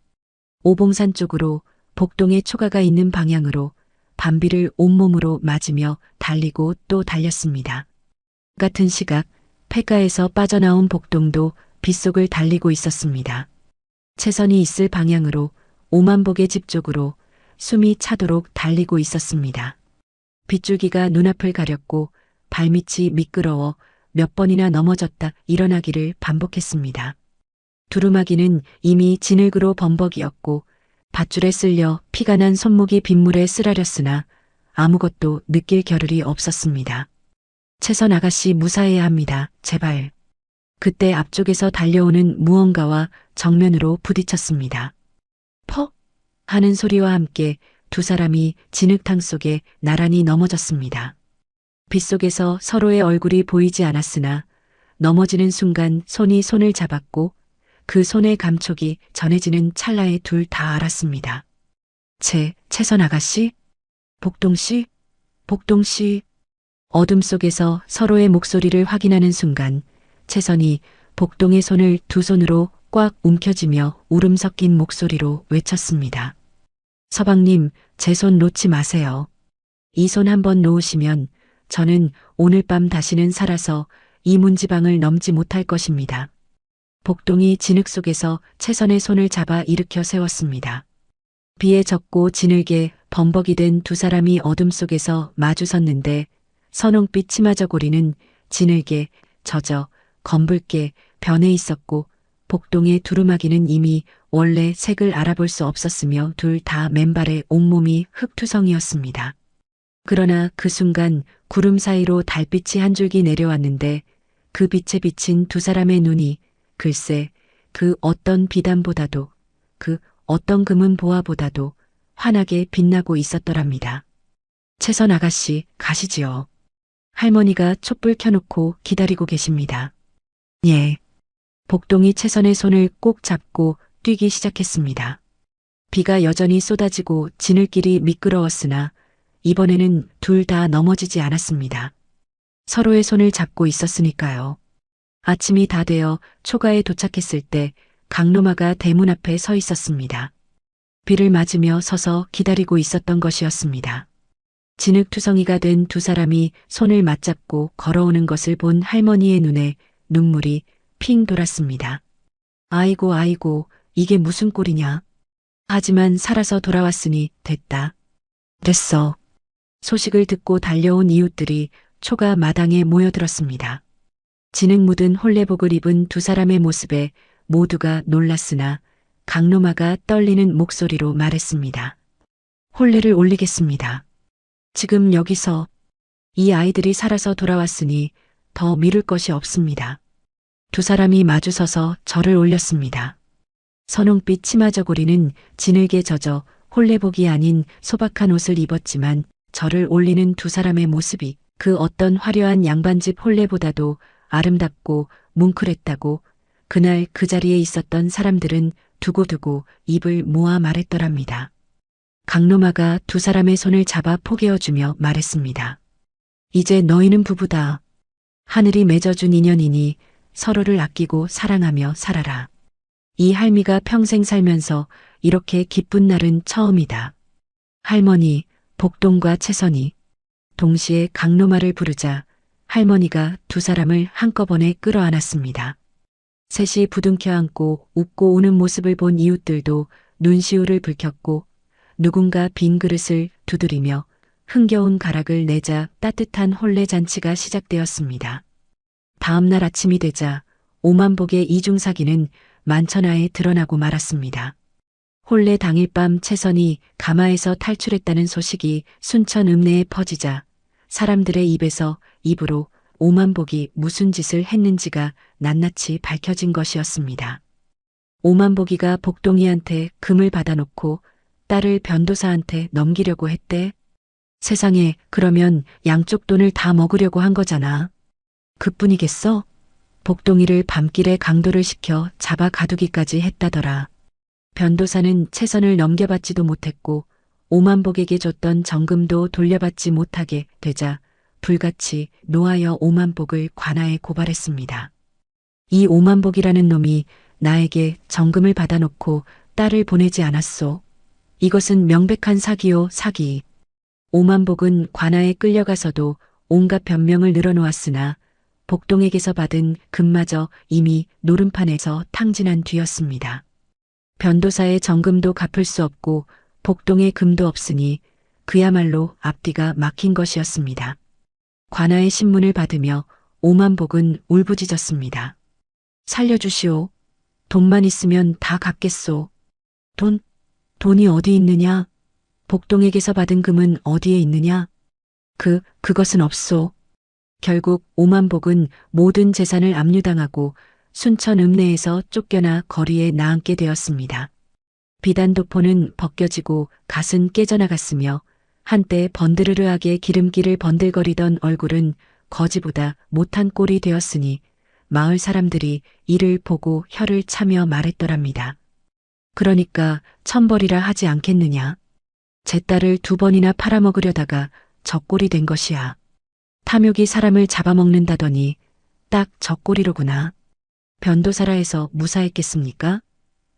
오봉산 쪽으로 복동의 초가가 있는 방향으로 밤비를 온몸으로 맞으며 달리고 또 달렸습니다. 같은 시각 폐가에서 빠져나온 복동도 빗속을 달리고 있었습니다. 채선이 있을 방향으로 오만복의 집 쪽으로 숨이 차도록 달리고 있었습니다. 빗줄기가 눈앞을 가렸고 발밑이 미끄러워 몇 번이나 넘어졌다 일어나기를 반복했습니다. 두루마기는 이미 진흙으로 범벅이었고 밧줄에 쓸려 피가 난 손목이 빗물에 쓰라렸으나 아무것도 느낄 겨를이 없었습니다. 채선 아가씨 무사해야 합니다. 제발. 그때 앞쪽에서 달려오는 무언가와 정면으로 부딪혔습니다. 퍽! 하는 소리와 함께 두 사람이 진흙탕 속에 나란히 넘어졌습니다. 빗속에서 서로의 얼굴이 보이지 않았으나 넘어지는 순간 손이 손을 잡았고 그 손의 감촉이 전해지는 찰나에 둘 다 알았습니다. 채선 아가씨? 복동씨? 복동씨? 어둠 속에서 서로의 목소리를 확인하는 순간 채선이 복동의 손을 두 손으로 꽉 움켜쥐며 울음 섞인 목소리로 외쳤습니다. 서방님, 제 손 놓지 마세요. 이 손 한번 놓으시면 저는 오늘 밤 다시는 살아서 이 문지방을 넘지 못할 것입니다. 복동이 진흙 속에서 채선의 손을 잡아 일으켜 세웠습니다. 비에 젖고 진흙에 범벅이 된 두 사람이 어둠 속에서 마주 섰는데 선홍빛 치마저고리는 진흙에 젖어 검붉게 변해 있었고 복동의 두루마기는 이미 원래 색을 알아볼 수 없었으며 둘 다 맨발에 온몸이 흙투성이었습니다. 그러나 그 순간 구름 사이로 달빛이 한 줄기 내려왔는데 그 빛에 비친 두 사람의 눈이 글쎄 그 어떤 비단보다도 그 어떤 금은 보화보다도 환하게 빛나고 있었더랍니다. 채선 아가씨 가시지요. 할머니가 촛불 켜놓고 기다리고 계십니다. 예. 복동이 채선의 손을 꼭 잡고 뛰기 시작했습니다. 비가 여전히 쏟아지고 진흙길이 미끄러웠으나 이번에는 둘 다 넘어지지 않았습니다. 서로의 손을 잡고 있었으니까요. 아침이 다 되어 초가에 도착했을 때 강로마가 대문 앞에 서 있었습니다. 비를 맞으며 서서 기다리고 있었던 것이었습니다. 진흙투성이가 된 두 사람이 손을 맞잡고 걸어오는 것을 본 할머니의 눈에 눈물이 핑 돌았습니다. 아이고 아이고 이게 무슨 꼴이냐. 하지만 살아서 돌아왔으니 됐다. 됐어. 소식을 듣고 달려온 이웃들이 초가 마당에 모여들었습니다. 진흙 묻은 홀레복을 입은 두 사람의 모습에 모두가 놀랐으나 강로마가 떨리는 목소리로 말했습니다. 홀레를 올리겠습니다. 지금 여기서 이 아이들이 살아서 돌아왔으니 더 미룰 것이 없습니다. 두 사람이 마주서서 절을 올렸습니다. 선홍빛 치마저고리는 진흙에 젖어 홀레복이 아닌 소박한 옷을 입었지만 절을 올리는 두 사람의 모습이 그 어떤 화려한 양반집 홀레보다도 아름답고 뭉클했다고 그날 그 자리에 있었던 사람들은 두고두고 입을 모아 말했더랍니다. 강로마가 두 사람의 손을 잡아 포개어주며 말했습니다. 이제 너희는 부부다. 하늘이 맺어준 인연이니 서로를 아끼고 사랑하며 살아라. 이 할미가 평생 살면서 이렇게 기쁜 날은 처음이다. 할머니, 복동과 채선이 동시에 강로마를 부르자 할머니가 두 사람을 한꺼번에 끌어안았습니다. 셋이 부둥켜 안고 웃고 우는 모습을 본 이웃들도 눈시울을 붉혔고 누군가 빈 그릇을 두드리며 흥겨운 가락을 내자 따뜻한 혼례잔치가 시작되었습니다. 다음 날 아침이 되자 오만복의 이중사기는 만천하에 드러나고 말았습니다. 혼례 당일 밤 채선이 가마에서 탈출했다는 소식이 순천 읍내에 퍼지자 사람들의 입에서 입으로 오만복이 무슨 짓을 했는지가 낱낱이 밝혀진 것이었습니다. 오만복이가 복동이한테 금을 받아놓고 딸을 변도사한테 넘기려고 했대. 세상에, 그러면 양쪽 돈을 다 먹으려고 한 거잖아. 그뿐이겠어? 복동이를 밤길에 강도를 시켜 잡아 가두기까지 했다더라. 변도사는 채선을 넘겨받지도 못했고 오만복에게 줬던 정금도 돌려받지 못하게 되자 불같이 노하여 오만복을 관아에 고발했습니다. 이 오만복이라는 놈이 나에게 정금을 받아놓고 딸을 보내지 않았소. 이것은 명백한 사기요, 사기. 오만복은 관아에 끌려가서도 온갖 변명을 늘어놓았으나 복동에게서 받은 금마저 이미 노름판에서 탕진한 뒤였습니다. 변도사의 정금도 갚을 수 없고 복동의 금도 없으니 그야말로 앞뒤가 막힌 것이었습니다. 관아의 신문을 받으며 오만복은 울부짖었습니다. 살려주시오. 돈만 있으면 다 갚겠소. 돈이 어디 있느냐? 복동에게서 받은 금은 어디에 있느냐? 그것은 없소. 결국 오만복은 모든 재산을 압류당하고 순천 읍내에서 쫓겨나 거리에 나앉게 되었습니다. 비단도포는 벗겨지고 갓은 깨져나갔으며 한때 번드르르하게 기름기를 번들거리던 얼굴은 거지보다 못한 꼴이 되었으니 마을 사람들이 이를 보고 혀를 차며 말했더랍니다. 그러니까 천벌이라 하지 않겠느냐. 제 딸을 2번이나 팔아먹으려다가 저 꼴이 된 것이야. 탐욕이 사람을 잡아먹는다더니 딱 저 꼴이로구나. 변도사라 해서 무사했겠습니까?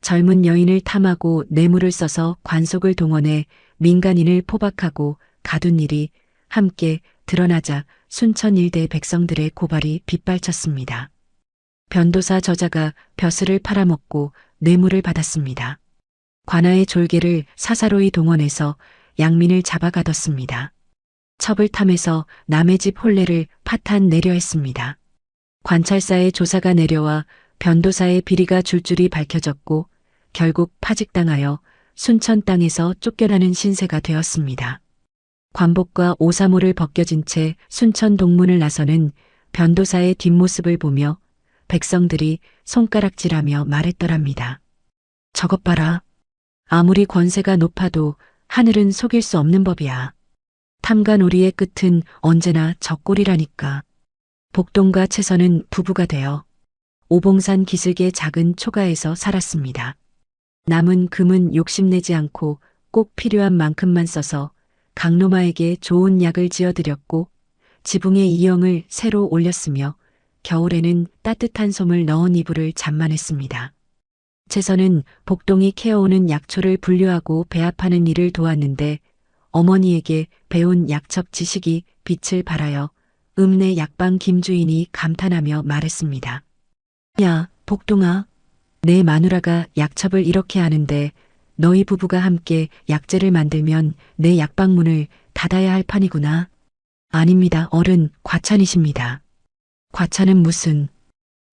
젊은 여인을 탐하고 뇌물을 써서 관속을 동원해 민간인을 포박하고 가둔 일이 함께 드러나자 순천 일대 백성들의 고발이 빗발쳤습니다. 변도사 저자가 벼슬을 팔아먹고 뇌물을 받았습니다. 관아의 졸개를 사사로이 동원해서 양민을 잡아가뒀습니다. 첩을 탐해서 남의 집 혼례를 파탄 내려 했습니다. 관찰사의 조사가 내려와 변도사의 비리가 줄줄이 밝혀졌고 결국 파직당하여 순천 땅에서 쫓겨나는 신세가 되었습니다. 관복과 오사모를 벗겨진 채 순천 동문을 나서는 변도사의 뒷모습을 보며 백성들이 손가락질하며 말했더랍니다. 저것 봐라. 아무리 권세가 높아도 하늘은 속일 수 없는 법이야. 탐관오리의 끝은 언제나 저 꼴이라니까. 복동과 채선은 부부가 되어 오봉산 기슭의 작은 초가에서 살았습니다. 남은 금은 욕심내지 않고 꼭 필요한 만큼만 써서 강로마에게 좋은 약을 지어드렸고 지붕의 이영을 새로 올렸으며 겨울에는 따뜻한 솜을 넣은 이불을 잠만했습니다. 채선은 복동이 캐어오는 약초를 분류하고 배합하는 일을 도왔는데 어머니에게 배운 약첩 지식이 빛을 발하여 읍내 약방 김주인이 감탄하며 말했습니다. 야, 복동아. 내 마누라가 약첩을 이렇게 하는데 너희 부부가 함께 약재를 만들면 내 약방문을 닫아야 할 판이구나. 아닙니다. 어른, 과찬이십니다. 과찬은 무슨.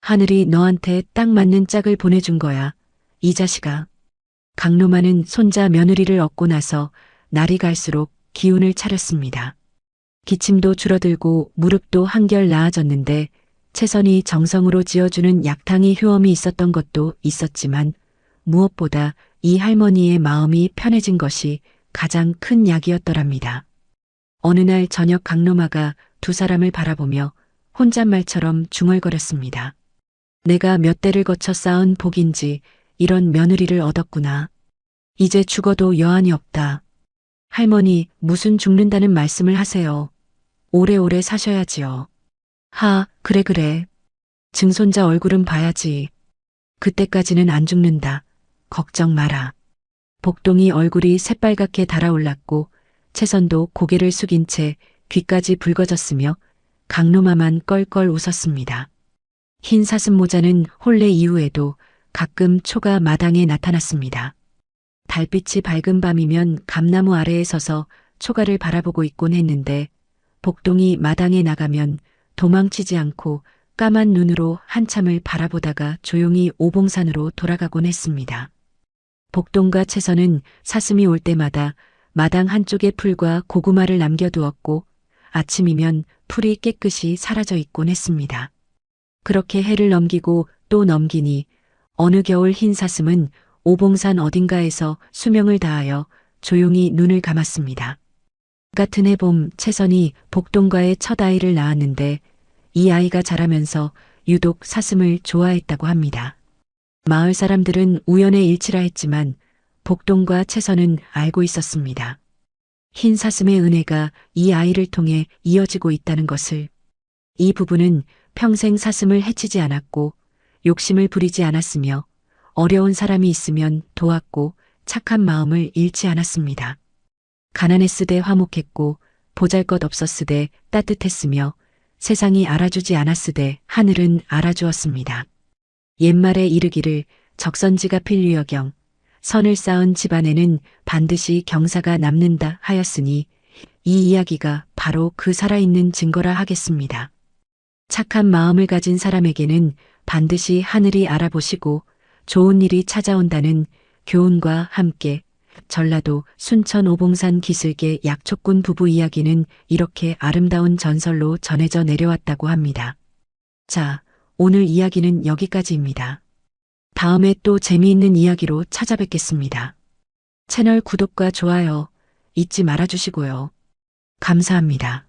하늘이 너한테 딱 맞는 짝을 보내준 거야. 이 자식아. 강로마는 손자 며느리를 얻고 나서 날이 갈수록 기운을 차렸습니다. 기침도 줄어들고 무릎도 한결 나아졌는데 채선이 정성으로 지어주는 약탕이 효험이 있었던 것도 있었지만 무엇보다 이 할머니의 마음이 편해진 것이 가장 큰 약이었더랍니다. 어느 날 저녁 강로마가 두 사람을 바라보며 혼잣말처럼 중얼거렸습니다. 내가 몇 대를 거쳐 쌓은 복인지 이런 며느리를 얻었구나. 이제 죽어도 여한이 없다. 할머니, 무슨 죽는다는 말씀을 하세요. 오래오래 사셔야지요. 그래. 증손자 얼굴은 봐야지. 그때까지는 안 죽는다. 걱정 마라. 복동이 얼굴이 새빨갛게 달아올랐고 채선도 고개를 숙인 채 귀까지 붉어졌으며 강로마만 껄껄 웃었습니다. 흰 사슴모자는 혼례 이후에도 가끔 초가 마당에 나타났습니다. 달빛이 밝은 밤이면 감나무 아래에 서서 초가를 바라보고 있곤 했는데 복동이 마당에 나가면 도망치지 않고 까만 눈으로 한참을 바라보다가 조용히 오봉산으로 돌아가곤 했습니다. 복동과 채선은 사슴이 올 때마다 마당 한쪽에 풀과 고구마를 남겨두었고 아침이면 풀이 깨끗이 사라져 있곤 했습니다. 그렇게 해를 넘기고 또 넘기니 어느 겨울 흰 사슴은 오봉산 어딘가에서 수명을 다하여 조용히 눈을 감았습니다. 같은 해봄 채선이 복동과의 첫 아이를 낳았는데 이 아이가 자라면서 유독 사슴을 좋아했다고 합니다. 마을 사람들은 우연의 일치라 했지만 복동과 채선은 알고 있었습니다. 흰 사슴의 은혜가 이 아이를 통해 이어지고 있다는 것을. 이 부부는 평생 사슴을 해치지 않았고 욕심을 부리지 않았으며 어려운 사람이 있으면 도왔고 착한 마음을 잃지 않았습니다. 가난했으되 화목했고 보잘것없었으되 따뜻했으며 세상이 알아주지 않았으되 하늘은 알아주었습니다. 옛말에 이르기를 적선지가 필류여경 선을 쌓은 집안에는 반드시 경사가 남는다 하였으니 이 이야기가 바로 그 살아있는 증거라 하겠습니다. 착한 마음을 가진 사람에게는 반드시 하늘이 알아보시고 좋은 일이 찾아온다는 교훈과 함께 전라도 순천 오봉산 기슭의 약초꾼 부부 이야기는 이렇게 아름다운 전설로 전해져 내려왔다고 합니다. 자, 오늘 이야기는 여기까지입니다. 다음에 또 재미있는 이야기로 찾아뵙겠습니다. 채널 구독과 좋아요 잊지 말아주시고요. 감사합니다.